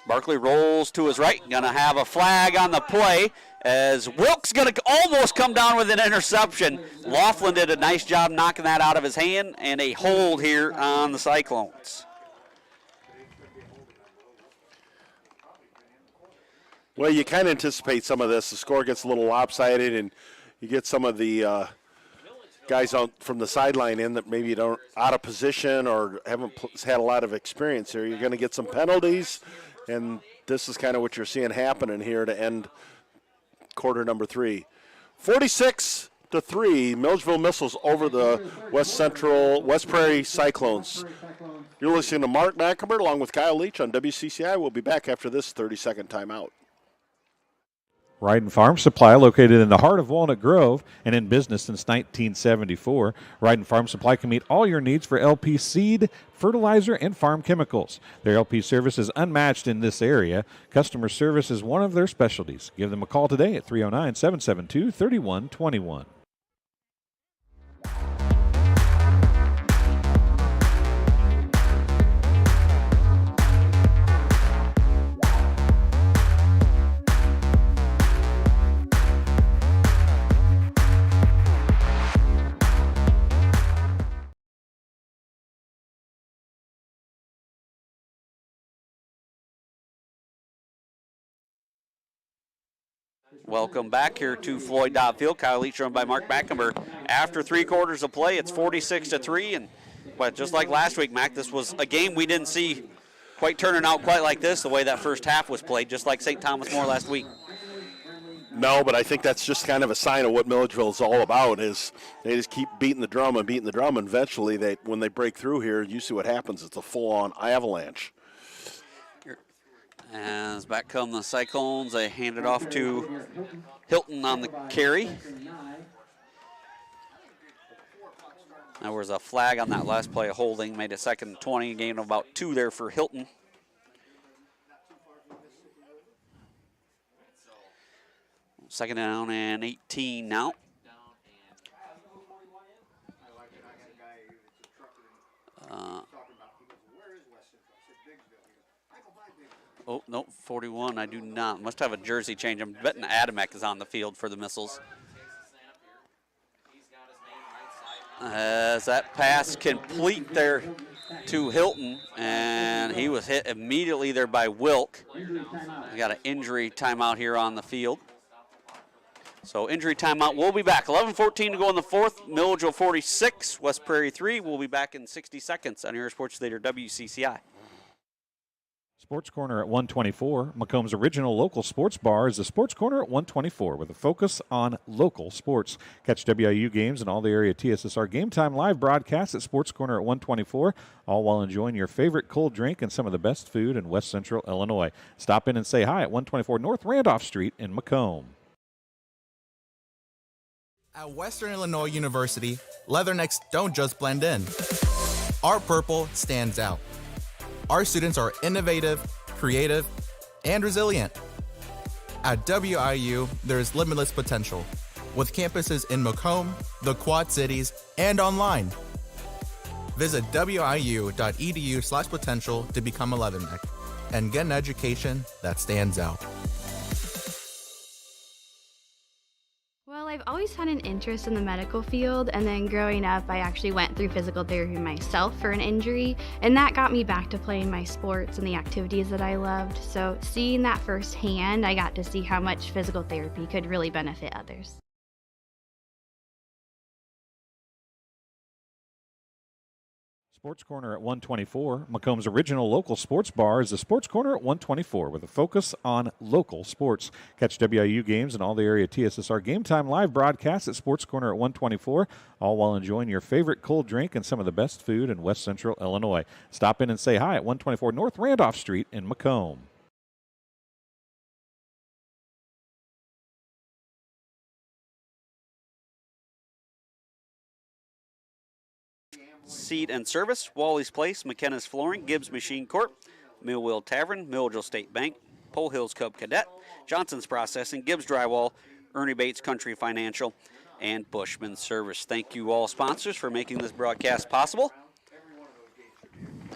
Barkley rolls to his right. Going to have a flag on the play as Wilkes going to almost come down with an interception. Laughlin did a nice job knocking that out of his hand, and a hold here on the Cyclones. Well, you kind of anticipate some of this. The score gets a little lopsided, and you get some of the guys out from the sideline in that maybe don't out of position or haven't had a lot of experience here. You're going to get some penalties, and this is kind of what you're seeing happening here to end quarter number 3. 46-3, Milledgeville Missiles over the West Prairie Cyclones. You're listening to Mark Macomb along with Kyle Leach on WCCI. We'll be back after this 30-second timeout. Ryden Farm Supply, located in the heart of Walnut Grove and in business since 1974. Ryden Farm Supply can meet all your needs for LP seed, fertilizer, and farm chemicals. Their LP service is unmatched in this area. Customer service is one of their specialties. Give them a call today at 309-772-3121. Welcome back here to Floyd Dobb Field. Kyle Leach run by Mark Macomb. After 3 quarters of play, it's 46-3, and but just like last week, Mac, this was a game we didn't see quite turning out quite like this, the way that first half was played, just like St. Thomas More last week. No, but I think that's just kind of a sign of what Milledgeville is all about. Is they just keep beating the drum, and eventually, when they break through here, you see what happens. It's a full-on avalanche. As back come the Cyclones, they hand it off to Hilton on the carry. There was a flag on that last play, holding, made it 2nd and 20, gain of about 2 there for Hilton. Second down and 18 now. Oh, no, 41, I do not. Must have a jersey change. I'm betting Adamek is on the field for the Missiles. As that pass complete there to Hilton, and he was hit immediately there by Wilk. We got an injury timeout here on the field. So injury timeout. We'll be back. 11:14 to go in the fourth. Milledgeville 46, West Prairie 3. We'll be back in 60 seconds on your Sports Leader WCCI. Sports Corner at 124. Macomb's original local sports bar is the Sports Corner at 124 with a focus on local sports. Catch WIU games and all the area TSSR Game Time live broadcasts at Sports Corner at 124, all while enjoying your favorite cold drink and some of the best food in West Central Illinois. Stop in and say hi at 124 North Randolph Street in Macomb. At Western Illinois University, leathernecks don't just blend in. Our purple stands out. Our students are innovative, creative, and resilient. At WIU, there is limitless potential, with campuses in Macomb, the Quad Cities, and online. Visit wiu.edu/potential to become a leatherneck and get an education that stands out. Well, I've always had an interest in the medical field, and then growing up, I actually went through physical therapy myself for an injury, and that got me back to playing my sports and the activities that I loved. So seeing that firsthand, I got to see how much physical therapy could really benefit others. Sports Corner at 124. Macomb's original local sports bar is the Sports Corner at 124 with a focus on local sports. Catch WIU games and all the area TSSR Game Time live broadcasts at Sports Corner at 124, all while enjoying your favorite cold drink and some of the best food in West Central Illinois. Stop in and say hi at 124 North Randolph Street in Macomb. Seat and Service, Wally's Place, McKenna's Flooring, Gibbs Machine Corp, Millville Tavern, Milledgeville State Bank, Pole Hills Cub Cadet, Johnson's Processing, Gibbs Drywall, Ernie Bates Country Financial, and Bushman Service. Thank you all sponsors for making this broadcast possible.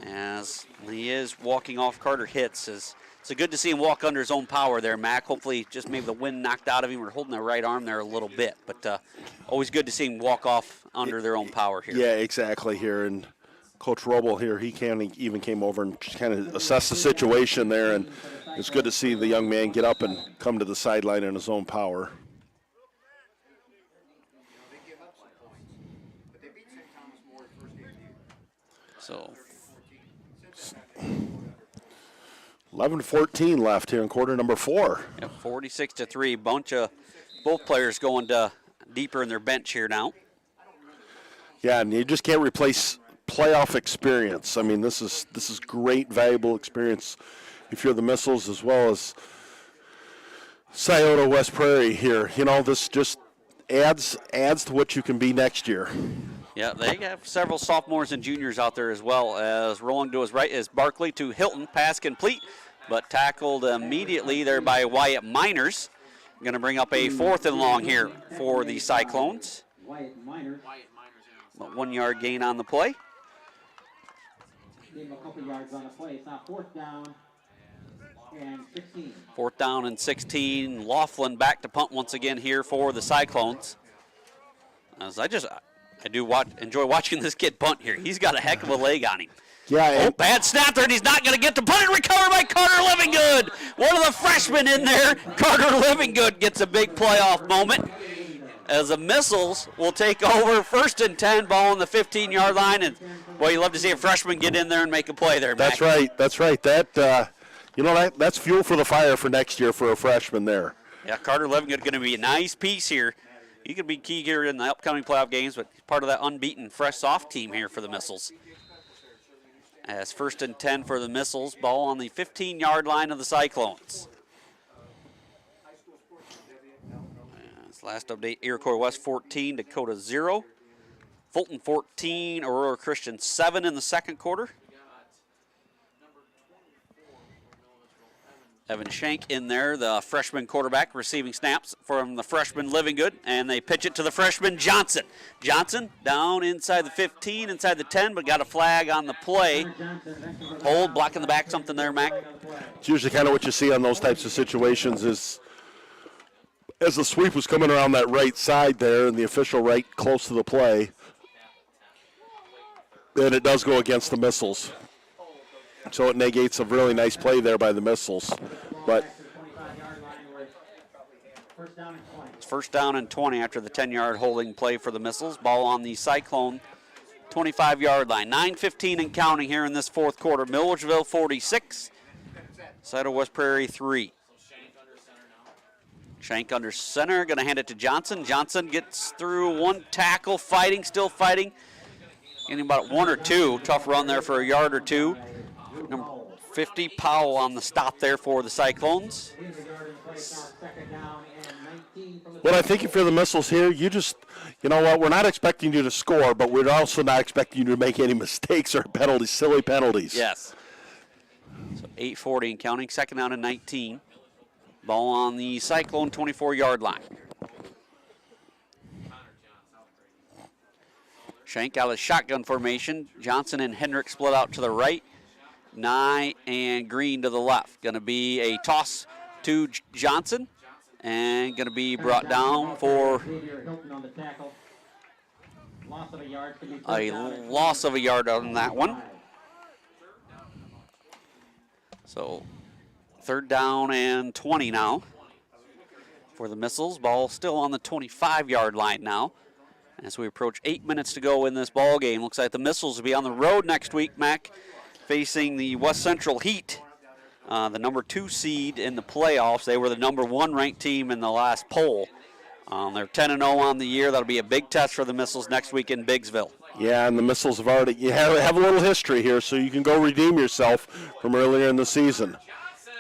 As he is walking off Carter Hits, it's good to see him walk under his own power there, Mac. Hopefully just maybe the wind knocked out of him or holding the right arm there a little bit. But always good to see him walk off under their own power here. Yeah, exactly here. And Coach Roble here, he even came over and just kind of assessed the situation there. And it's good to see the young man get up and come to the sideline in his own power. So 11-14 left here in quarter number 4. Yeah, 46-3. Both players going deeper in their bench here now. Yeah, and you just can't replace playoff experience. I mean, this is great, valuable experience if you're the Missiles as well as Scioto West Prairie here. You know, this just adds to what you can be next year. Yeah, they have several sophomores and juniors out there as well. As rolling to his right is Barkley to Hilton. Pass complete, but tackled immediately there by Wyatt Miners. Going to bring up a 4th and long here for the Cyclones. But 1 yard gain on the play. Gave him a couple yards on the play. It's now 4th down and 16. 4th down and 16. Laughlin back to punt once again here for the Cyclones. As I do enjoy watching this kid punt here. He's got a heck of a leg on him. Yeah. Bad snap there, and he's not going to get the punt. Recovered by Carter Livingood. One of the freshmen in there. Carter Livingood gets a big playoff moment. as the Missiles will take over 1st and 10, ball on the 15-yard line. And, boy, you love to see a freshman get in there and make a play there, Mac. That's right. That's fuel for the fire for next year for a freshman there. Yeah, Carter Levingood going to be a nice piece here. He could be key here in the upcoming playoff games, but he's part of that unbeaten fresh soft team here for the Missiles. As 1st and 10 for the Missiles, ball on the 15-yard line of the Cyclones. As last update, Iroquois West 14, Dakota 0. Fulton 14, Aurora Christian 7 in the second quarter. Evan Shank in there, the freshman quarterback, receiving snaps from the freshman Livingood, and they pitch it to the freshman Johnson. Johnson down inside the 15, inside the 10, but got a flag on the play. Hold, blocking the back, something there, Mac. It's usually kind of what you see on those types of situations is as the sweep was coming around that right side there and the official right close to the play, and it does go against the Missiles. So it negates a really nice play there by the Missiles. But it's 1st down and 20 after the 10-yard holding play for the Missiles. Ball on the Cyclone 25-yard line. 9:15 and counting here in this fourth quarter. Milledgeville 46, Cyclones West Prairie 3. Shank under center, going to hand it to Johnson. Johnson gets through one tackle, still fighting. Getting about 1 or 2. Tough run there for a yard or 2. Number 50, Powell on the stop there for the Cyclones. What I think if you're the Missiles here, you know what, we're not expecting you to score, but we're also not expecting you to make any mistakes or penalties, silly penalties. Yes. So 8:40 and counting, 2nd down and 19. Ball on the Cyclone 24-yard line. Shank out of shotgun formation. Johnson and Hendrick split out to the right. Nye and Green to the left. Going to be a toss to Johnson and going to be brought down for a loss of a yard on that one. So 3rd down and 20 now for the Missiles. Ball still on the 25-yard line now. As we approach 8 minutes to go in this ball game, looks like the Missiles will be on the road next week, Mac, facing the West Central Heat, the number 2 seed in the playoffs. They were the number 1 ranked team in the last poll. They're 10-0 on the year. That'll be a big test for the Missiles next week in Biggsville. Yeah, and the Missiles have already have a little history here, so you can go redeem yourself from earlier in the season.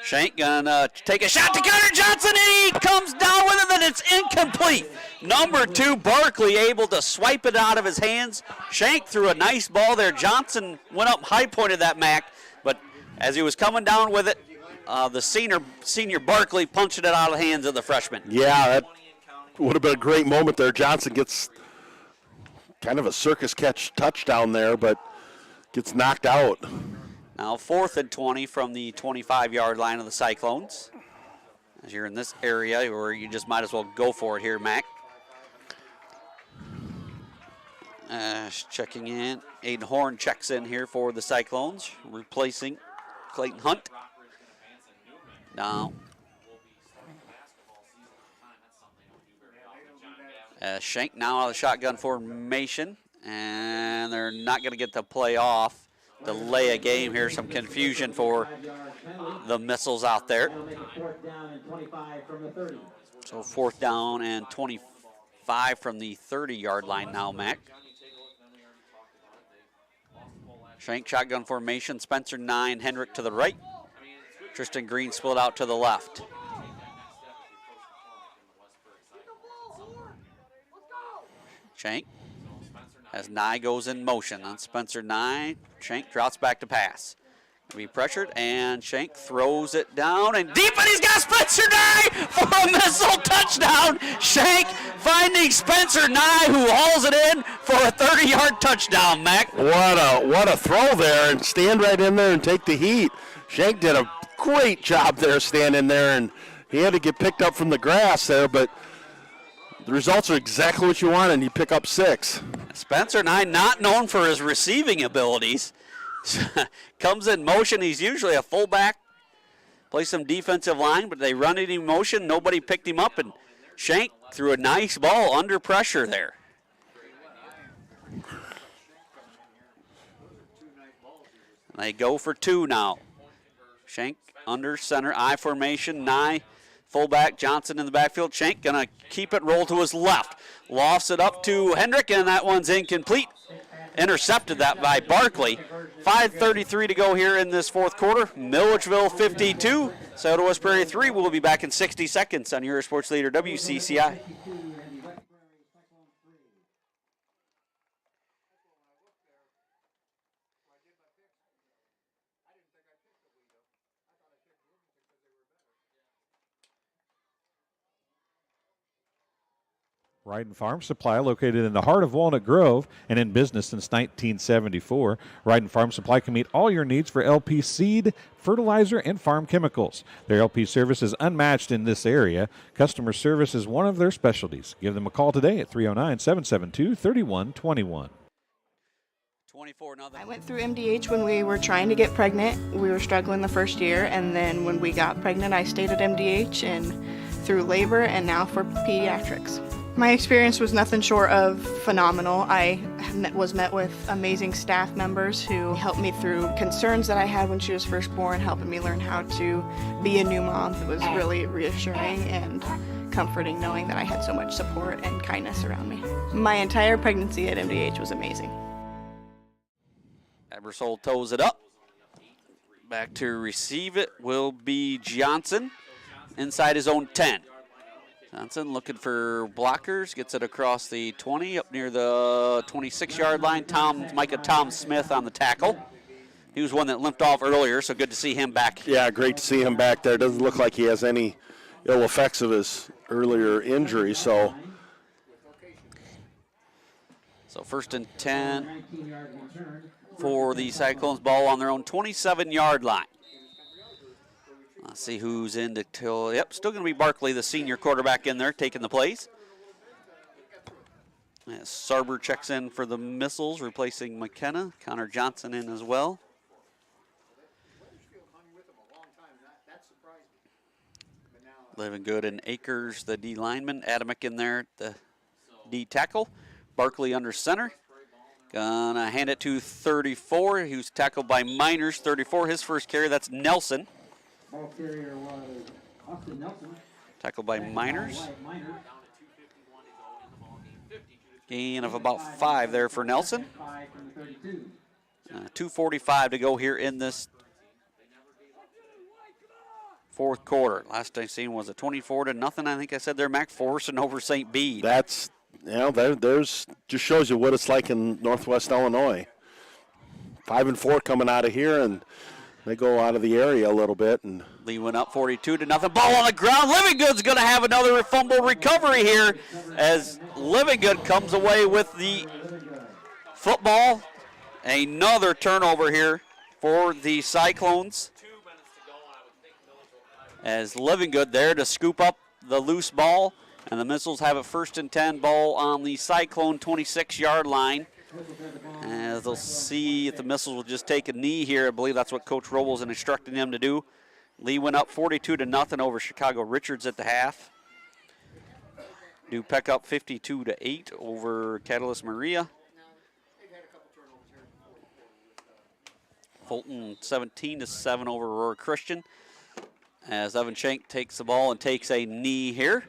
Shank gonna take a shot to counter Johnson, and he comes down with it, and it's incomplete. Number 2, Barkley, able to swipe it out of his hands. Shank threw a nice ball there. Johnson went up high pointed that Mac, but as he was coming down with it, the senior Barkley punched it out of the hands of the freshman. Yeah, that would have been a great moment there. Johnson gets kind of a circus catch touchdown there, but gets knocked out. Now 4th and 20 from the 25-yard line of the Cyclones. As you're in this area where you just might as well go for it here, Mac. Checking in. Aiden Horn checks in here for the Cyclones, replacing Clayton Hunt. Now, Shank now out of the shotgun formation, and they're not going to get the play off. Delay a game here, some confusion for the Missiles out there. So 4th down and 25 from the 30-yard line now, Mac. Shank shotgun formation, Spencer 9, Hendrick to the right. Tristan Green split out to the left. Shank as Nye goes in motion on Spencer Nye. Shank drops back to pass. Be pressured, and Shank throws it down and deep, and he's got Spencer Nye for a Missile touchdown. Shank finding Spencer Nye, who hauls it in for a 30-yard touchdown, Mac. What a throw there, and stand right in there and take the heat. Shank did a great job there standing there, and he had to get picked up from the grass there, but the results are exactly what you want, and you pick up 6. Spencer Nye, not known for his receiving abilities, comes in motion. He's usually a fullback, plays some defensive line, but they run it in motion. Nobody picked him up, and Shank threw a nice ball under pressure there. They go for two now. Shank under center, I formation, Nye, fullback, Johnson in the backfield. Shank gonna keep it, roll to his left. Lofts it up to Hendrick, and that one's incomplete. Intercepted that by Barkley. 5:33 to go here in this fourth quarter. Milledgeville 52, Scioto West Prairie 3. We'll be back in 60 seconds on your sports leader, WCCI. Ryden Farm Supply, located in the heart of Walnut Grove and in business since 1974. Ryden Farm Supply can meet all your needs for LP seed, fertilizer, and farm chemicals. Their LP service is unmatched in this area. Customer service is one of their specialties. Give them a call today at 309-772-3121. 24-0. I went through MDH when we were trying to get pregnant. We were struggling the first year, and then when we got pregnant, I stayed at MDH and through labor and now for pediatrics. My experience was nothing short of phenomenal. I was met with amazing staff members who helped me through concerns that I had when she was first born, helping me learn how to be a new mom. It was really reassuring and comforting knowing that I had so much support and kindness around me. My entire pregnancy at MDH was amazing. Ebersol toes it up. Back to receive it will be Johnson inside his own 10. Johnson looking for blockers, gets it across the 20 up near the 26-yard line. Tom Smith on the tackle. He was one that limped off earlier, so good to see him back. Yeah, great to see him back there. Doesn't look like he has any ill effects of his earlier injury, so. So first and 10 for the Cyclones, ball on their own 27-yard line. Let's see who's in to till. Yep, still going to be Barkley, the senior quarterback in there, taking the plays. As Sarber checks in for the Missiles, replacing McKenna. Connor Johnson in as well. Living good in Akers, the D lineman. Adamick in there, the D tackle. Barkley under center. Gonna hand it to 34, who's tackled by Miners. 34, his first carry, that's Nelson. Ball carrier was Austin Nelson. Tackled by Miners. Gain of about 5 there for Nelson. 2:45 to go here in this fourth quarter. Last I seen was a 24-0. I think I said there, Mac Forson over St. Bede. That's, you know, there's just shows you what it's like in Northwest Illinois. 5-4 coming out of here, and they go out of the area a little bit. And Lee went up 42-0. Ball on the ground. Livingood's going to have another fumble recovery here as Livingood comes away with the football. Another turnover here for the Cyclones. As Livingood there to scoop up the loose ball. And the Missiles have a first and 10, ball on the Cyclone 26-yard line. As they'll see if the Missiles will just take a knee here. I believe that's what Coach Robles is instructing them to do. Lee went up 42-0 over Chicago Richards at the half. Dupeck up 52-8 over Catalyst Maria. Fulton 17-7 over Aurora Christian. As Evan Shank takes the ball and takes a knee here.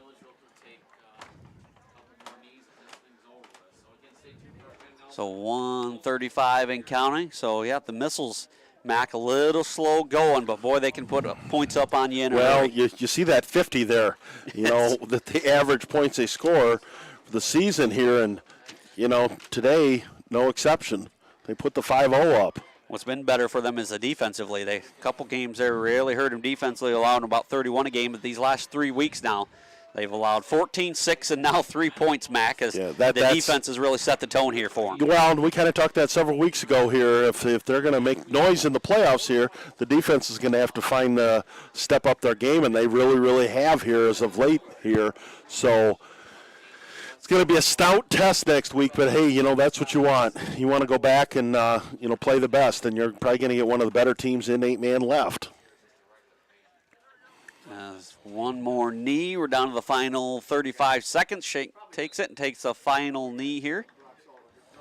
So 1:35 and counting. So, yeah, the Missiles, Mac, a little slow going, but, boy, they can put points up on you. well, you see that 50 there, you know, the average points they score for the season here. And, you know, today, no exception. They put the 5-0 up. What's been better for them is the defensively. They a couple games there really hurt them defensively, allowing about 31 a game. But these last 3 weeks now, they've allowed 14, 6, and now 3 points, Mac, as the defense has really set the tone here for them. Well, and we kind of talked that several weeks ago here. If they're going to make noise in the playoffs here, the defense is going to have to step up their game, and they really, really have here as of late here. So it's going to be a stout test next week, but, hey, you know, that's what you want. You want to go back and, you know, play the best, and you're probably going to get one of the better teams in 8-man left. One more knee. We're down to the final 35 seconds. Shank takes it and takes a final knee here.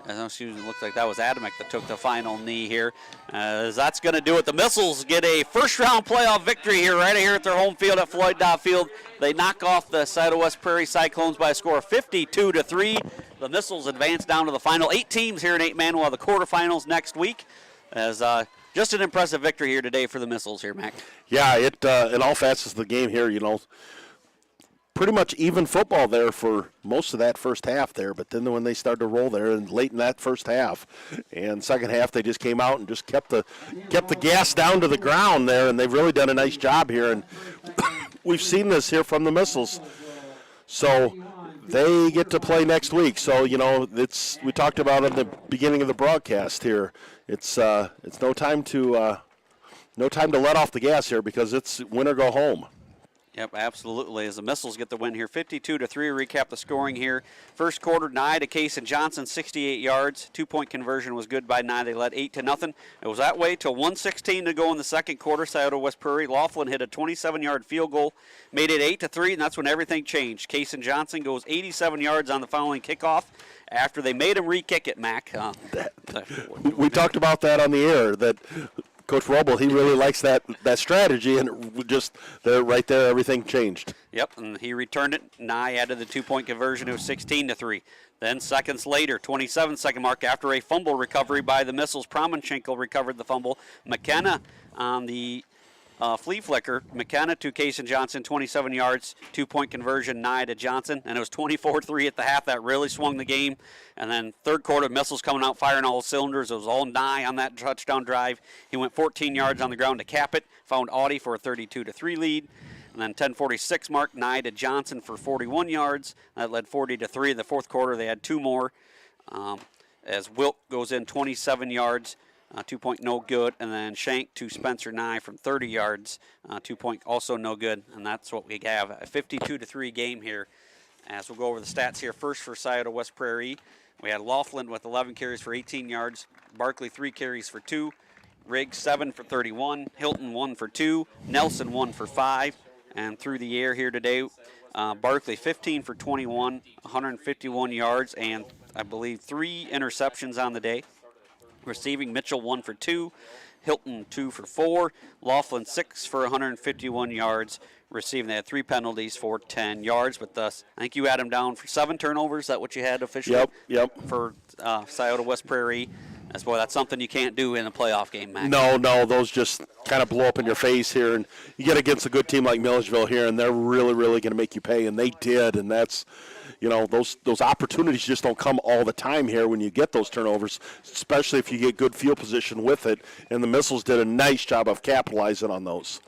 It looks like that was Adamek that took the final knee here. As that's going to do it. The Missiles get a first-round playoff victory here, right here at their home field at Floyd Dobb Field. They knock off the Scioto West Prairie Cyclones by a score of 52-3. The Missiles advance down to the final 8 teams here in 8-man. We'll have the quarterfinals next week. As just an impressive victory here today for the Missiles here, Mac. Yeah, it in all facets of the game here, pretty much even football there for most of that first half there, but then when they started to roll there and late in that first half and second half, they just came out and just kept the gas down to the ground there, and they've really done a nice job here, and we've seen this here from the Missiles. So they get to play next week. So, we talked about at the beginning of the broadcast here. It's no time to let off the gas here because it's win or go home. Yep, absolutely. As the Missiles get the win here, 52-3. Recap the scoring here. First quarter, Nye to Case and Johnson, 68 yards. 2-point conversion was good by Nye. They led 8-0. It was that way till 1:16 to go in the second quarter. Scioto West Prairie. Laughlin hit a 27-yard field goal, made it 8-3, and that's when everything changed. Case and Johnson goes 87 yards on the following kickoff after they made him re-kick it, Mac. We talked about that on the air, that Coach Roble, he really likes that strategy, and just right there, everything changed. Yep, and he returned it. Nye added the 2-point conversion. It was 16-3. Then seconds later, 27-second mark, after a fumble recovery by the Missiles, Promenchenko recovered the fumble. McKenna on the flea flicker. McKenna to Case and Johnson, 27 yards, 2-point conversion, Nye to Johnson, and it was 24-3 at the half. That really swung the game. And then third quarter, Missiles coming out firing all cylinders. It was all Nye on that touchdown drive. He went 14 yards on the ground to cap it, found Audie for a 32-3 lead. And then 10:46 mark, Nye to Johnson for 41 yards. That led 40-3 in the fourth quarter. They had 2 more as Wilk goes in 27 yards. 2-point no good, and then Shank to Spencer Nye from 30 yards, 2-point also no good, and that's what we have, a 52-3 game here. As we'll go over the stats here, first for Scioto West Prairie, we had Laughlin with 11 carries for 18 yards, Barkley 3 carries for 2, Riggs 7 for 31, Hilton 1 for 2, Nelson 1 for 5, and through the air here today, Barkley 15 for 21, 151 yards, and I believe 3 interceptions on the day. Receiving, Mitchell 1 for 2, Hilton 2 for 4, Laughlin 6 for 151 yards. Receiving, they had 3 penalties for 10 yards. But I think you had them down for 7 turnovers. Is that what you had officially? Yep. For Scioto West Prairie. That's something you can't do in a playoff game, Mac. No, those just kind of blow up in your face here. And you get against a good team like Milledgeville here, and they're really, really going to make you pay. And they did, and that's – those opportunities just don't come all the time here when you get those turnovers, especially if you get good field position with it. And the Missiles did a nice job of capitalizing on those.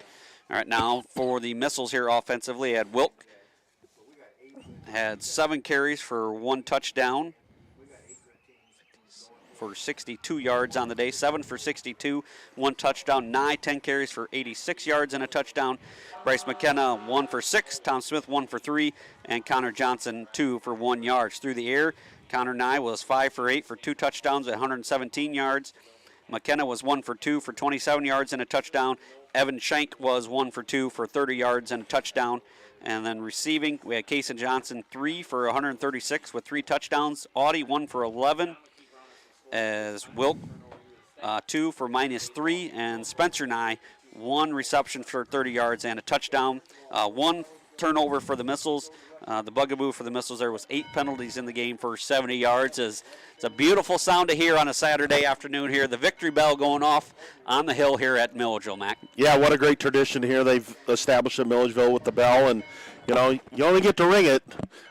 All right, now for the Missiles here offensively, had Wilk had 7 carries for 1 touchdown for 62 yards on the day, 7 for 62, 1 touchdown. Nye, 10 carries for 86 yards and a touchdown. Bryce McKenna, 1 for 6, Tom Smith, 1 for 3, and Connor Johnson, 2 for 1 yard. Through the air, Connor Nye was 5 for 8 for 2 touchdowns at 117 yards. McKenna was 1 for 2 for 27 yards and a touchdown. Evan Shank was 1 for 2 for 30 yards and a touchdown. And then receiving, we had Case and Johnson, 3 for 136 with 3 touchdowns. Audie, 1 for 11. As Wilk, 2 for -3, and Spencer Nye, 1 reception for 30 yards and a touchdown. 1 turnover for the Missiles. The bugaboo for the Missiles there was 8 penalties in the game for 70 yards. It's a beautiful sound to hear on a Saturday afternoon here. The victory bell going off on the hill here at Milledgeville, Mac. Yeah, what a great tradition here they've established at Milledgeville with the bell, and you only get to ring it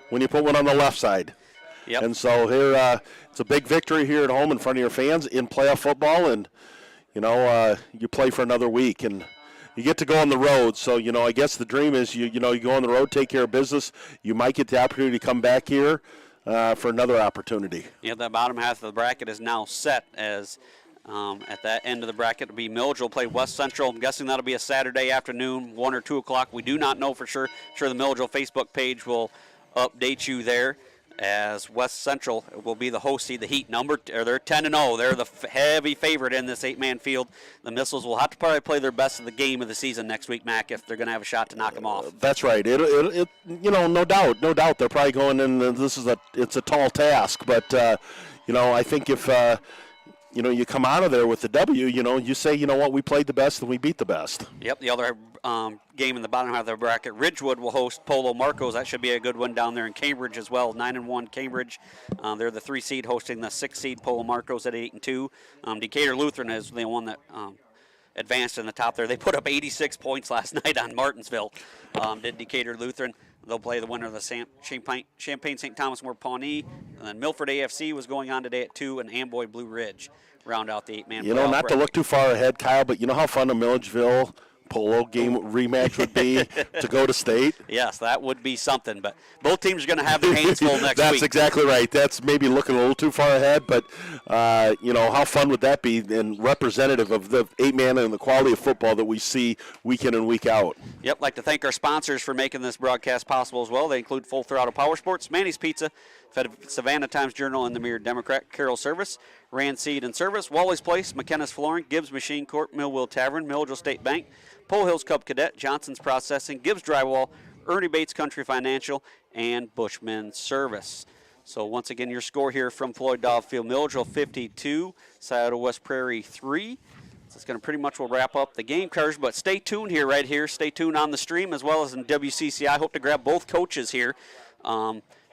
when you put one on the left side. Yep. And so here, it's a big victory here at home in front of your fans in playoff football, and you play for another week, and you get to go on the road. So I guess the dream is you go on the road, take care of business. You might get the opportunity to come back here for another opportunity. Yeah, the bottom half of the bracket is now set as. At that end of the bracket, it'll be Milledgeville play West Central. I'm guessing that'll be a Saturday afternoon, 1 or 2 o'clock. We do not know for sure. I'm sure the Milledgeville Facebook page will update you there. as West Central will be the host seed. The Heat they're 10-0. They're the heavy favorite in this 8-man field. The Missiles will have to probably play their best of the game of the season next week, Mac, if they're going to have a shot to knock them off. That's right. No doubt, they're probably going in. It's a tall task, but I think if you come out of there with the W, you say, what, we played the best and we beat the best. Yep, the other game in the bottom half of the bracket, Ridgewood will host Polo Marcos. That should be a good one down there in Cambridge as well. 9-1 Cambridge. They're the 3 seed hosting the 6 seed Polo Marcos at 8-2. Decatur Lutheran is the one that advanced in the top there. They put up 86 points last night on Martinsville. Did Decatur Lutheran. They'll play the winner of the Champaign St. Thomas More Pawnee. And then Milford AFC was going on today at 2, and Amboy Blue Ridge round out the 8-man playoff. Not to look too far ahead, Kyle, but you know how fun a Milledgeville Polo game rematch would be to go to state? Yes, that would be something, but both teams are going to have their hands full next week. That's exactly right. That's maybe looking a little too far ahead, but, how fun would that be, and representative of the 8-man and the quality of football that we see week in and week out. Yep, like to thank our sponsors for making this broadcast possible as well. They include Full Throttle Power Sports, Manny's Pizza, Savannah Times-Journal, and the Mirror Democrat, Carroll Service, Rand Seed and Service, Wally's Place, McKenna's Flooring, Gibbs Machine Corp, Millville Tavern, Milledgeville State Bank, Pole Hills Cub Cadet, Johnson's Processing, Gibbs Drywall, Ernie Bates Country Financial, and Bushman Service. So once again, your score here from Floyd Dogfield, Milledgeville 52, Scioto West Prairie 3. So it's going to pretty much will wrap up the game coverage, but stay tuned here, right here. Stay tuned on the stream as well as in WCCI. I hope to grab both coaches here.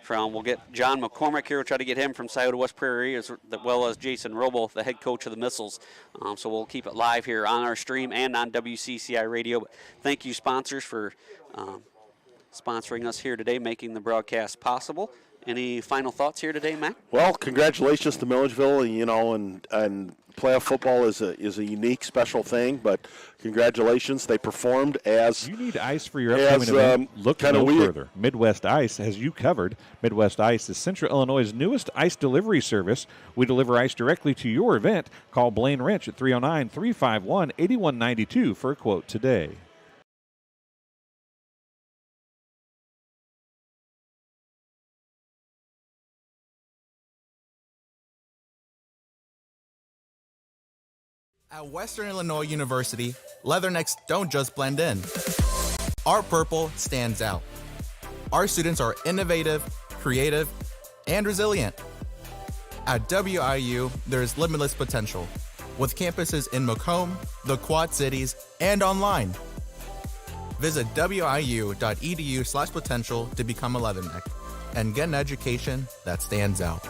We'll get John McCormick here. We'll try to get him from Scioto West Prairie, as well as Jason Roble, the head coach of the Missiles. So we'll keep it live here on our stream and on WCCI Radio. But thank you, sponsors, for sponsoring us here today, making the broadcast possible. Any final thoughts here today, Matt? Well, congratulations to Milledgeville. And playoff football is a unique, special thing. But congratulations, they performed as you need ice for your upcoming event. Look no further. Midwest Ice has you covered. Midwest Ice is Central Illinois' newest ice delivery service. We deliver ice directly to your event. Call Blaine Wrench at 309-351-8192 for a quote today. At Western Illinois University, Leathernecks don't just blend in. Our purple stands out. Our students are innovative, creative, and resilient. At WIU, there is limitless potential, with campuses in Macomb, the Quad Cities, and online. Visit wiu.edu/potential to become a Leatherneck and get an education that stands out.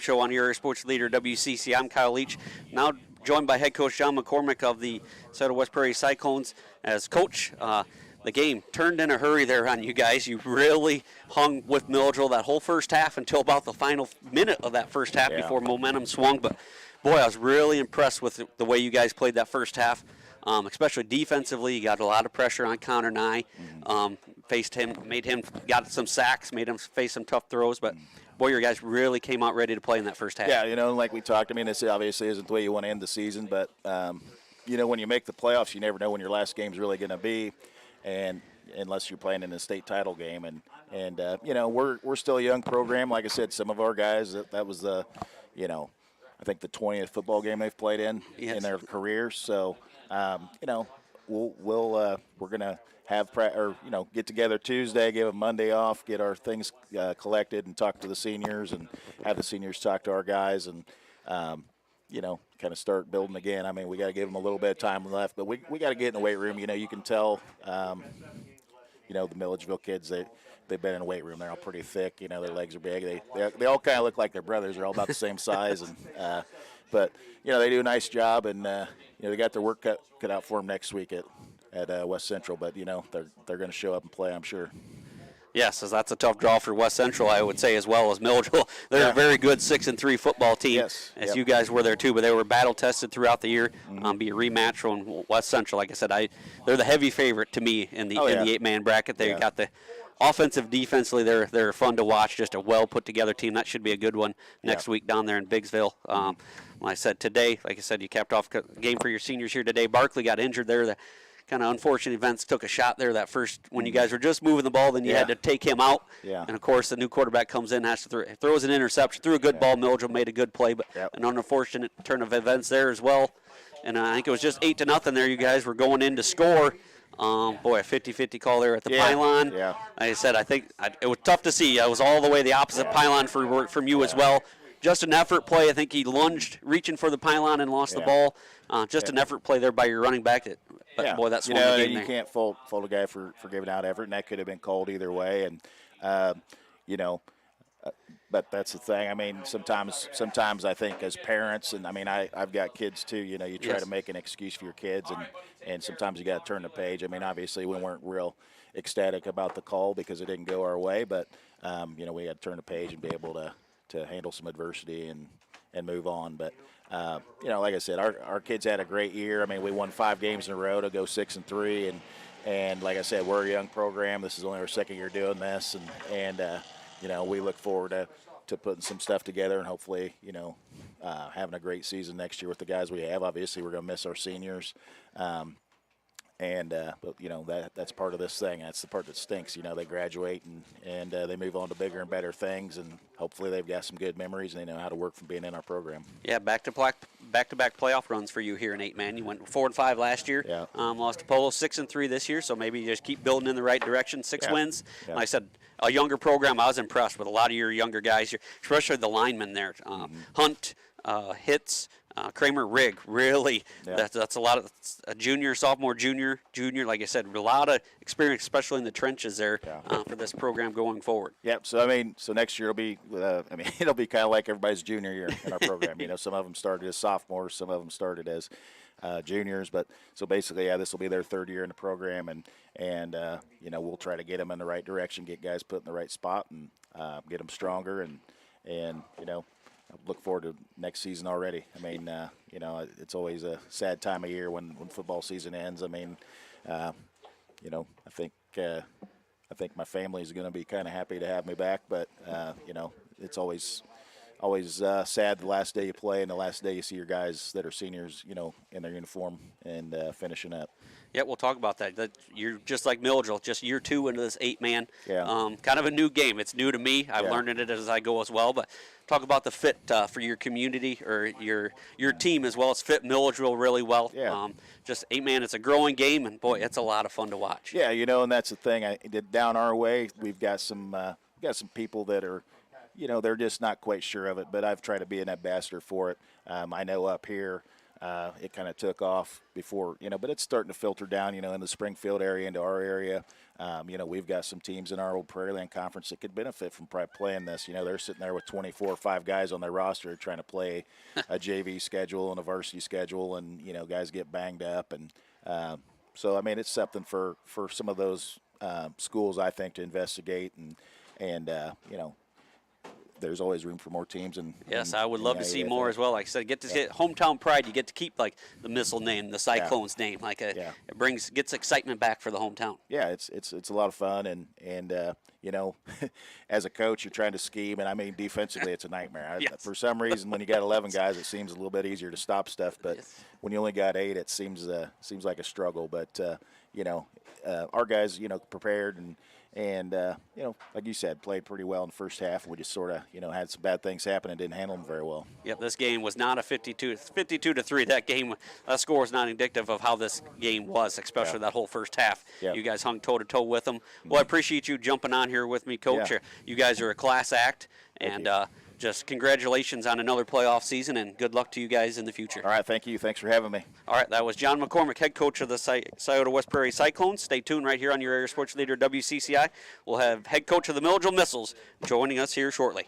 Show on your sports leader WCC. I'm Kyle Leach, now joined by head coach John McCormick of the Scioto West Prairie Cyclones. As coach, the game turned in a hurry there on you guys. You really hung with Milledgeville that whole first half until about the final minute of that first half before momentum swung. But, boy, I was really impressed with the way you guys played that first half, especially defensively. You got a lot of pressure on Connor Nye. Faced him, got some sacks, made him face some tough throws. But, boy, your guys really came out ready to play in that first half. Yeah, like we talked, I mean, this obviously isn't the way you want to end the season. But, when you make the playoffs, you never know when your last game's really going to be. And unless you're playing in a state title game, and we're still a young program. Like I said, some of our guys that was the, I think the 20th football game they've played in their careers. So, we're gonna have get together Tuesday, give them Monday off, get our things collected, and talk to the seniors, and have the seniors talk to our guys, and kind of start building again. I mean, we got to give them a little bit of time left, but we got to get in the weight room. You can tell, the Milledgeville kids, they've been in the weight room. They're all pretty thick. Their legs are big. They all kind of look like their brothers. They're all about the same size, and but they do a nice job, and they got their work cut out for them next week at West Central. But they're going to show up and play, I'm sure. Yes, as that's a tough draw for West Central, I would say, as well as Milledgeville. They're a very good 6-3 football team, as you guys were there too. But they were battle tested throughout the year. Be a rematch from West Central. Like I said, they're the heavy favorite to me in the 8-man bracket. They got the offensive, defensively. They're fun to watch. Just a well put together team. That should be a good one next week down there in Biggsville. Like I said today, you capped off a game for your seniors here today. Barkley got injured there. The kind of unfortunate events took a shot there that first when you guys were just moving the ball, then you had to take him out. And of course the new quarterback comes in, has to throws an interception, threw a good ball. Milledgeville made a good play, but an unfortunate turn of events there as well. And I think it was just 8-0 there. You guys were going in to score. A 50-50 call there at the pylon. Like I said, I think it was tough to see. I was all the way the opposite pylon from you as well. Just an effort play. I think he lunged, reaching for the pylon and lost the ball. Just an effort play there by your running back. But boy, that's one of the game you can't fault a guy for giving out effort, and that could have been called either way. And but that's the thing. I mean, sometimes I think as parents, and I mean, I've got kids too. You try to make an excuse for your kids, and sometimes you got to turn the page. I mean, obviously we weren't real ecstatic about the call because it didn't go our way, but we had to turn the page and be able to handle some adversity and move on. But like I said, our kids had a great year. I mean, we won 5 games in a row to go 6-3, and like I said, we're a young program. This is only our second year doing this, and we look forward to putting some stuff together and hopefully having a great season next year with the guys we have. Obviously, we're going to miss our seniors. But that's part of this thing. That's the part that stinks. They graduate and they move on to bigger and better things, and hopefully they've got some good memories and they know how to work from being in our program. Yeah, back-to-back playoff runs for you here in 8-man. You went 4-5 last year. Lost to Polo, 6-3 this year. So maybe you just keep building in the right direction. 6 wins. Like I said, a younger program. I was impressed with a lot of your younger guys, especially the linemen there. Hunt, Hitz. Kramer, Rigg, really, that's a lot of a junior, sophomore, junior. Like I said, a lot of experience, especially in the trenches there for this program going forward. Yep. So next year it'll be, it'll be kind of like everybody's junior year in our program. Some of them started as sophomores, some of them started as juniors, but so basically, this will be their 3rd year in the program, and we'll try to get them in the right direction, get guys put in the right spot, and get them stronger, and I look forward to next season already. I mean, it's always a sad time of year when football season ends. I mean, I think my family is going to be kind of happy to have me back, but it's always sad the last day you play and the last day you see your guys that are seniors, in their uniform and finishing up. Yeah, we'll talk about that. You're just like Milledgeville, just year 2 into this 8-man. Kind of a new game. It's new to me. I've learned it as I go as well. But talk about the fit for your community or your team as well as fit Milledgeville really well. Just 8-man, it's a growing game, and boy, it's a lot of fun to watch. Yeah, and that's the thing. Down our way, we've got some people that are, they're just not quite sure of it. But I've tried to be an ambassador for it. I know up here, It kind of took off before, but it's starting to filter down, in the Springfield area into our area. We've got some teams in our old Prairie Land Conference that could benefit from probably playing this. They're sitting there with 24 or 5 guys on their roster trying to play a JV schedule and a varsity schedule, and, guys get banged up. And so, it's something for some of those schools, I think, to investigate. And there's always room for more teams. And yes, I would love to see more as well. Like I said, get to get hometown pride. You get to keep like the Missile name, the Cyclones name. Like it gets excitement back for the hometown. Yeah, it's a lot of fun, and as a coach, you're trying to scheme, and defensively, it's a nightmare. For some reason, when you got 11 guys, it seems a little bit easier to stop stuff. But when you only got 8, it seems like a struggle. But our guys, prepared and like you said, played pretty well in the first half. We just sort of, had some bad things happen and didn't handle them very well. Yep, this game was not a 52-3. That score is not indicative of how this game was, especially that whole first half. Yep. You guys hung toe-to-toe with them. Well, I appreciate you jumping on here with me, Coach. Yeah. You guys are a class act, and just congratulations on another playoff season, and good luck to you guys in the future. All right, thank you. Thanks for having me. All right, that was John McCormick, head coach of the Scioto West Prairie Cyclones. Stay tuned right here on your area sports leader, WCCI. We'll have head coach of the Milledgeville Missiles joining us here shortly.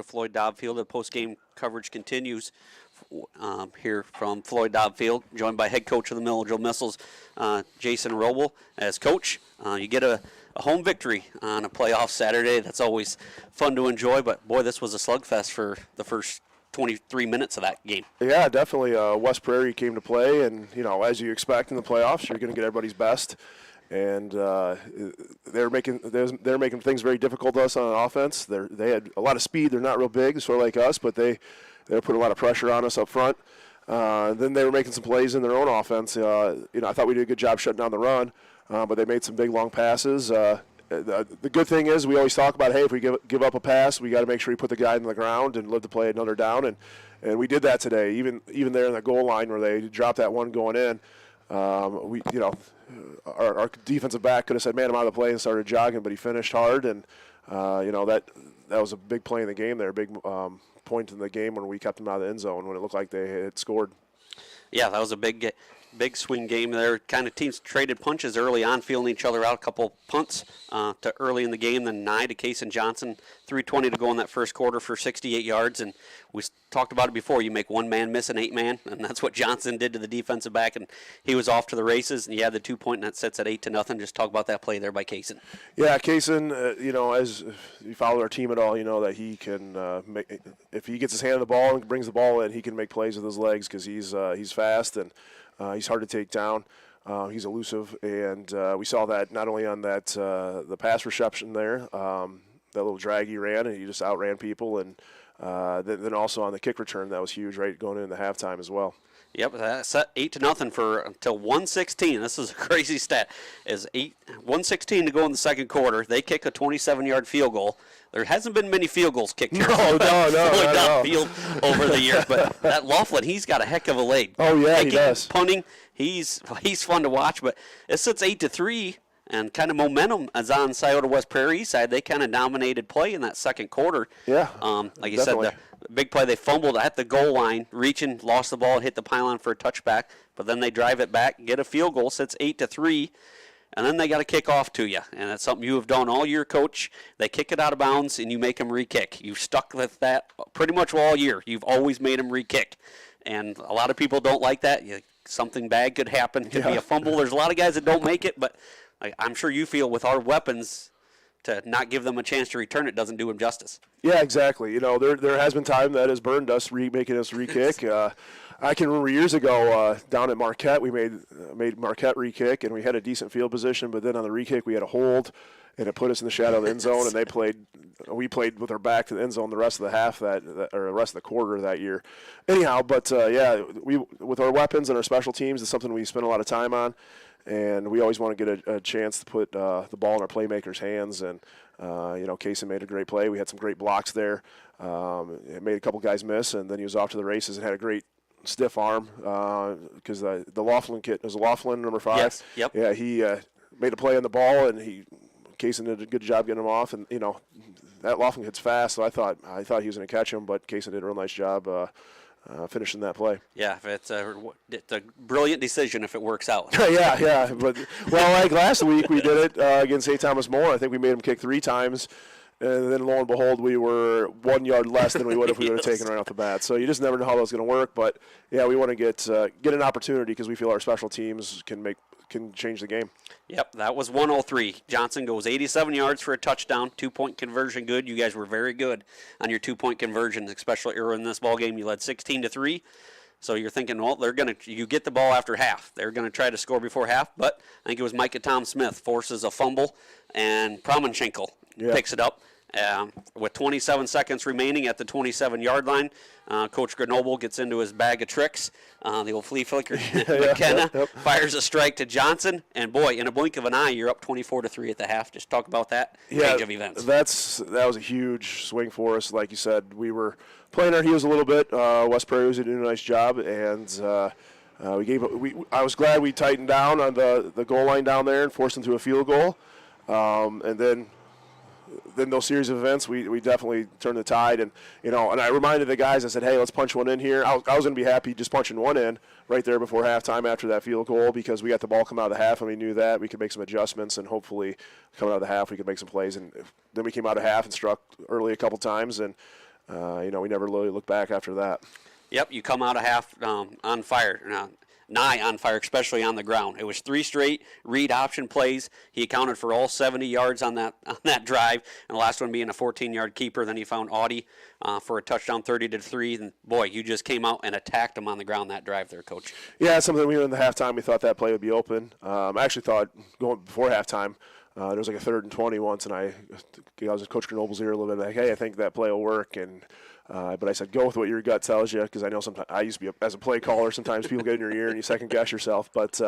Floyd Dobb Field. The post-game coverage continues here from Floyd Dobb Field, joined by head coach of the Milledgeville Missiles, Jason Roble, as coach. You get a home victory on a playoff Saturday. That's always fun to enjoy, but boy, this was a slugfest for the first 23 minutes of that game. Yeah, definitely. West Prairie came to play, and as you expect in the playoffs, you're going to get everybody's best. And they're making things very difficult to us on offense. They had a lot of speed. They're not real big, sort of like us, but they put a lot of pressure on us up front. Then they were making some plays in their own offense. I thought we did a good job shutting down the run, but they made some big long passes. The good thing is we always talk about, hey, if we give up a pass, we got to make sure we put the guy in the ground and live to play another down. And we did that today. Even there in the goal line where they dropped that one going in, our defensive back could have said, man, I'm out of the play, and started jogging, but he finished hard. And that was a big play in the game there, a big point in the game when we kept them out of the end zone when it looked like they had scored. Yeah, that was a big swing game there. Kind of teams traded punches early on, feeling each other out. A couple punts to early in the game, then Nye to Case and Johnson. 3:20 to go in that first quarter for 68 yards. And we talked about it before. You make one man miss an 8-man, and that's what Johnson did to the defensive back, and he was off to the races. And you had the 2-point, and that sets at 8-0. Just talk about that play there by Kaysen. Yeah, Kaysen, as you follow our team at all, you know that he can make, if he gets his hand on the ball and brings the ball in, he can make plays with his legs because he's fast and he's hard to take down. He's elusive, and we saw that not only on that the pass reception there, that little drag he ran, and he just outran people, and then also on the kick return, that was huge, right, going into halftime as well. Yep, that's set 8-0 for until 1:16. This is a crazy stat. Is 1:16 to go in the second quarter. They kick a 27-yard field goal. There hasn't been many field goals kicked here. No. Field over the years, but that Laughlin, he's got a heck of a leg. Oh yeah, Kicking, he does. Punting, he's fun to watch. But it sits 8-3, and kind of momentum is on Scioto West Prairie side. They kind of dominated play in that second quarter. Yeah, like you said, the big play, they fumbled at the goal line, reaching, lost the ball, and hit the pylon for a touchback. But then they drive it back, get a field goal, sits 8-3. And then they got to kick off to you. And that's something you have done all year, Coach. They kick it out of bounds, and you make them re-kick. You've stuck with that pretty much all year. You've always made them re-kick. And a lot of people don't like that. Something bad could happen. It could be a fumble. There's a lot of guys that don't make it, but I'm sure you feel with our weapons, to not give them a chance to return it doesn't do them justice. Yeah, exactly. There has been time that has burned us, making us re-kick. I can remember years ago down at Marquette, we made Marquette re-kick, and we had a decent field position, but then on the re-kick we had a hold, and it put us in the shadow of the end zone, and we played with our back to the end zone the rest of the half or the rest of the quarter that year. Anyhow, but we with our weapons and our special teams, it's something we spend a lot of time on, and we always want to get a chance to put the ball in our playmakers' hands. And Kaysen made a great play. We had some great blocks there. It made a couple guys miss, and then he was off to the races and had a great stiff arm because the Laughlin kid was Laughlin number 5. Yes. Yep. Yeah, he made a play on the ball, and Kaysen did a good job getting him off, and that Laughlin kid's fast, so I thought he was going to catch him, but Kaysen did a real nice job finishing that play. Yeah, it's a brilliant decision if it works out. yeah, but like last week we did it against St. Thomas More. I think we made him kick 3 times. And then, lo and behold, we were 1 yard less than we would if we would have taken right off the bat. So you just never know how that's going to work. But, yeah, we want to get an opportunity because we feel our special teams can change the game. Yep, that was 103. Johnson goes 87 yards for a touchdown, 2-point conversion good. You guys were very good on your 2-point conversions, especially early in this ball game. You led 16-3. So you're thinking, well, you get the ball after half. They're going to try to score before half. But I think it was Micah Tom Smith forces a fumble, and Promenschenkel picks it up. With 27 seconds remaining at the 27-yard line, Coach Grenoble gets into his bag of tricks. The old flea flicker, McKenna fires a strike to Johnson, and boy, in a blink of an eye, you're up 24-3 at the half. Just talk about that change of events. That was a huge swing for us. Like you said, we were playing our heels a little bit. West Prairie was doing a nice job, and I was glad we tightened down on the goal line down there and forced them to a field goal, and then those series of events, we definitely turned the tide. And and I reminded the guys, I said, hey, let's punch one in here. I was going to be happy just punching one in right there before halftime after that field goal because we got the ball come out of the half and we knew that we could make some adjustments, and hopefully coming out of the half we could make some plays. And then we came out of half and struck early a couple times, and we never really looked back after that. Yep, you come out of half on fire, nigh on fire, especially on the ground. It was 3 straight read option plays. He accounted for all 70 yards on that drive, and the last one being a 14-yard keeper. Then he found Audie for a touchdown, 30-3. And boy, you just came out and attacked him on the ground that drive there, Coach. Yeah, something we were in the halftime. We thought that play would be open. I actually thought going before halftime. There was like a 3rd and 20 once, and I was in Coach Grenoble's ear a little bit, like, hey, I think that play will work. And but I said, go with what your gut tells you, because I know sometimes I used to be as a play caller. Sometimes people get in your ear and you second guess yourself. But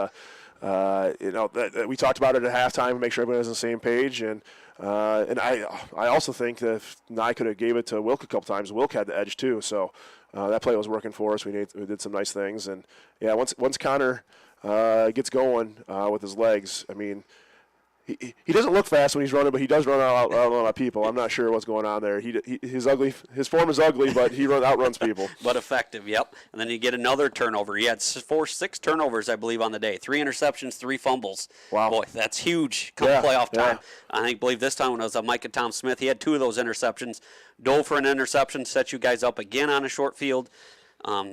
we talked about it at halftime to make sure everybody was on the same page. And I also think that if Nye could have gave it to Wilk a couple times, Wilk had the edge too. So that play was working for us. We did some nice things. And yeah, once Connor gets going with his legs, I mean. He doesn't look fast when he's running, but he does run out a lot of people. I'm not sure what's going on there. His form is ugly, but he outruns people. But effective, yep. And then you get another turnover. He had 6 turnovers, I believe, on the day. 3 interceptions, 3 fumbles. Wow. Boy, that's huge come playoff time. I believe this time when it was Micah Tom Smith, he had 2 of those interceptions. Dove for an interception, set you guys up again on a short field.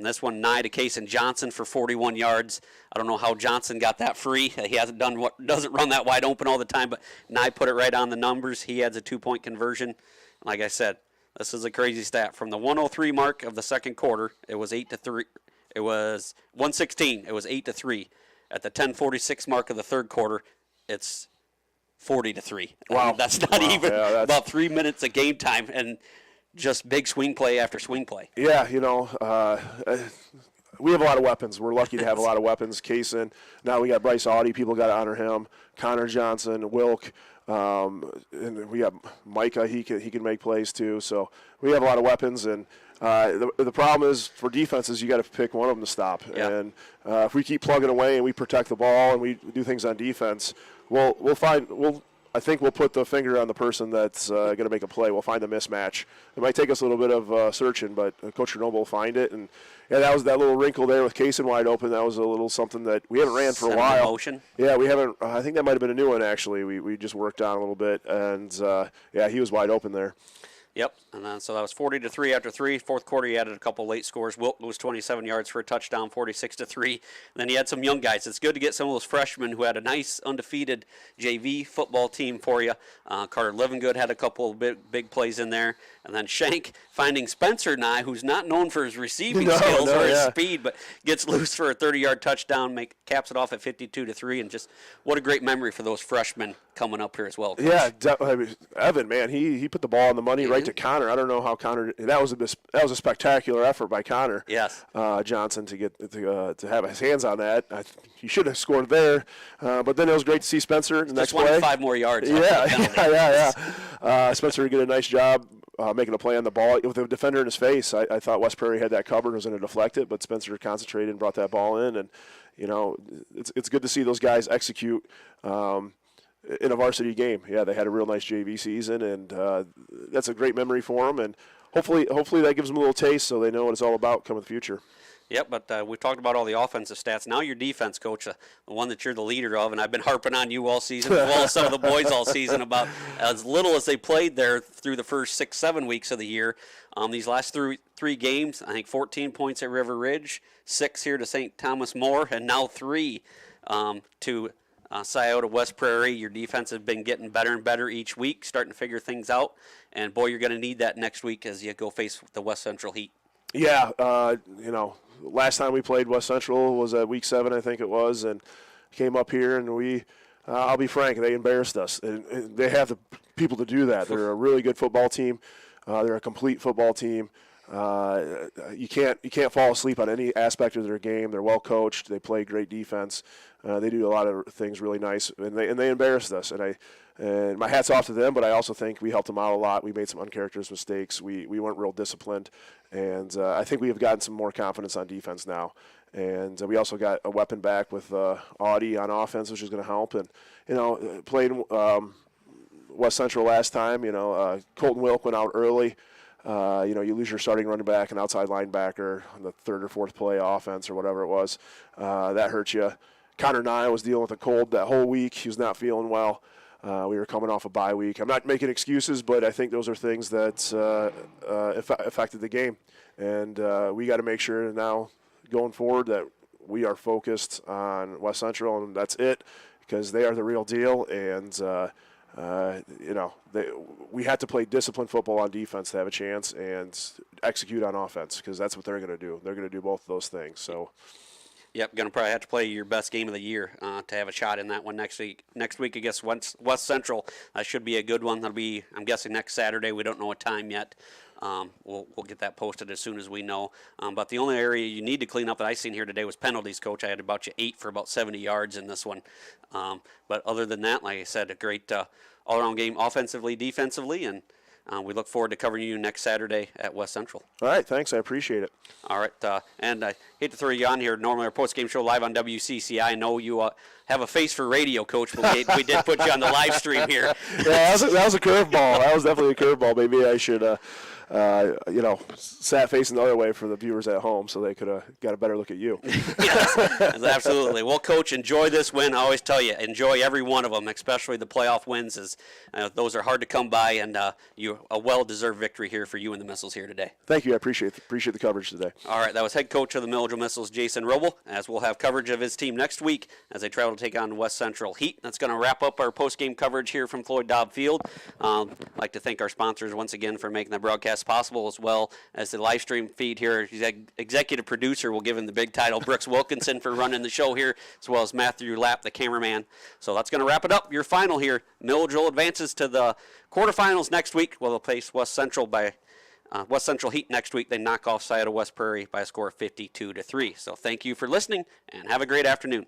This one, Nye to Kason Johnson for 41 yards. I don't know how Johnson got that free. He doesn't run that wide open all the time, but Nye put it right on the numbers. He adds a 2-point conversion. Like I said, this is a crazy stat. From the 103 mark of the second quarter, it was 8-3. It was 116. It was 8-3. At the 10:46 mark of the third quarter, it's 40-3. Wow, I mean, that's not even that's about 3 minutes of game time, and just big swing play after swing play. Yeah, we have a lot of weapons. We're lucky to have a lot of weapons. Kaysen, now we got Bryce Audie. People got to honor him. Connor Johnson, Wilk, and we got Micah. He can make plays too. So we have a lot of weapons. And the problem is for defenses, you got to pick one of them to stop. Yeah. And if we keep plugging away and we protect the ball and we do things on defense, I think we'll put the finger on the person that's going to make a play. We'll find a mismatch. It might take us a little bit of searching, but Coach Grenoble will find it. And yeah, that was that little wrinkle there with Kaysen wide open. That was a little something that we haven't ran for a while. Motion. Yeah, we haven't. I think that might have been a new one actually. We just worked on a little bit, and he was wide open there. Yep, and then so that was 40-3 after 3. Fourth quarter, he added a couple late scores. Wilt was 27 yards for a touchdown, 46-3. And then he had some young guys. It's good to get some of those freshmen who had a nice undefeated JV football team for you. Carter Livingood had a couple of big plays in there. And then Shank finding Spencer Nye, who's not known for his receiving skills or his speed, but gets loose for a 30-yard touchdown, caps it off at 52-3. And just what a great memory for those freshmen coming up here as well, Coach. Yeah, Evan, man, he put the ball on the money right to Connor. I don't know how Connor. That was a spectacular effort by Connor. Yes. Johnson to have his hands on that. He should have scored there, but then it was great to see Spencer in the next play. 5 more yards. Yeah. Spencer did a nice job making a play on the ball with the defender in his face. I thought West Prairie had that covered and was going to deflect it, but Spencer concentrated and brought that ball in. And it's good to see those guys execute in a varsity game. Yeah, they had a real nice JV season, and that's a great memory for them. And hopefully that gives them a little taste so they know what it's all about coming in the future. Yep, but we talked about all the offensive stats. Now your defense, Coach, the one that you're the leader of, and I've been harping on you all season, as well as some of the boys all season, about as little as they played there through the first 6-7 weeks of the year. These last three games, I think 14 points at River Ridge, 6 here to St. Thomas More, and now 3 to Scioto West Prairie. Your defense has been getting better and better each week, starting to figure things out. And, boy, you're going to need that next week as you go face the West Central Heat. Yeah, last time we played West Central was at week 7, I think it was, and came up here and I'll be frank, they embarrassed us. And they have the people to do that. They're a really good football team. They're a complete football team. You can't fall asleep on any aspect of their game. They're well coached. They play great defense. They do a lot of things really nice, and they embarrassed us. And my hat's off to them, but I also think we helped them out a lot. We made some uncharacteristic mistakes. We weren't real disciplined, and I think we have gotten some more confidence on defense now. And we also got a weapon back with Audie on offense, which is going to help. And played West Central last time. Colton Wilk went out early. You lose your starting running back and outside linebacker on the 3rd or 4th play offense or whatever it was. That hurts you. Connor Nye was dealing with a cold that whole week. He was not feeling well. We were coming off a bye week. I'm not making excuses, but I think those are things that affected the game. And we got to make sure now going forward that we are focused on West Central, and that's it, because they are the real deal. And, we had to play disciplined football on defense to have a chance and execute on offense, because that's what they're going to do. They're going to do both of those things. So. Yep, going to probably have to play your best game of the year to have a shot in that one next week. Next week against West Central should be a good one. That'll be, I'm guessing, next Saturday. We don't know what time yet. We'll get that posted as soon as we know. But the only area you need to clean up that I seen here today was penalties, Coach. I had about 8 for about 70 yards in this one. But other than that, like I said, a great all-around game offensively, defensively, and we look forward to covering you next Saturday at West Central. All right, thanks. I appreciate it. All right, and I hate to throw you on here. Normally our post-game show live on WCCI. I know you have a face for radio, Coach, but we did put you on the live stream here. Yeah, that was a curveball. That was definitely a curveball. Maybe I should, sat facing the other way for the viewers at home so they could have got a better look at you. Yes, absolutely. Well, Coach, enjoy this win. I always tell you, enjoy every one of them, especially the playoff wins, as those are hard to come by, and a well-deserved victory here for you and the Missiles here today. Thank you. I appreciate the coverage today. All right, that was head coach of the Milledgeville Missiles, Jason Roble, as we'll have coverage of his team next week as they travel to take on West Central Heat. That's going to wrap up our post-game coverage here from Floyd Dobb Field. I'd like to thank our sponsors once again for making the broadcast possible, as well as the live stream feed here. Executive producer, we'll give him the big title, Brooks Wilkinson, for running the show here, as well as Matthew Lapp, the cameraman. So that's going to wrap it up. Your final here. Milledgeville advances to the quarterfinals next week. Well, they'll face West Central Heat next week. They knock off Scioto West Prairie by a score of 52-3. So thank you for listening, and have a great afternoon.